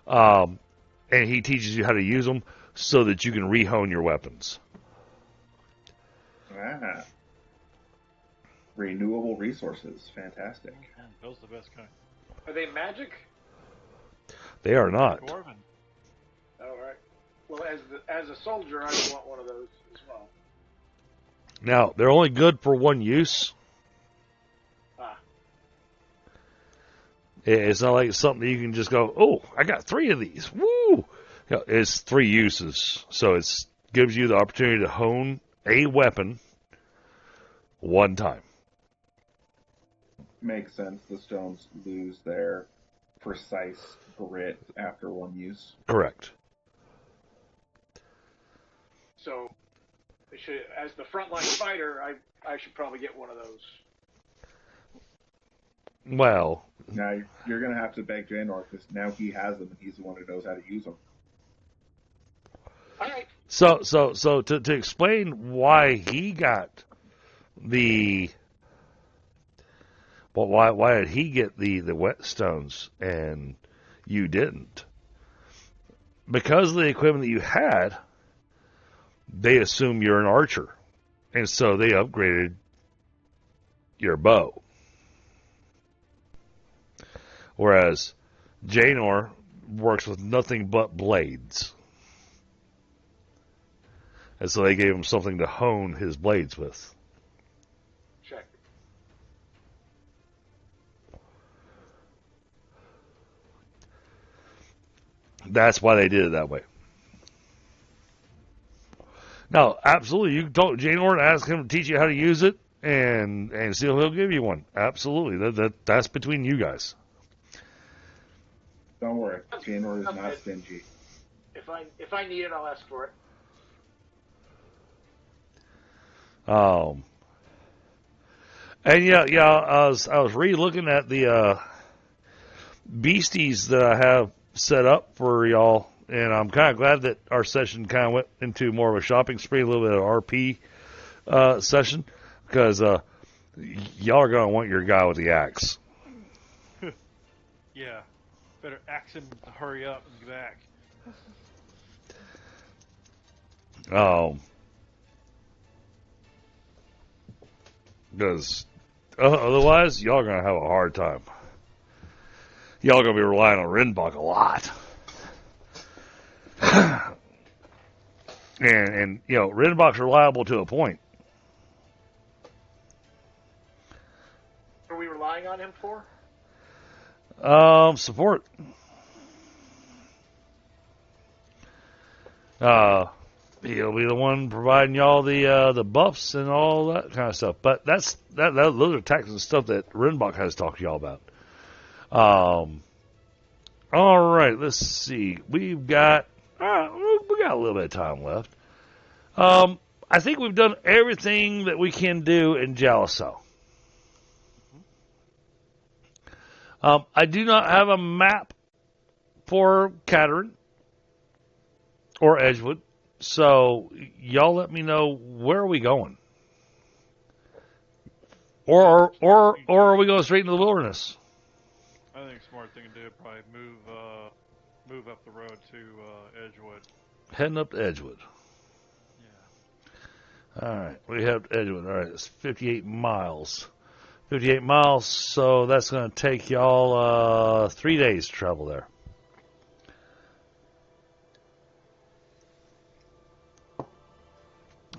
And he teaches you how to use them so that you can rehone your weapons. Ah. Renewable resources. Fantastic. Those are the best kind. Are they magic? They are not. Dwarven. All right. Well, as a soldier, I would want one of those as well. Now, they're only good for 1 use. It's not like it's something that you can just go, oh, I got 3 of these. Woo! You know, it's 3 uses. So it's gives you the opportunity to hone a weapon one time. Makes sense. The stones lose their precise grit after one use. Correct. So, as the frontline fighter, I should probably get one of those. Well, now you're going to have to beg Janor because now he has them and he's the one who knows how to use them. All right. So to explain why he got the why did he get the whetstones and you didn't? Because of the equipment that you had, they assume you're an archer, and so they upgraded your bow. Whereas Janor works with nothing but blades. And so they gave him something to hone his blades with. Check. That's why they did it that way. Now, absolutely, you can talk to Janor and ask him to teach you how to use it, and see if he'll give you one. Absolutely, that's between you guys. Don't worry, Janor is not stingy. If I need it, I'll ask for it. And I was re-looking at the beasties that I have set up for y'all, and I'm kind of glad that our session kind of went into more of a shopping spree, a little bit of RP session, because y'all are going to want your guy with the axe. Yeah, better axe him to hurry up and get back. Because otherwise, y'all are going to have a hard time. Y'all are going to be relying on Rinvoq a lot. and Rinvoq's reliable to a point. What are we relying on him for? Support. He'll be the one providing y'all the buffs and all that kind of stuff. But those are tactics and stuff that Rinvoq has talked to y'all about. All right, let's see. We've got we got a little bit of time left. I think we've done everything that we can do in Jaliso. I do not have a map for Caterin or Edgewood, so y'all let me know, where are we going? Or are we going straight into the wilderness? I think a smart thing to do is probably move up the road to Edgewood. Heading up to Edgewood. Yeah. All right, we have Edgewood. All right, it's 58 miles. 58 miles, so that's going to take y'all 3 days to travel there.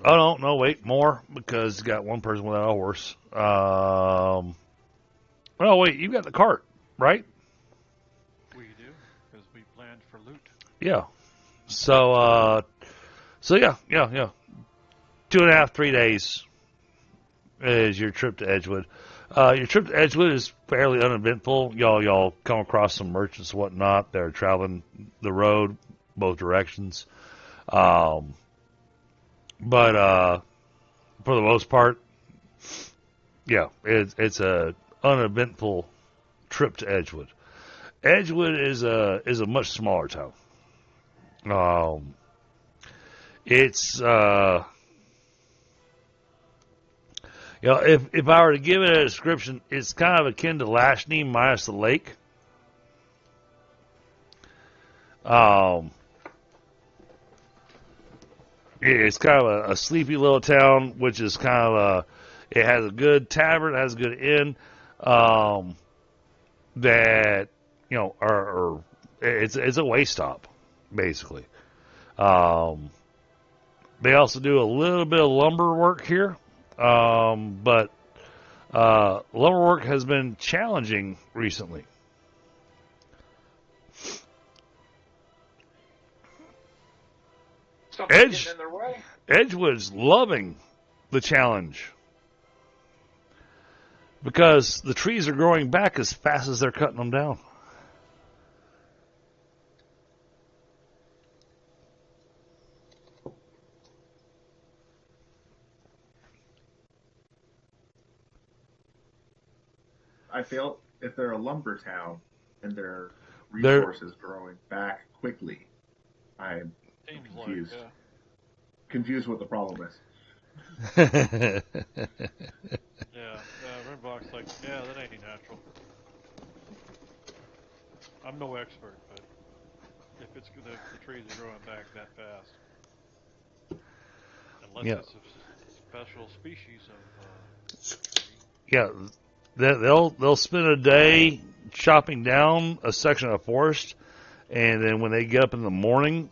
Oh, no, wait, more, because you got one person without a horse. Oh, wait, you got the cart, right? We do, because we planned for loot. Yeah. So yeah. 2.5, 3 days is your trip to Edgewood. Your trip to Edgewood is fairly uneventful. Y'all come across some merchants and whatnot. They're traveling the road both directions. But for the most part, yeah, it's a uneventful trip to Edgewood. Edgewood is a much smaller town. It's if I were to give it a description, it's kind of akin to Lashney minus the lake. It's kind of a sleepy little town, which is kind of it has a good tavern, has a good inn, that it's a way stop, basically. They also do a little bit of lumber work here, but lumber work has been challenging recently. something's getting in their way. Edgewood's loving the challenge because the trees are growing back as fast as they're cutting them down. I feel if they're a lumber town and their resources growing back quickly, I'm confused. Like, yeah. Confused what the problem is. Yeah, Rinvoq's like, yeah, that ain't natural. I'm no expert, but if it's the trees are growing back that fast, unless it's a special species of tree. Yeah, they'll spend a day chopping down a section of forest, and then when they get up in the morning,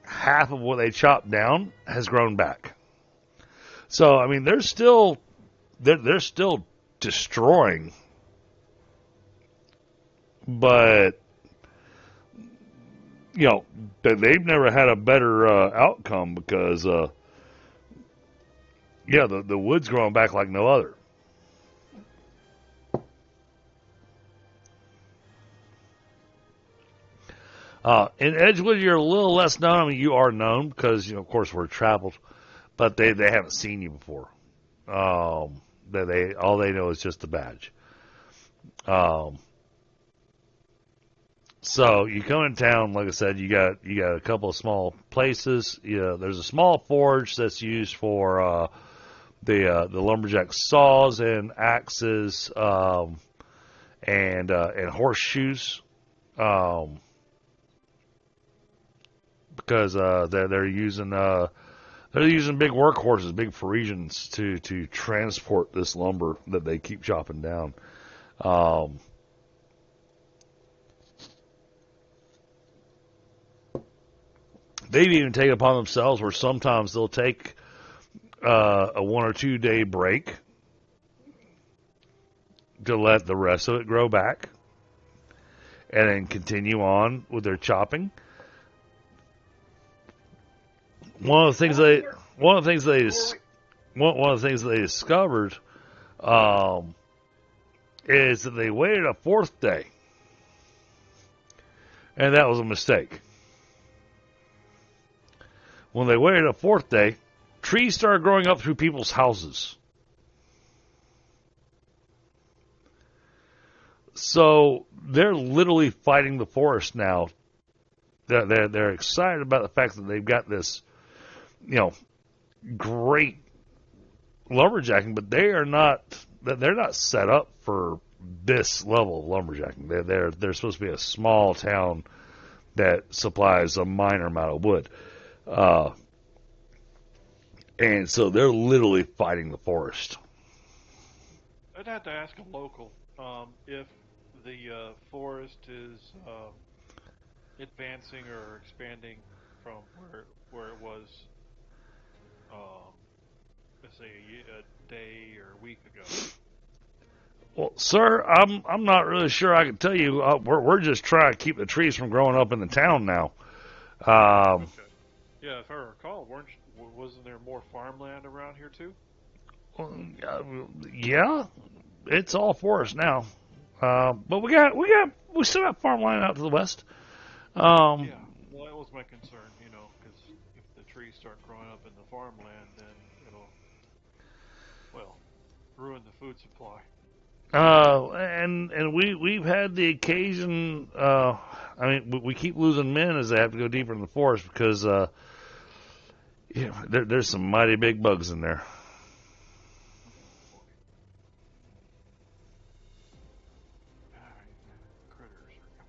half of what they chopped down has grown back. So I mean, they're still destroying, but you know they've never had a better outcome because the wood's growing back like no other. In Edgewood, you're a little less known. I mean, you are known because, of course, we're traveled, but they haven't seen you before. All they know is just the badge. So you come in town, like I said, you got a couple of small places. There's a small forge that's used for the lumberjack saws and axes and horseshoes. Because they're using big workhorses, big Parisians to transport this lumber that they keep chopping down. They've even taken upon themselves where sometimes they'll take a 1 or 2 day break to let the rest of it grow back, and then continue on with their chopping. One of the things they discovered is that they waited a 4th day, and that was a mistake. When they waited a 4th day, trees started growing up through people's houses. So they're literally fighting the forest now. They're excited about the fact that they've got this, great lumberjacking, but they're not set up for this level of lumberjacking. They're supposed to be a small town that supplies a minor amount of wood, and so they're literally fighting the forest. I'd have to ask a local if the forest is advancing or expanding from where it was, let's say a day or a week ago. Well, sir, I'm not really sure I can tell you. We're just trying to keep the trees from growing up in the town now. Okay. Yeah, if I recall, wasn't there more farmland around here too? Yeah, it's all forest now. But we still got farmland out to the west. Yeah, well, that was my concern, because if the trees start growing up in the farmland, then it'll, ruin the food supply. And we've had the occasion. We keep losing men as they have to go deeper in the forest because there's some mighty big bugs in there.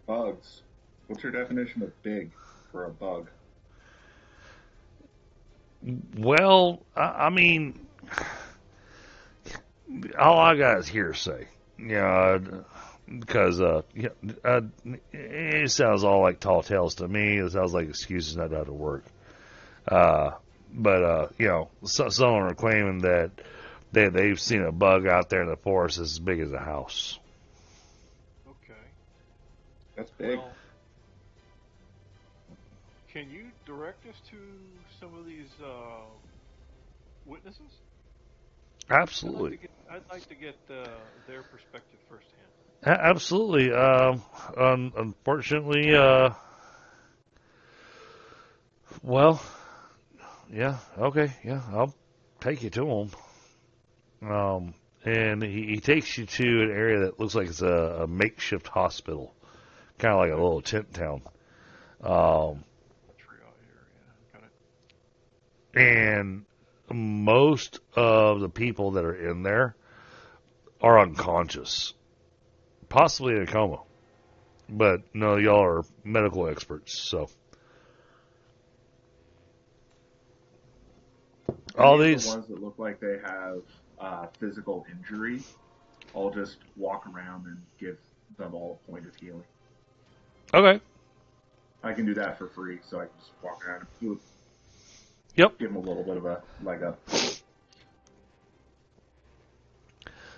Bugs. What's your definition of big for a bug? Well, I mean, all I got is hearsay. Because it sounds all like tall tales to me. It sounds like excuses not to have to work. But someone are claiming that they've seen a bug out there in the forest as big as a house. Okay. That's big. Well, Can you direct us to some of these witnesses? Absolutely. I'd like to get their perspective firsthand. Absolutely. Unfortunately, well, yeah, okay, yeah, I'll take you to him. And he takes you to an area that looks like it's a makeshift hospital, kind of like a little tent town. Tree out here, yeah, got it. And most of the people that are in there are unconscious, possibly in a coma. But no, y'all are medical experts, so. All these ones that look like they have physical injury, I'll just walk around and give them all a point of healing. Okay. I can do that for free, so I can just walk around and Yep. give them a little bit of a leg up.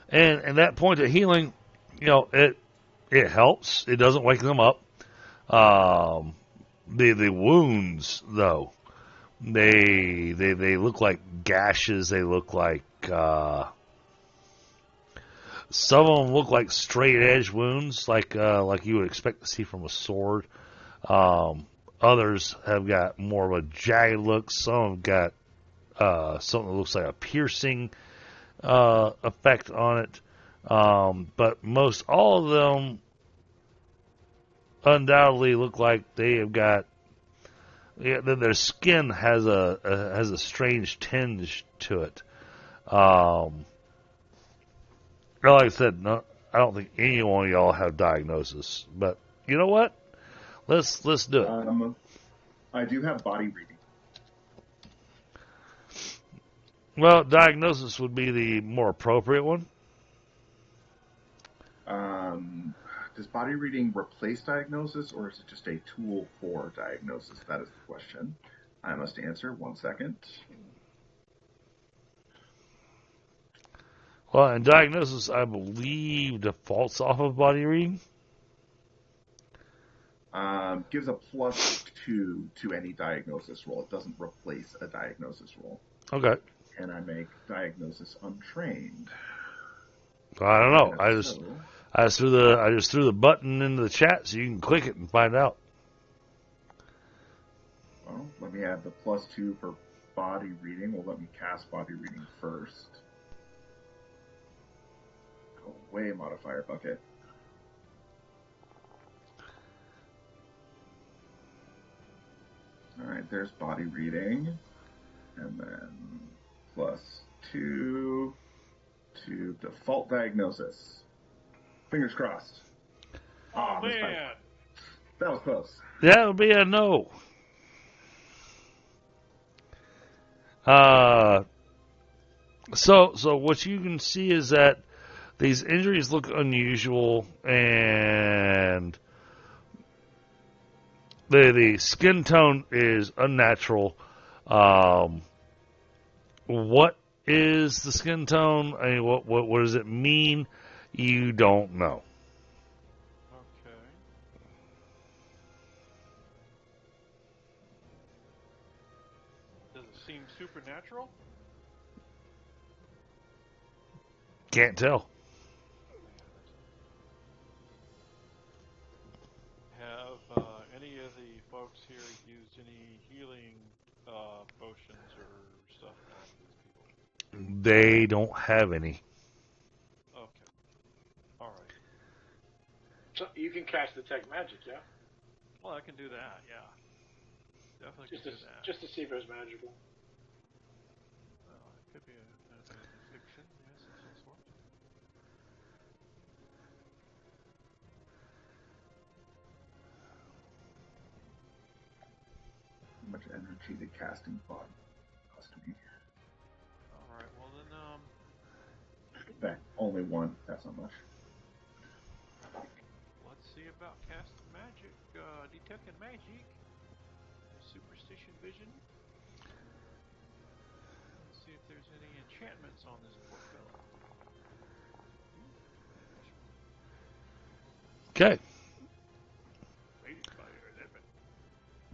And that point of healing, it helps. It doesn't wake them up. The wounds though, they look like gashes. They look like some of them look like straight edge wounds, like you would expect to see from a sword. Others have got more of a jagged look. Some have got something that looks like a piercing effect on it. But most all of them undoubtedly look like they have got their skin has a strange tinge to it. Like I said, no, I don't think any one of y'all have diagnosis. But you know what? Let's do it. I do have body reading. Well, diagnosis would be the more appropriate one. Does body reading replace diagnosis, or is it just a tool for diagnosis? That is the question. I must answer. 1 second. Well, and diagnosis, I believe, defaults off of body reading. Gives a +2 to any diagnosis roll. It doesn't replace a diagnosis roll. Okay. And I make diagnosis untrained. I don't know. I just threw the button into the chat so you can click it and find out. Well, let me add the +2 for body reading. Well, let me cast body reading first. Go away, modifier bucket. Alright, there's body reading. And then +2 to default diagnosis. Fingers crossed. Oh, man. That was close. That would be a no. So what you can see is that these injuries look unusual, and the skin tone is unnatural. What is the skin tone? I mean, what does it mean? You don't know. Okay. Does it seem supernatural? Can't tell. Have any of the folks here used any healing potions or stuff on these people? They don't have any. Okay. All right. So you can cast detect magic, yeah? Well, I can do that. Yeah. Definitely can do that. Just to see if it was magical. Well, it could be a fiction, yes, of some sort. How much energy did casting body cost me? All right. Well then, Only 1. That's not much. let's see about casting magic, detecting magic, superstition vision. Let's see if there's any enchantments on this poor fellow. Okay. Faded fire, that bit.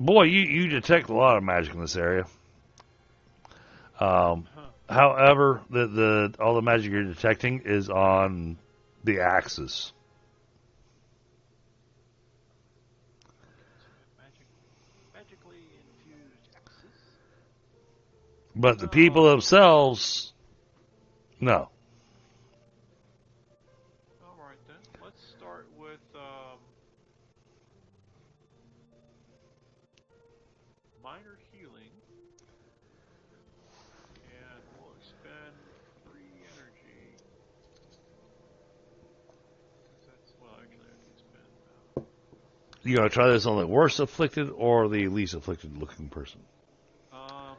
boy, you detect a lot of magic in this area. However, all the magic you're detecting is on the axes. Magically infused axes. But the people themselves, no. All right then. Let's start with minor healing, and we'll expend 3 energy. That's actually, I can spend. You gonna try this on the worst afflicted or the least afflicted looking person? The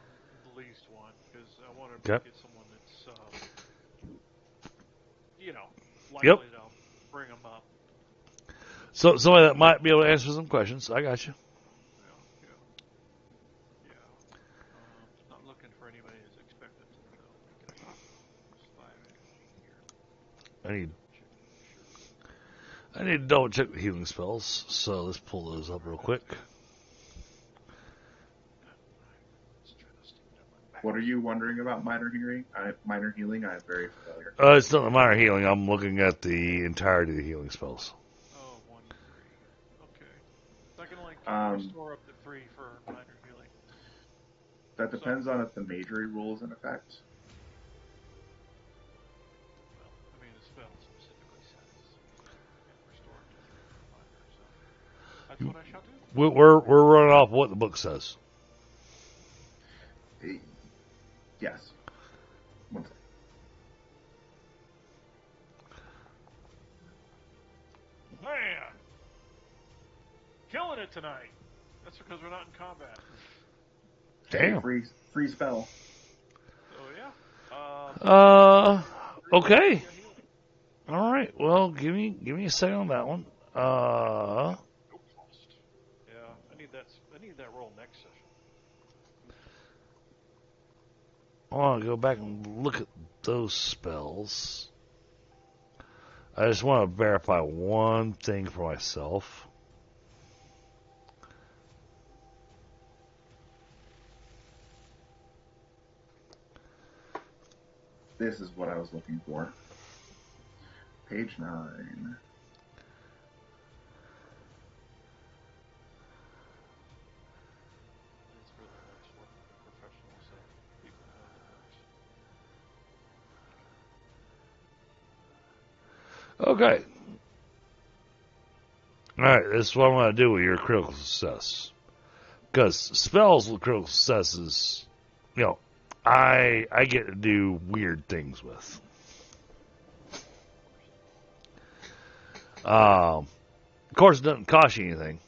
least one, because I want to get someone that's, likely to bring them up. So somebody that might be able to answer some questions. I got you. Yeah. Not looking for anybody who's expected to make it. Just 5 energy here. I need to double check the healing spells. So let's pull those up real quick. What are you wondering about minor healing? Minor healing, I'm very familiar. It's not the minor healing. I'm looking at the entirety of the healing spells. Oh, 1 to 3. Okay. So I can only restore up to 3 for minor healing. That depends on if the majory rule is in effect. Well, the spell specifically says you can restore up to 3 for minor, so that's what I shall do. We're running off what the book says. Yes. One second. Man! Killing it tonight. That's because we're not in combat. Damn. Free spell. So yeah. Okay. All right. Well, give me a second on that one. Yeah, I need that roll next session. I want to go back and look at those spells. I just want to verify one thing for myself. This is what I was looking for. Page 9. It's really nice working with professionals, so people know the works. Okay. Alright, this is what I'm going to do with your critical success. Because spells with critical successes, I get to do weird things with. Of course, it doesn't cost you anything.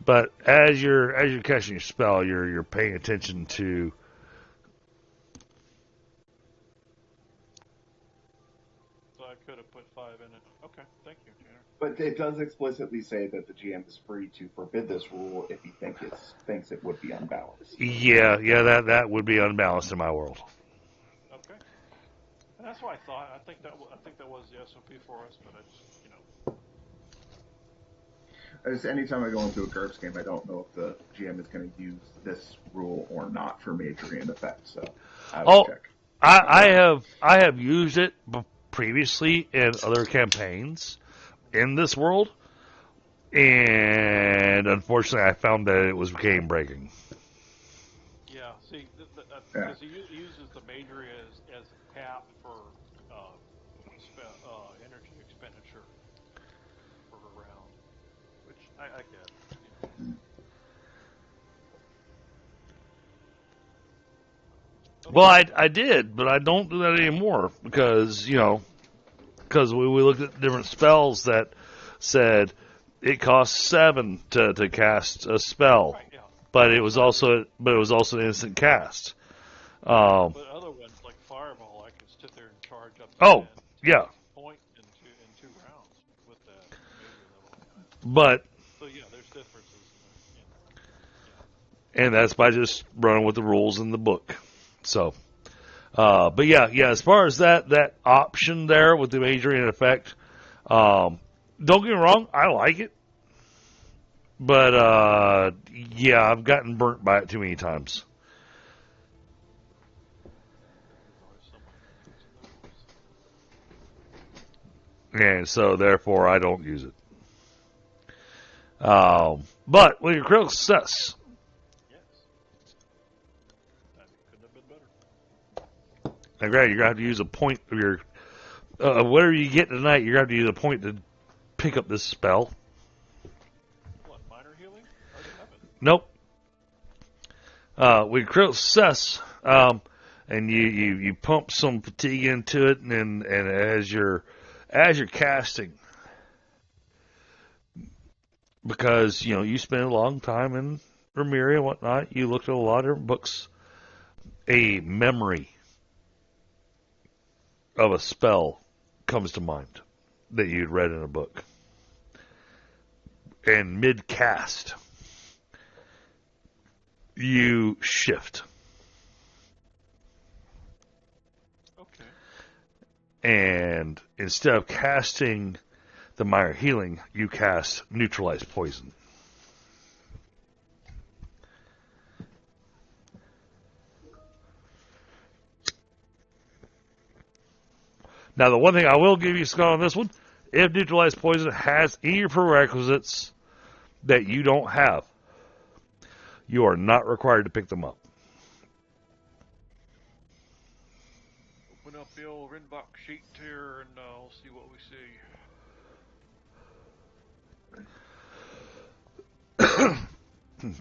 But as you're casting your spell, you're paying attention to. So I could have put 5 in it. Okay, thank you, Tanner. But it does explicitly say that the GM is free to forbid this rule if he thinks it would be unbalanced. Yeah, that would be unbalanced in my world. Okay, and that's what I thought. I think that was the SOP for us, but I just Anytime I go into a GURPS game, I don't know if the GM is going to use this rule or not for majoring in effect. So I will check. I have used it previously in other campaigns in this world, and unfortunately, I found that it was game breaking. Yeah, see, because he uses the majory as a cap for energy expenditure for a round, which I get. Well, I did, but I don't do that anymore because we looked at different spells that said it costs 7 to cast a spell, Right, yeah. but it was also an instant cast. But other ones like Fireball, I can sit there and charge up to 10 point in two rounds with that major level. But so yeah, there's differences and that's by just running with the rules in the book. So, but yeah, as far as that option there with the majoring in effect, don't get me wrong, I like it. But, yeah, I've gotten burnt by it too many times. And so, therefore, I don't use it. But with your critical success, Couldn't have been better. and granted, you're going to have to use a point of your whatever you get tonight. You're going to have to use a point to pick up this spell. What, minor healing? I already have it. Nope. With critical success, and you pump some fatigue into it, and as you're casting, because you spend a long time in Remeria and whatnot, you looked at a lot of different books. A memory of a spell comes to mind that you'd read in a book, and mid cast, you shift. Okay. And instead of casting the minor healing, you cast neutralize poison. Now, the one thing I will give you, Scott, on this one, if neutralize poison has any prerequisites that you don't have, you are not required to pick them up. Open up the old Rinvoq sheet here, and we'll see what we see.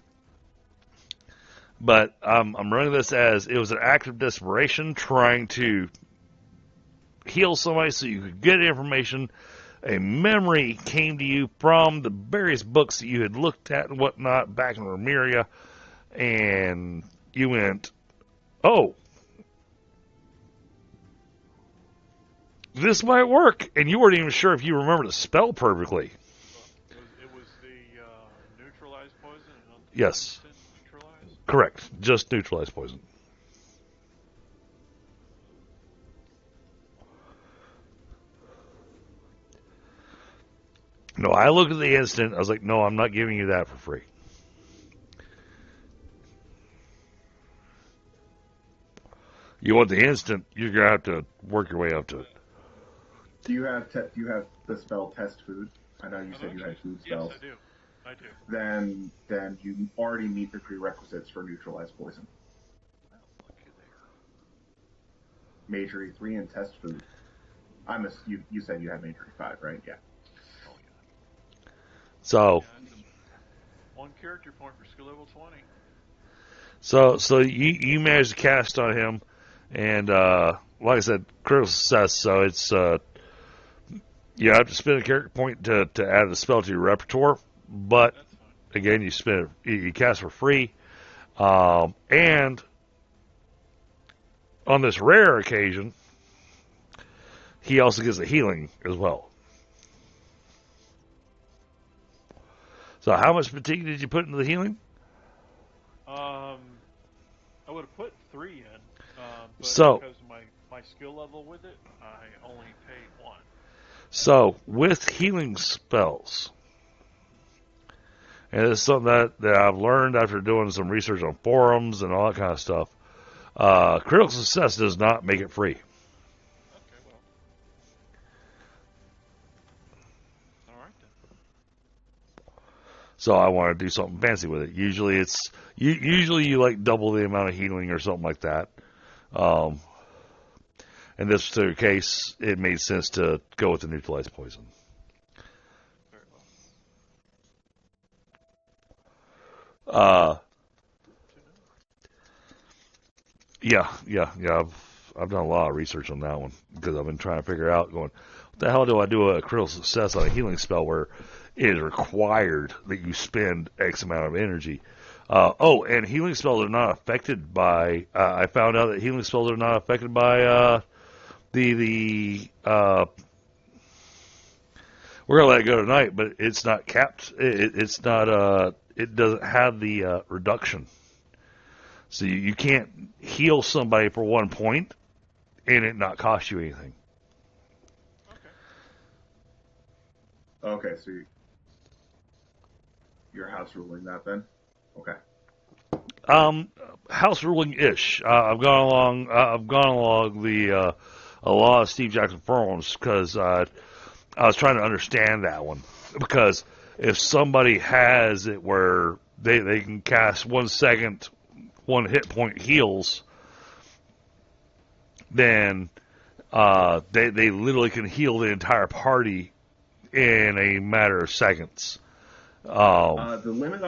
But I'm running this as it was an act of desperation, trying to heal somebody so you could get information. A memory came to you from the various books that you had looked at and whatnot back in Remeria, and you went, oh, this might work, and you weren't even sure if you remembered the spell perfectly. It was the neutralized poison? And Yes. Neutralized? Correct. Just neutralize poison. No, I looked at the instant. I was like, no, I'm not giving you that for free. You want the instant, you're going to have to work your way up to it. Do you have the spell test food? I know you said you had food spells. Yes, I do. Then you already meet the prerequisites for neutralize poison. Well, looky there. Majory 3 and test food. You said you had Majory 5, right? Yeah. Oh, yeah. So, one character point for skill level 20. so you managed to cast on him, and like I said, critical success. So it's you have to spend a character point to add the spell to your repertoire, but again, you cast for free, and on this rare occasion, he also gets a healing as well. So how much fatigue did you put into the healing? I would have put 3 in, but So, because of my skill level with it, I only paid 1. So, with healing spells, and it's something that I've learned after doing some research on forums and all that kind of stuff, critical success does not make it free. Okay, well. All right, then. So I want to do something fancy with it. Usually you like double the amount of healing or something like that. In this particular case, it made sense to go with the neutralized poison. Very well. Yeah. I've done a lot of research on that one because I've been trying to figure out, what the hell do I do a critical success on a healing spell where it is required that you spend X amount of energy. And healing spells are not affected by. I found out that healing spells are not affected by the. We're gonna let it go tonight, but it's not capped. It's not. It doesn't have the reduction. So you can't heal somebody for 1 point and it not cost you anything. Okay, so You're house ruling that then? Okay. House ruling ish. I've gone along the a lot of Steve Jackson forums because I was trying to understand that one, because if somebody has it where they can cast 1 second, 1 hit point heals, then they literally can heal the entire party in a matter of seconds. The limit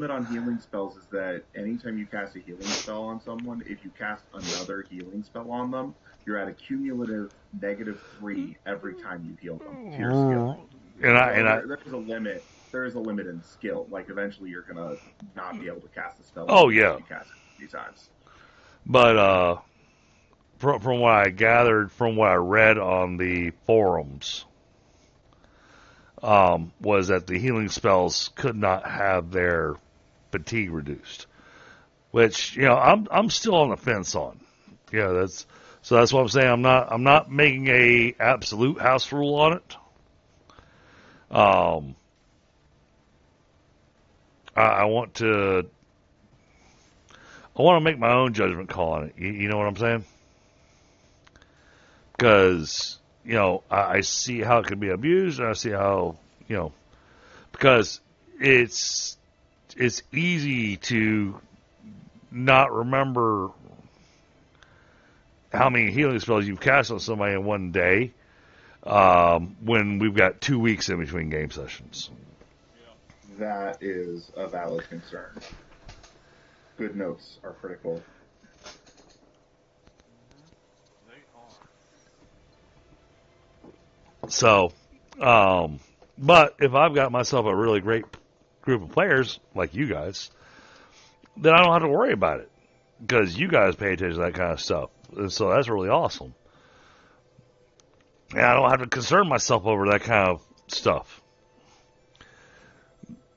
on healing spells is that anytime you cast a healing spell on someone, if you cast another healing spell on them, you're at a cumulative -3 every time you heal them to your skill. There's a limit. There is a limit in skill. Like eventually, you're gonna not be able to cast the spell. Oh yeah. You cast it 3 times. But from what I gathered, from what I read on the forums, was that the healing spells could not have their fatigue reduced, which I'm still on the fence on. Yeah, that's what I'm saying. I'm not making a absolute house rule on it. I want to make my own judgment call on it. You know what I'm saying? Because I see how it can be abused, and I see how because it's easy to not remember how many healing spells you've cast on somebody in one day when we've got 2 weeks in between game sessions. That is a valid concern. Good notes are critical. So, but if I've got myself a really great group of players like you guys, then I don't have to worry about it because you guys pay attention to that kind of stuff. And so that's really awesome. And I don't have to concern myself over that kind of stuff,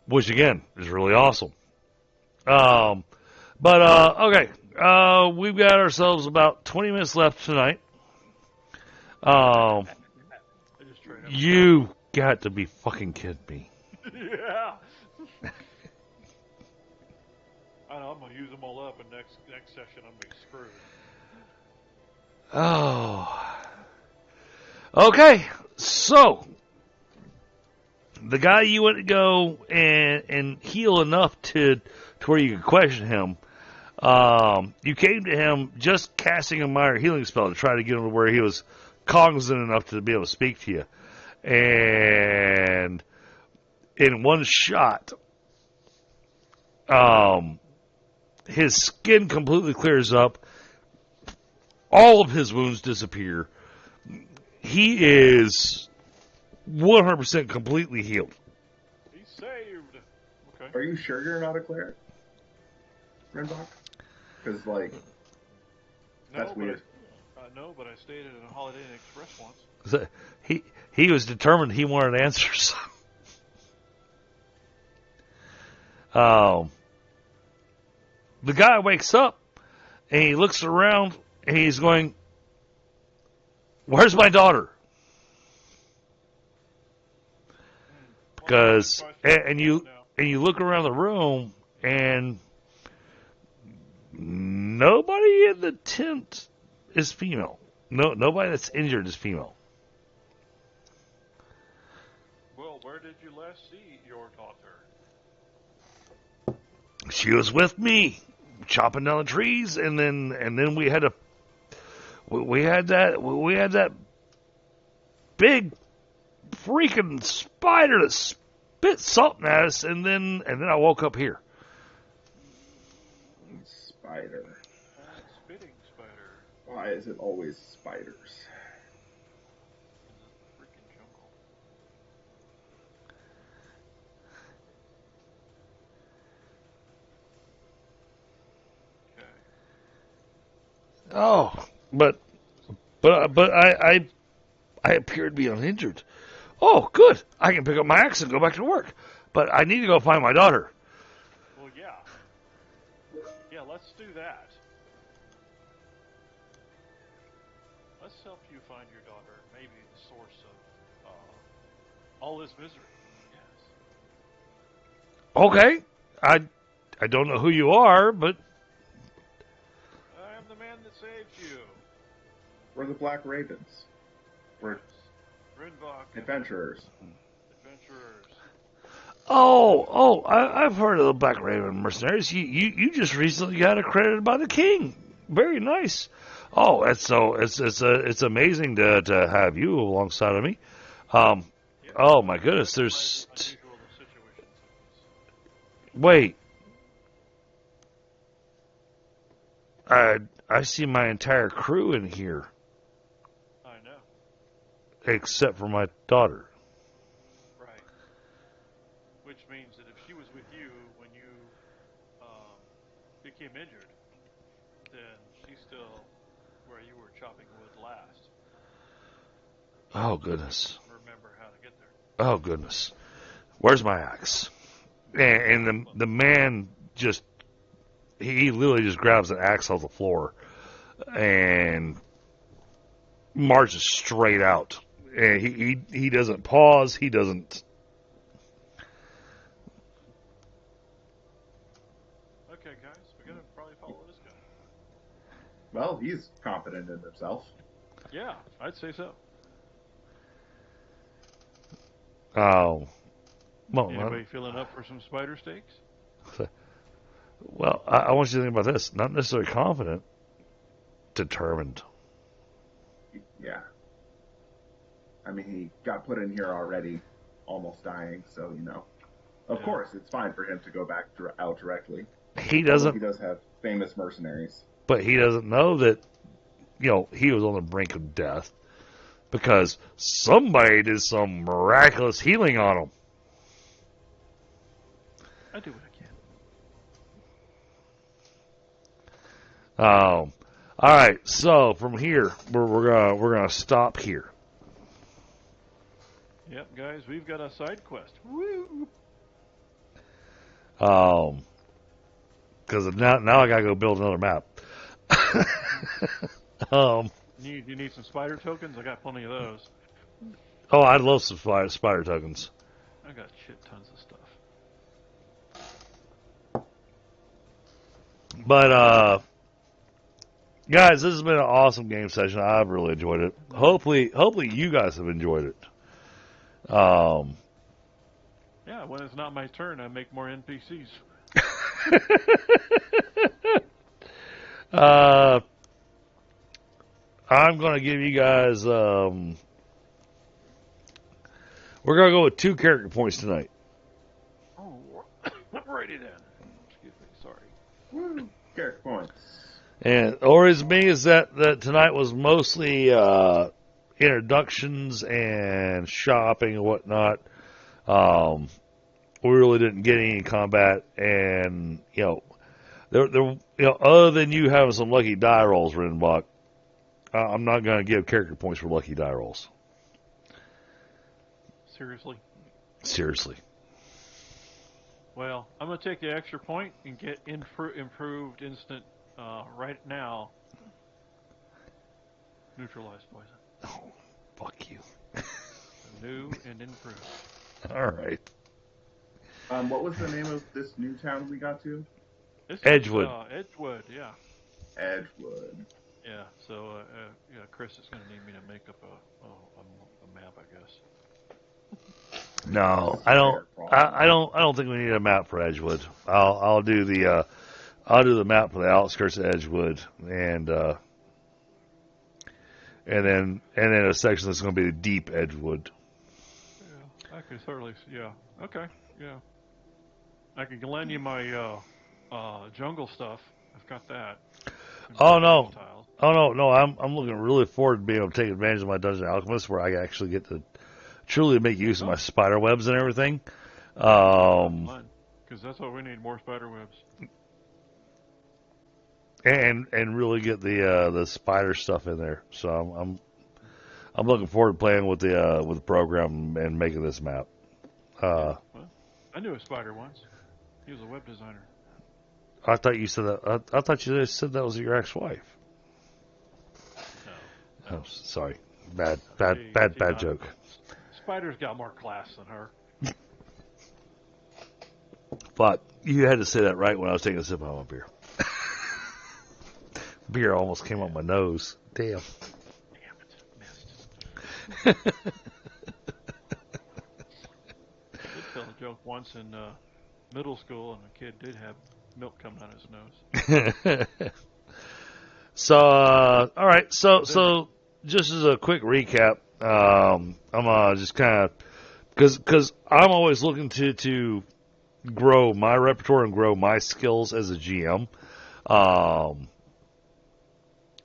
which again is really awesome. Okay, we've got ourselves about 20 minutes left tonight. You got to be fucking kidding me. Yeah. I know, I'm going to use them all up, and next session I'm going to be screwed. Oh. Okay, so the guy you went to go and heal enough to where you could question him, you came to him just casting a minor healing spell to try to get him to where he was cognizant enough to be able to speak to you. And in one shot, his skin completely clears up. All of his wounds disappear. He is 100% completely healed. He's saved. Okay. Are you sure you're not a cleric, Rinvoq? Because, that's weird. No, but I stayed at a Holiday Inn Express once. He was determined he wanted answers. The guy wakes up and he looks around and he's going, "Where's my daughter?" Because and you look around the room and nobody in the tent is female. Nobody that's injured is female. Well, where did you last see your daughter? She was with me, chopping down the trees, and then we had that big freaking spider that spit something at us, and then I woke up here. Spider. Spitting spider. Why is it always spiders? Freaking jungle. Okay. Oh, but I appear to be uninjured. Oh, good. I can pick up my axe and go back to work. But I need to go find my daughter. Well, yeah. Yeah, let's do that. Let's help you find your daughter, maybe the source of all this misery. Yes. Okay. I don't know who you are, but I am the man that saved you. We're the Black Ravens. We're Rinvoq. adventurers. Adventurers. I've heard of the Black Raven mercenaries. You just recently got accredited by the king. Very nice. Oh, it's amazing to have you alongside of me. Oh my goodness, there's wait. I see my entire crew in here. I know. Except for my daughter. Right. Which means that if she was with you when you became injured, then she's still where you were chopping wood last. Oh goodness. Remember how to get there. Oh goodness. Where's my axe? And the man just he literally just grabs an axe off the floor and marches straight out. And he doesn't pause. He doesn't. Okay, guys, we're gonna probably follow this guy. Well, he's confident in himself. Yeah, I'd say so. Oh. Well, Anybody feeling up for some spider steaks? Well, I want you to think about this. Not necessarily confident, determined. Yeah. I mean, he got put in here already, almost dying, so, Of course, it's fine for him to go back out directly. He doesn't. He does have famous mercenaries. But he doesn't know that, he was on the brink of death because somebody did some miraculous healing on him. I do what I can. All right. So from here, we're gonna stop here. Yep, guys, we've got a side quest. Woo! Because now I gotta go build another map. You need some spider tokens? I got plenty of those. Oh, I'd love some spider tokens. I got shit tons of stuff. But guys, this has been an awesome game session. I've really enjoyed it. Hopefully you guys have enjoyed it. Yeah, when it's not my turn, I make more NPCs. I'm going to give you guys. We're going to go with 2 character points tonight. Oh, righty then. Excuse me, sorry. Woo! Character points. And the reason being is that tonight was mostly introductions and shopping and whatnot. We really didn't get any combat, and other than you having some lucky die rolls, Rinvoq, I'm not going to give character points for lucky die rolls. Seriously. Well, I'm going to take the extra point and get improved instant right now. Neutralize poison. Oh, fuck you. New and improved. All right. What was the name of this new town we got to? Edgewood. Edgewood, yeah. Edgewood. Yeah, so Chris is going to need me to make up a map, I guess. No, I don't. I don't think we need a map for Edgewood. I'll do the map for the outskirts of Edgewood, and then a section that's going to be the deep Edgewood. Yeah, I could certainly. Yeah. Okay. Yeah. I can lend you my jungle stuff. I've got that. Oh no! I'm looking really forward to being able to take advantage of my Dungeon Alchemist, where I actually get to truly make use of my spider webs and everything. Because that's what we need, more spider webs. And really get the spider stuff in there. So I'm looking forward to playing with the program and making this map. Well, I knew a spider once. He was a web designer. I thought you said that. I thought you said that was your ex-wife. No. Oh, sorry. Bad joke. Spider's got more class than her. But you had to say that right when I was taking a sip of my beer. Beer almost came on my nose. Damn. Damn it, missed. I did tell a joke once in middle school, and a kid did have milk coming out his nose. So, all right. So just as a quick recap, I'm just kind of because I'm always looking to grow my repertoire and grow my skills as a GM.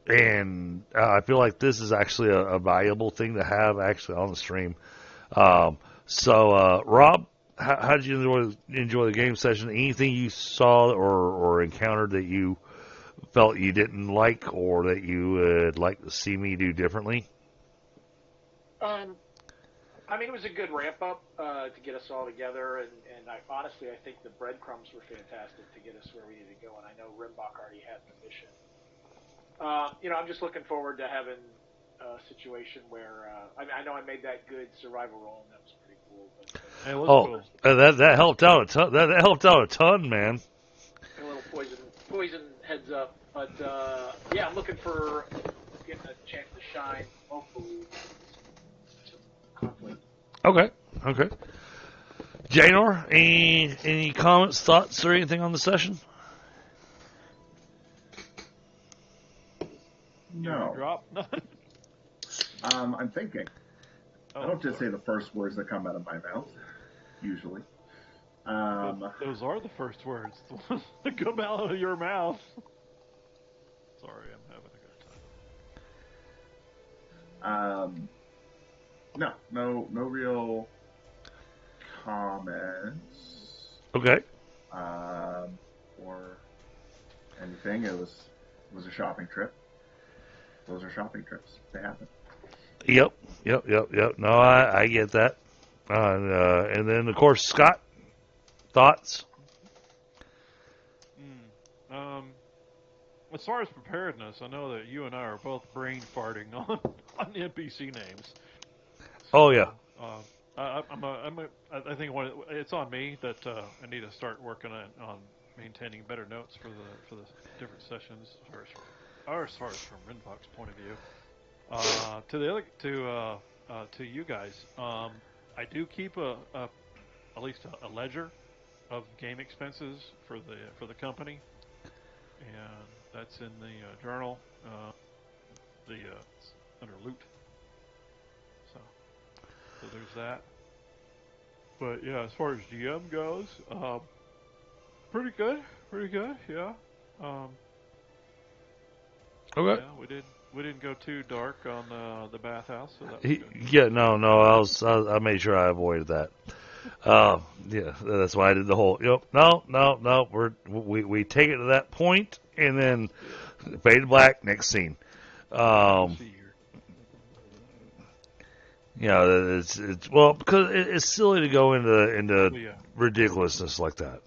And I feel like this is actually a valuable thing to have actually on the stream. So, Rob, how did you enjoy the game session? Anything you saw or encountered that you felt you didn't like or that you would like to see me do differently? I mean, it was a good ramp up to get us all together, and honestly, I think the breadcrumbs were fantastic to get us where we needed to go, and I know Rinvoq already had the mission. I'm just looking forward to having a situation where I know I made that good survival roll, and that was pretty cool. But, it was cool. That helped out a ton. That helped out a ton, man. A little poison heads up, but yeah, I'm looking for getting a chance to shine. Hopefully, some conflict. Okay. Janor, any comments, thoughts, or anything on the session? No. Drop? I'm thinking. I don't just say the first words that come out of my mouth, usually. Those are the first words that come out of your mouth. Sorry, I'm having a good time. No real comments. Okay. Or anything. It was a shopping trip. Those are shopping trips. They happen. Yep. No, I get that. And then, of course, Scott, thoughts? As far as preparedness, I know that you and I are both brain farting on NPC names. So, yeah. I think it's on me that I need to start working on maintaining better notes for the different sessions, as far as from Rinvoq's point of view. To you guys, I do keep at least a ledger of game expenses for the company, and that's in the journal. Under loot. So there's that. But yeah, as far as GM goes, pretty good. Yeah. Okay. Yeah, we didn't go too dark on the bathhouse, so that was good. Yeah, no, I made sure I avoided that. Yeah, that's why I did the whole. Yep. No. We take it to that point and then fade to black. Next scene. It's because it's silly to go into ridiculousness like that.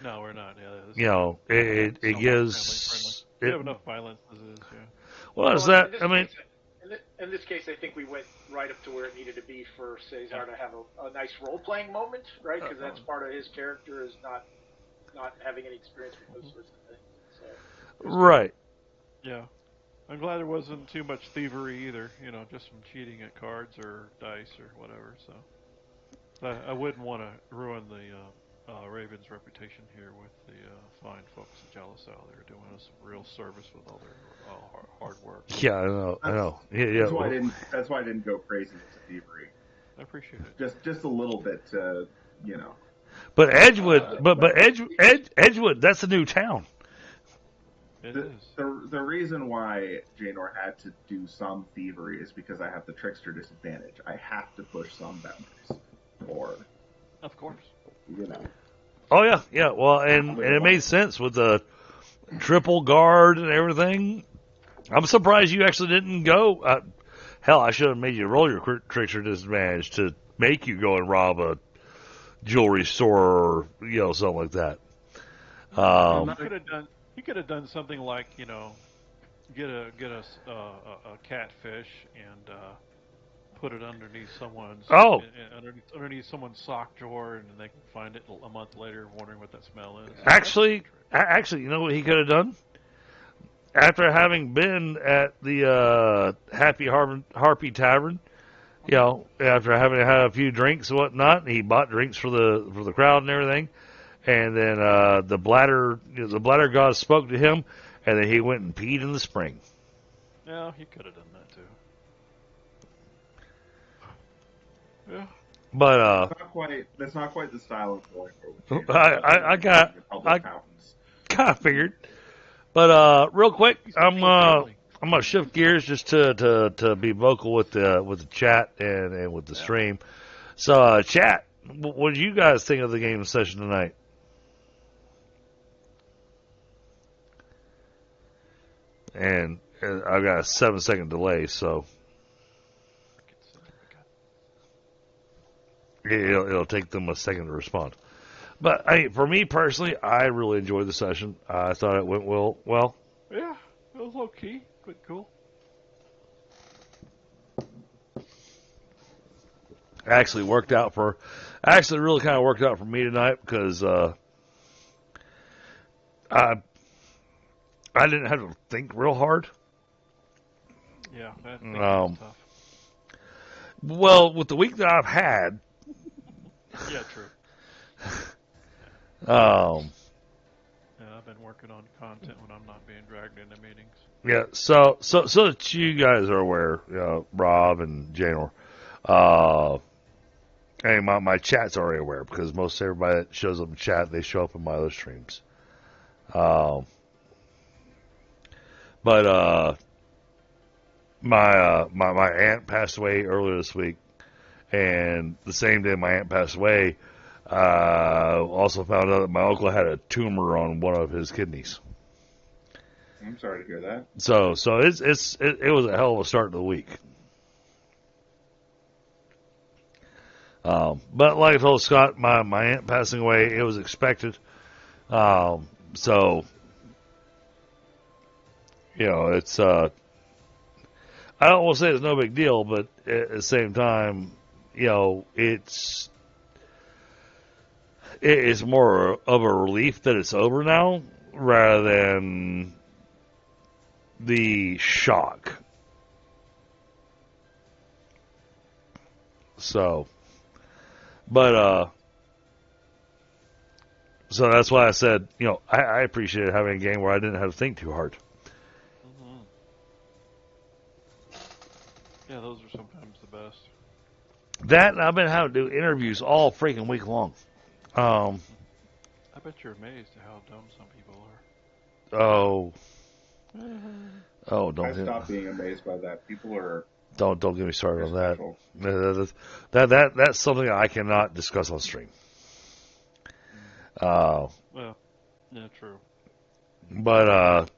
No, we're not. Yeah, it gives. We have enough violence as it is. Yeah. Well, is that? In this case, I think we went right up to where it needed to be for Cesar to have a nice role-playing moment, right? Because that's part of his character is not having any experience with those sorts of things. So, right. Yeah. I'm glad there wasn't too much thievery either. Just some cheating at cards or dice or whatever. So I wouldn't want to ruin the Raven's reputation here with the fine folks at Jalisao. They're doing us real service with all their hard work. Yeah, I know. Yeah. That's why I didn't go crazy with the thievery. I appreciate it. Just a little bit, But Edgewood, Edgewood, that's a new town. The reason why Janor had to do some thievery is because I have the trickster disadvantage. I have to push some boundaries. Of course. Oh yeah. Well, and it made sense with the triple guard and everything. I'm surprised you actually didn't go. Hell, I should have made you roll your trickster disadvantage to make you go and rob a jewelry store or something like that. He could have done something like get a catfish and put it underneath someone's underneath someone's sock drawer, and they can find it a month later, wondering what that smell is. Actually, you know what he could have done? After having been at the Happy Harpy Tavern, you know, after having had a few drinks and whatnot, he bought drinks for the crowd and everything, and then the bladder god spoke to him, and then he went and peed in the spring. Yeah, he could have done that too. Yeah. But that's not quite the style of going for. I kind of figured. But real quick, I'm gonna shift gears just to be vocal with the chat and with the stream. So chat, what did you guys think of the game session tonight? And I've got a 7-second delay, so it'll take them a second to respond. But for me personally, I really enjoyed the session. I thought it went well. Yeah, it was low key, but cool. Actually really kind of worked out for me tonight because I didn't have to think real hard. Yeah, that was tough. Well, with the week that I've had. Yeah, true. Yeah, I've been working on content when I'm not being dragged into meetings. Yeah, so that you guys are aware, Rob and Janor, and my chat's already aware because most everybody that shows up in chat, they show up in my other streams. But my aunt passed away earlier this week, and the same day my aunt passed away, also found out that my uncle had a tumor on one of his kidneys. I'm sorry to hear that. So it was a hell of a start to the week. But like I told Scott, my aunt passing away, it was expected. So it's I don't want to say it's no big deal, but at the same time, it's more of a relief that it's over now rather than the shock. So that's why I said, I appreciated having a game where I didn't have to think too hard. Mm-hmm. Yeah, those are sometimes the best. That, and I've been having to do interviews all freaking week long. I bet you're amazed at how dumb some people are. Don't. I stopped being amazed by that. People are. Don't get me started on that. That's something I cannot discuss on stream. Well, yeah, true. But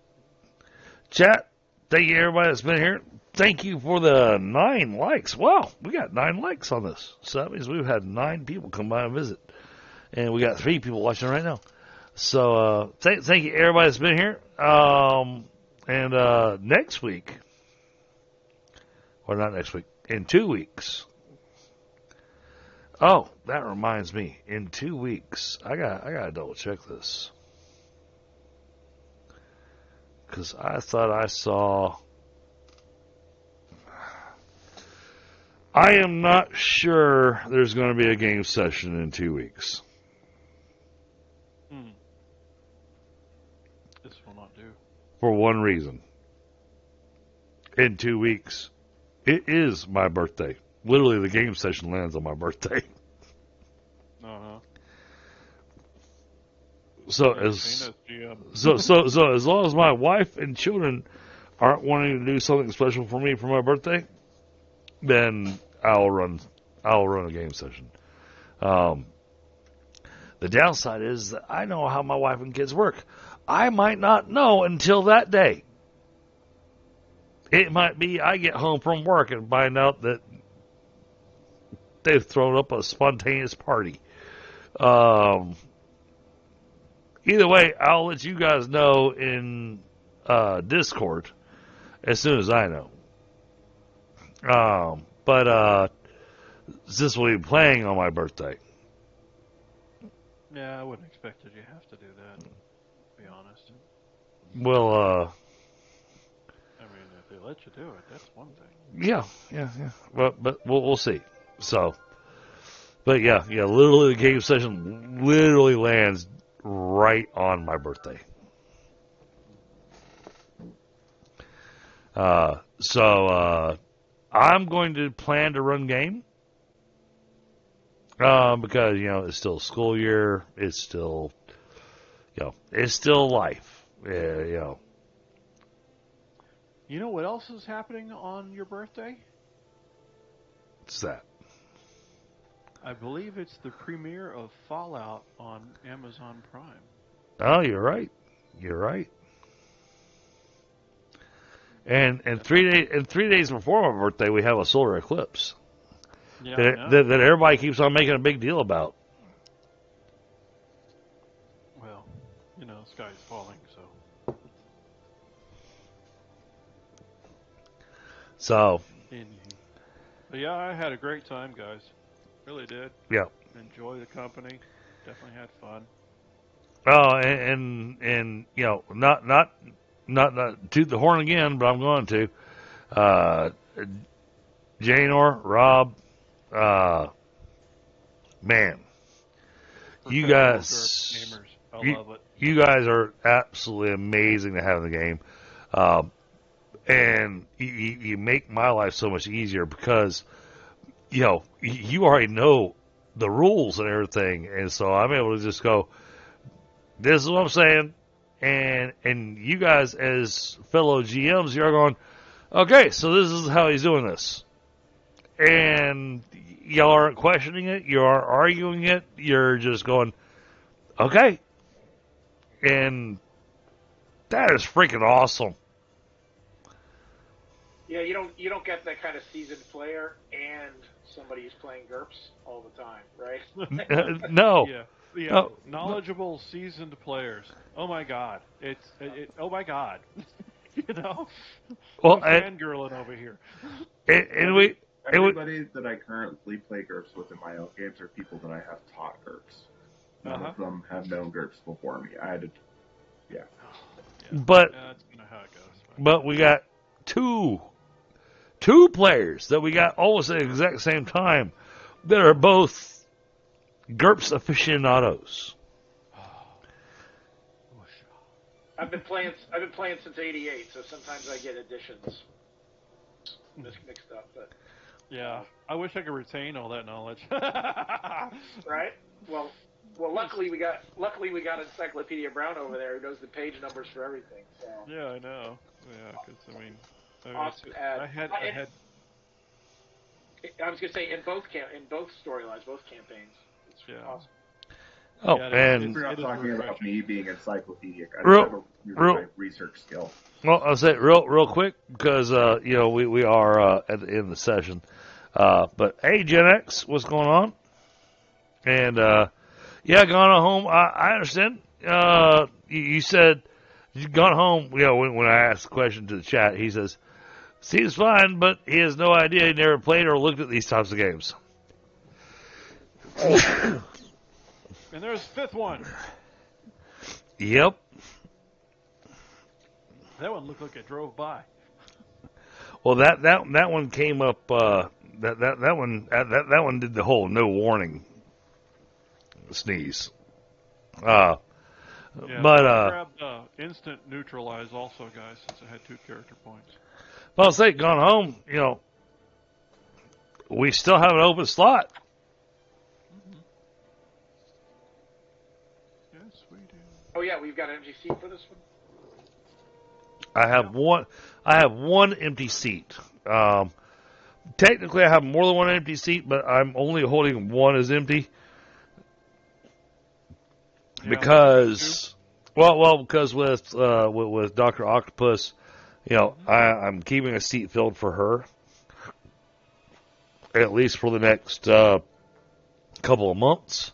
chat, thank you everybody that's been here. Thank you for the 9 likes. Wow, we got 9 likes on this. So that means we've had 9 people come by and visit. And we got 3 people watching right now. So thank you everybody that's been here. And next week, or not next week, in 2 weeks. Oh, that reminds me. In 2 weeks, I gotta double check this. Because I thought I saw. I am not sure there's going to be a game session in 2 weeks. This will not do. For one reason. In 2 weeks, it is my birthday. Literally, the game session lands on my birthday. Uh-huh. So as long as my wife and children aren't wanting to do something special for me for my birthday, then I'll run a game session. The downside is that I know how my wife and kids work. I might not know until that day. It might be I get home from work and find out that they've thrown up a spontaneous party. Either way, I'll let you guys know in Discord as soon as I know. but since we'll be playing on my birthday. Yeah, I wouldn't expect that you have to do that, to be honest. Well, I mean, if they let you do it, that's one thing. yeah. But we'll see. So, but yeah. Literally, the game session literally lands right on my birthday. So I'm going to plan to run game. Because it's still school year, it's still it's still life. You know what else is happening on your birthday? What's that? I believe it's the premiere of Fallout on Amazon Prime. Oh, you're right. And 3 days before my birthday, we have a solar eclipse. Yeah, that everybody keeps on making a big deal about. Well, the sky's falling, so. So. But yeah, I had a great time, guys. Really did. Yeah. Enjoy the company. Definitely had fun. Oh, and not toot the horn again, but I'm going to. Janor, Rob, man, you guys, I love it. You guys are absolutely amazing to have in the game, and you make my life so much easier because you already know the rules and everything, and so I'm able to just go, this is what I'm saying, and you guys as fellow GMs, you're going, okay, so this is how he's doing this. And y'all aren't questioning it. You aren't arguing it. You're just going, okay. And that is freaking awesome. Yeah, you don't get that kind of seasoned player and somebody who's playing GURPS all the time, right? No. Yeah. No. Knowledgeable, seasoned players. Oh my God. Oh my God. Well, I'm fangirling over here. Everybody that I currently play GURPS with in my own games are people that I have taught GURPS. None of them have known GURPS before me. I had to, yeah. But that's how it goes. But we got two players that we got almost at the exact same time that are both GURPS aficionados. I've been playing since '88, so sometimes I get additions mixed up. But yeah, I wish I could retain all that knowledge. Right? Well, luckily we got Encyclopedia Brown over there who knows the page numbers for everything. So yeah, I know. Yeah, because awesome I had. I was gonna say in both storylines, both campaigns. It's awesome. Oh, yeah, and we're not talking about me being encyclopedic. I real, have a my research skill. Well, I'll say it real quick because we are at the end of the session. But hey, Gen X, what's going on? And gone home. I understand. You said you've gone home. When I asked the question to the chat, he says seems fine, but he has no idea. He never played or looked at these types of games. And there's the fifth one. Yep. That one looked like it drove by. Well, that one came up. That one did the whole no warning sneeze. But I grabbed instant neutralize also, guys, since I had 2 character points. Well, I'll say gone home. We still have an open slot. Mm-hmm. Yes, we do. Oh yeah, we've got an empty seat for this one. I have one empty seat. Technically, I have more than one empty seat, but I'm only holding one as empty because, because with Dr. Octopus, I'm keeping a seat filled for her at least for the next couple of months.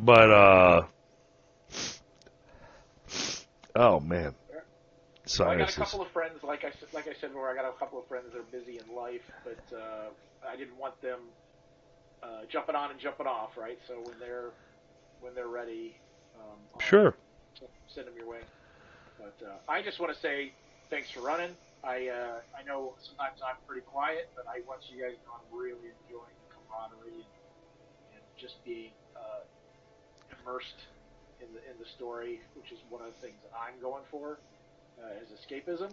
But oh man, sinuses. Well, I got a couple of friends, like I said before, I got a couple of friends that are busy in life, but I didn't want them jumping on and jumping off, right? So when they're ready, Sure. Send them your way. But I just want to say thanks for running. I know sometimes I'm pretty quiet, but I want you guys to know I'm really enjoying the camaraderie and just being immersed in the story, which is one of the things that I'm going for as escapism.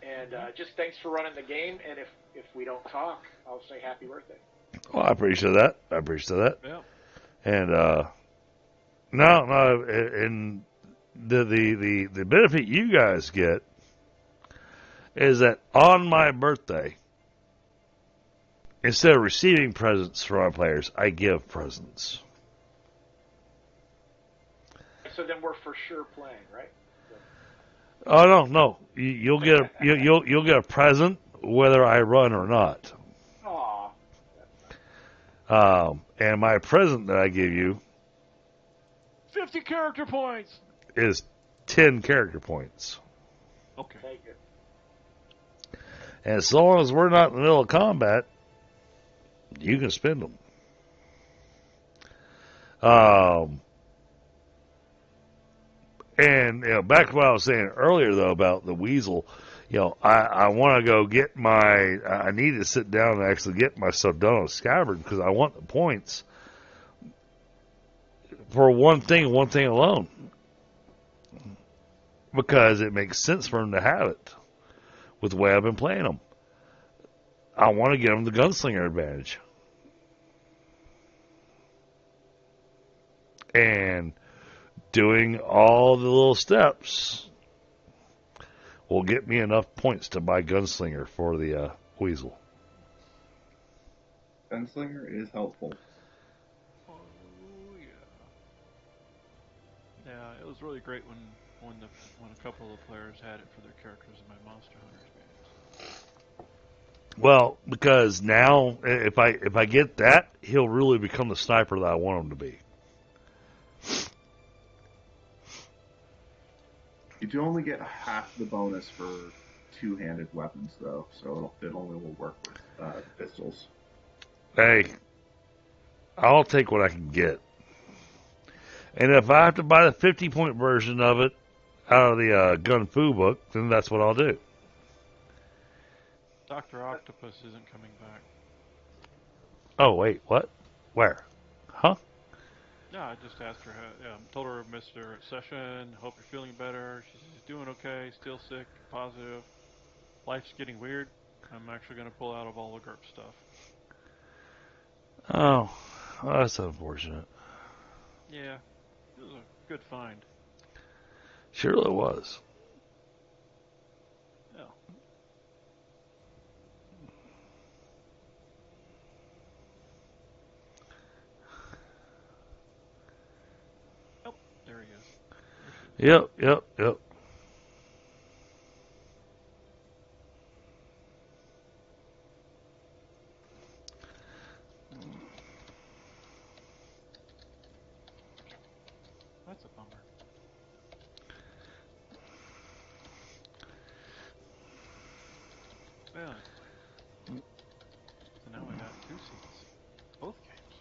And just thanks for running the game. And if we don't talk, I'll say happy birthday. Well, I appreciate that. Yeah. And no, and the benefit you guys get is that on my birthday, instead of receiving presents from my players, I give presents. So then we're for sure playing, right? Oh no! You'll get you'll get a present whether I run or not. Aw. And my present that I give you 50 character points is 10 character points. Okay. Take it. And as long as we're not in the middle of combat, you can spend them. And back to what I was saying earlier, though, about the weasel. I want to go get I need to sit down and actually get my stuff done on Scabbard because I want the points for one thing alone. Because it makes sense for them to have it with the way I've been playing them. I want to give them the gunslinger advantage. And doing all the little steps will get me enough points to buy gunslinger for the weasel. Gunslinger is helpful. Oh yeah. Yeah, it was really great when a couple of players had it for their characters in my Monster Hunters games. Well, because now if I get that, he'll really become the sniper that I want him to be. You do only get half the bonus for two-handed weapons, though, so it only will work with pistols. Hey, I'll take what I can get. And if I have to buy the 50-point version of it out of the Gun Fu book, then that's what I'll do. Dr. Octopus isn't coming back. Oh, wait, what? Where? Huh? No, I just asked her. Told her I missed her session. Hope you're feeling better. She's doing okay. Still sick. Positive. Life's getting weird. I'm actually going to pull out of all the GURPS stuff. Oh, well, that's unfortunate. Yeah, it was a good find. Sure it was. Yeah. Oh, there he is. Yep. That's a bummer. Well, anyway. So now I got 2 seats. Both games.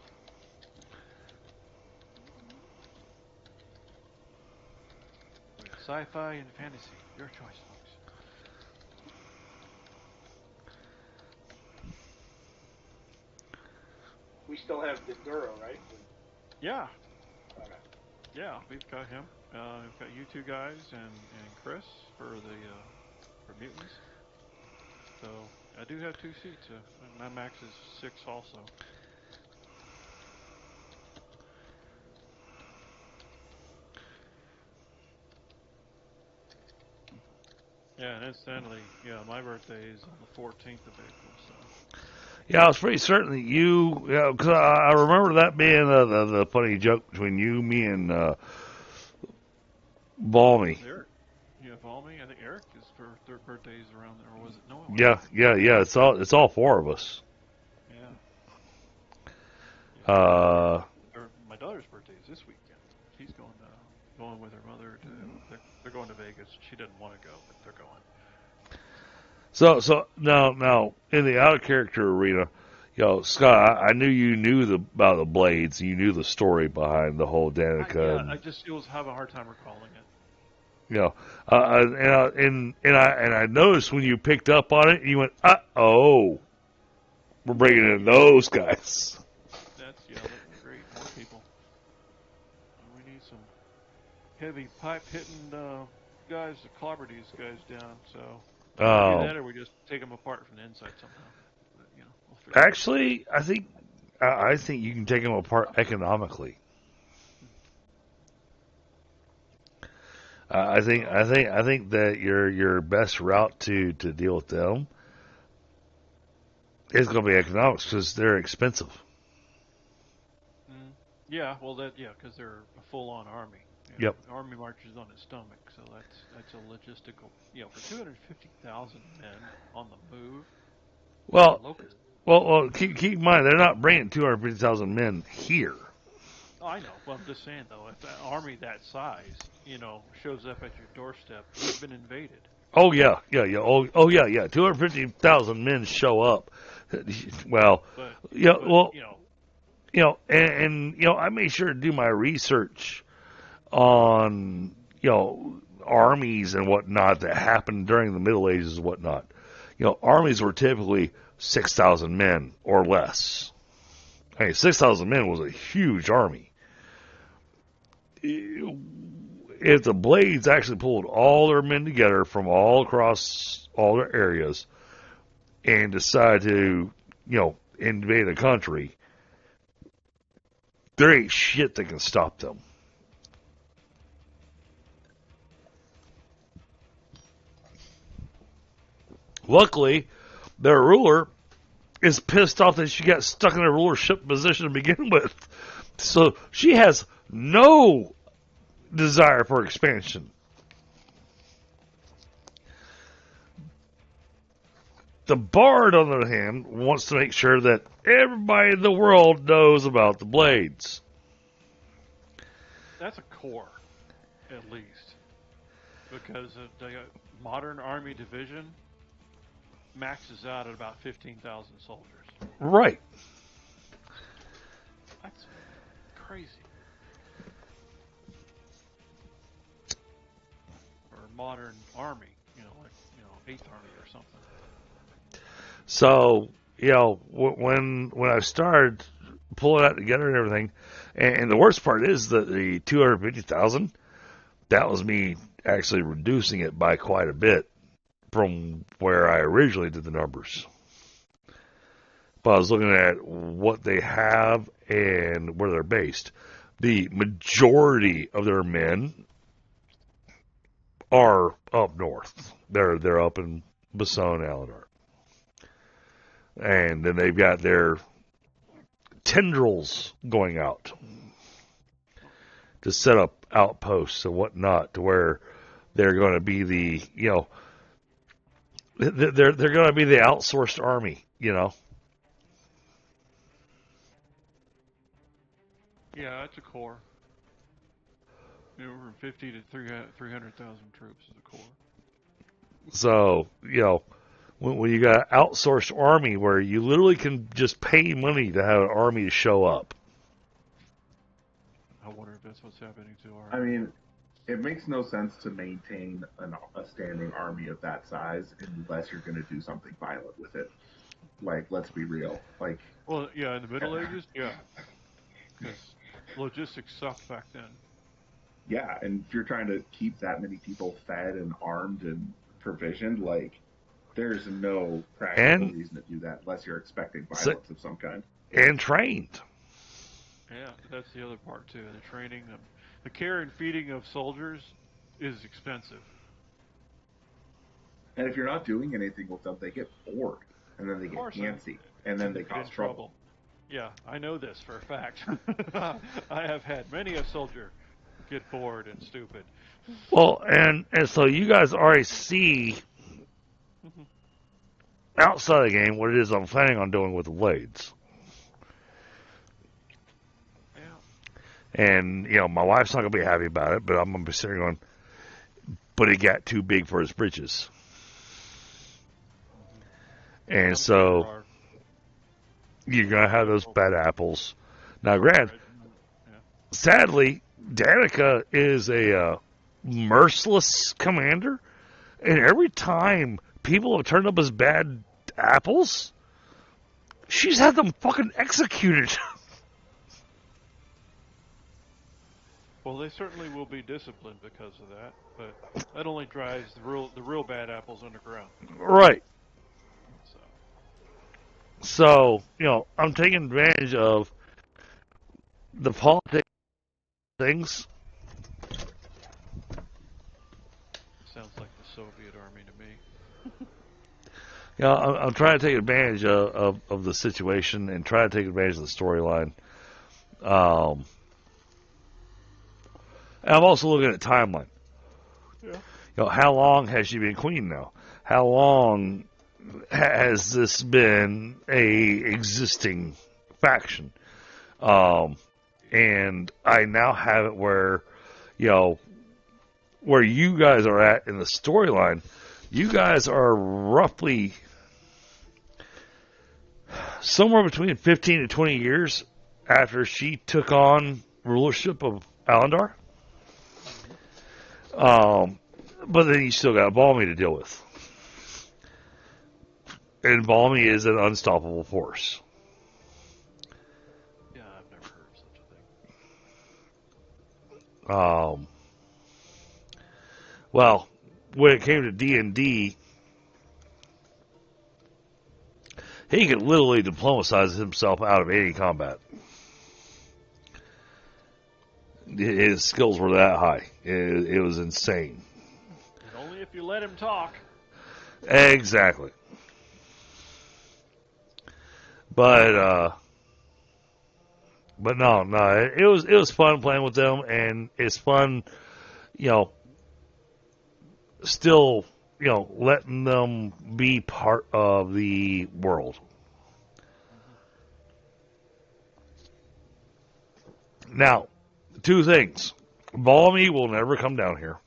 Sci-fi and fantasy. Your choice, folks. We still have Denduro, right? Yeah. Okay. Yeah, we've got him. We've got you two guys and Chris for for mutants. So I do have 2 seats. My max is 6 also. Yeah, and incidentally, my birthday is on the 14th of April. So. Yeah, I was pretty certain that you, because I remember that being the funny joke between you, me, and Valmi. Eric. Yeah, Valmi. I think Eric is for their birthdays around there, or was it? No, it wasn't. Yeah. It's all 4 of us. Yeah. My daughter's birthday is this weekend. She's going going with her mother. They're going to Vegas. She didn't want to go, but they're going. So now in the out of character arena, Scott, I knew you knew about the blades. You knew the story behind the whole Danica. I just was having a hard time recalling it. And I noticed when you picked up on it, you went, we're bringing in those guys. That's great. More people. We need some heavy pipe hitting guys to clobber these guys down. So either that, or we just take them apart from the inside somehow. But, we'll actually, I think you can take them apart economically. I think that your best route to deal with them is going to be economics because they're expensive. Yeah, well, because they're a full-on army. Yep. The army marches on its stomach, so that's a logistical. For 250,000 men on the move. Well, keep in mind they're not bringing 250,000 men here. Oh, I know. Well, I'm just saying though, if an army that size, shows up at your doorstep, you've been invaded. Oh yeah. Oh yeah. 250,000 men show up. Well, I made sure to do my research on armies and whatnot that happened during the Middle Ages and whatnot. Armies were typically 6,000 men or less. 6,000 men was a huge army. If the Blades actually pulled all their men together from all across all their areas and decided to, invade a country, there ain't shit that can stop them. Luckily, their ruler is pissed off that she got stuck in a rulership position to begin with. So she has no desire for expansion. The Bard, on the other hand, wants to make sure that everybody in the world knows about the Blades. That's a core, at least. Because the modern army division maxes out at about 15,000 soldiers. Right. That's crazy. For a modern army, like 8th Army or something. So, when I started pulling that together and everything, and the worst part is that the 250,000, that was me actually reducing it by quite a bit from where I originally did the numbers. But I was looking at what they have and where they're based. The majority of their men are up north. They're up in Basone, Aladar. And then they've got their tendrils going out to set up outposts and whatnot, to where they're going to be the they're going to be the outsourced army. Yeah, that's a core. From 50 to 300,000 troops is a core. So when you got an outsourced army where you literally can just pay money to have an army to show up. I wonder if that's what's happening to our... I mean, it makes no sense to maintain a standing army of that size unless you're going to do something violent with it. Like, let's be real. Like, well, yeah, in the Middle Ages, yeah. Because logistics sucked back then. Yeah, and if you're trying to keep that many people fed and armed and provisioned, like, there's no practical reason to do that unless you're expecting violence of some kind. And trained. Yeah, that's the other part, too. The training, the care and feeding of soldiers is expensive. And if you're not doing anything with them, they get bored, and then they get antsy, and then they cause trouble. Yeah, I know this for a fact. I have had many a soldier get bored and stupid. Well, and so you guys already see outside of the game what it is I'm planning on doing with the Blades. Yeah. And, my wife's not going to be happy about it, but I'm going to be sitting going, but it got too big for his britches. And so you're going to have those bad apples. Now, granted, sadly, Danica is a merciless commander, and every time people have turned up as bad apples, she's had them fucking executed. Well, they certainly will be disciplined because of that, but that only drives the real bad apples underground. Right. So, I'm taking advantage of the politics things. Sounds like the Soviet Army to me. I'm trying to take advantage of the situation and try to take advantage of the storyline. And I'm also looking at timeline. Yeah. How long has she been queen now? How long has this been a existing faction? And I now have it where, where you guys are at in the storyline, you guys are roughly somewhere between 15 to 20 years after she took on rulership of Alandar. But then you still got Valmi to deal with. And Valmi is an unstoppable force. Yeah, I've never heard of such a thing. Well, when it came to D&D, he could literally diplomatize himself out of any combat. His skills were that high. It was insane. And only if you let him talk. Exactly. But no, it was fun playing with them, and it's fun, still, letting them be part of the world. Now, two things. Valmi will never come down here.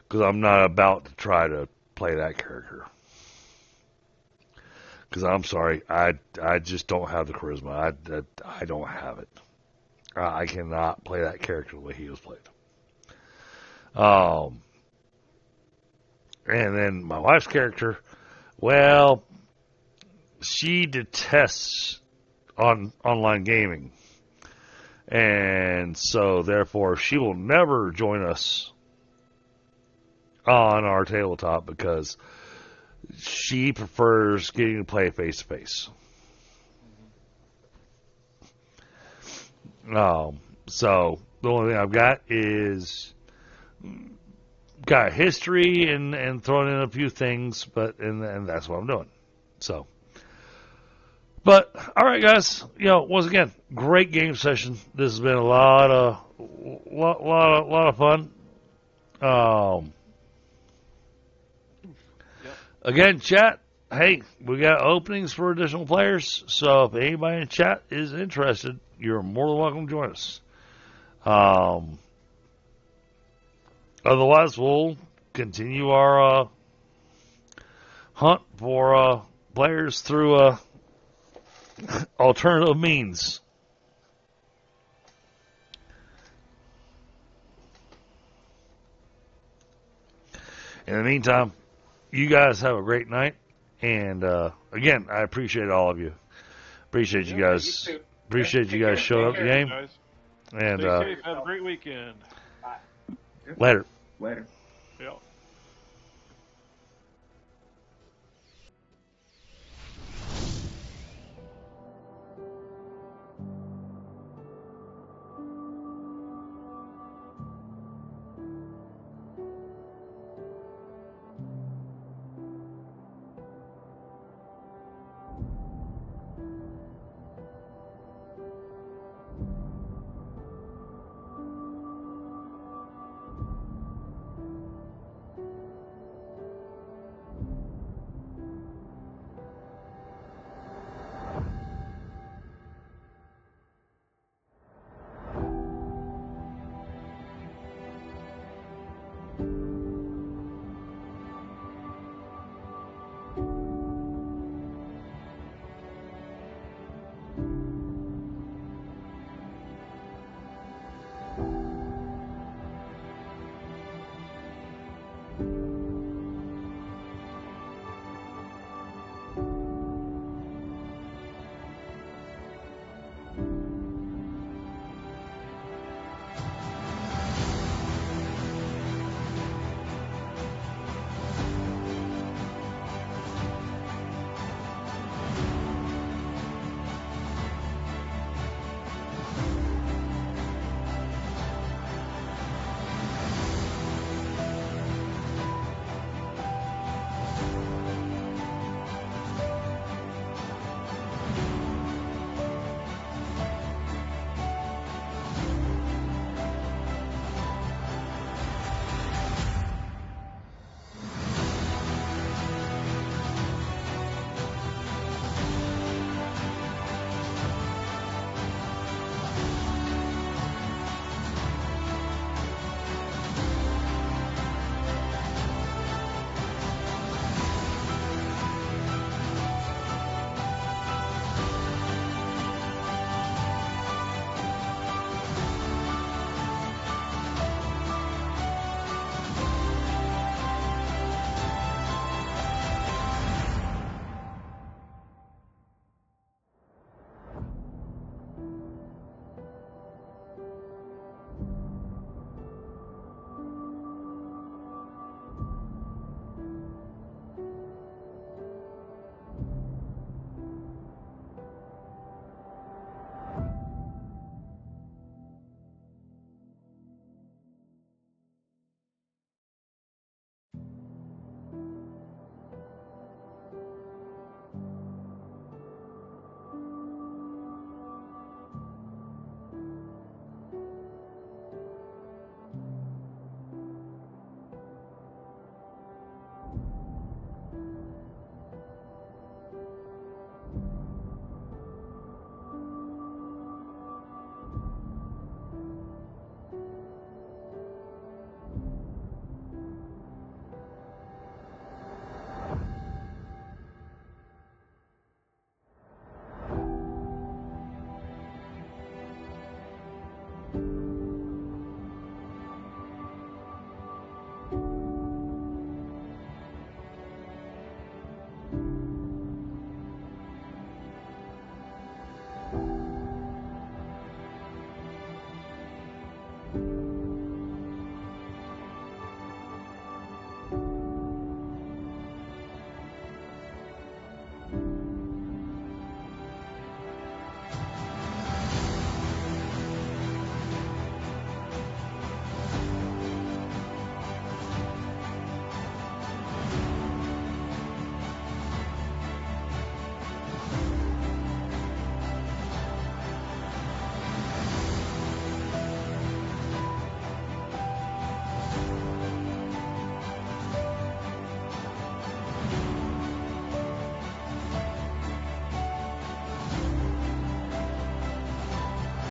Because I'm not about to try to play that character. Because I'm sorry, I just don't have the charisma. I don't have it. I cannot play that character the way he was played. And then my wife's character, well, she detests online gaming. And so, therefore, she will never join us on our tabletop because she prefers getting to play face to face. So, the only thing I've got is got history and throwing in a few things, but and that's what I'm doing. So, but all right, guys. Once again, great game session. This has been a lot of fun. Again, chat. Hey, we got openings for additional players. So if anybody in chat is interested, you're more than welcome to join us. Otherwise, we'll continue our hunt for players through alternative means. In the meantime, you guys have a great night. And again, I appreciate all of you. Appreciate you guys. Appreciate you guys showing up the game. And stay safe. Have a great weekend. Later. Yeah.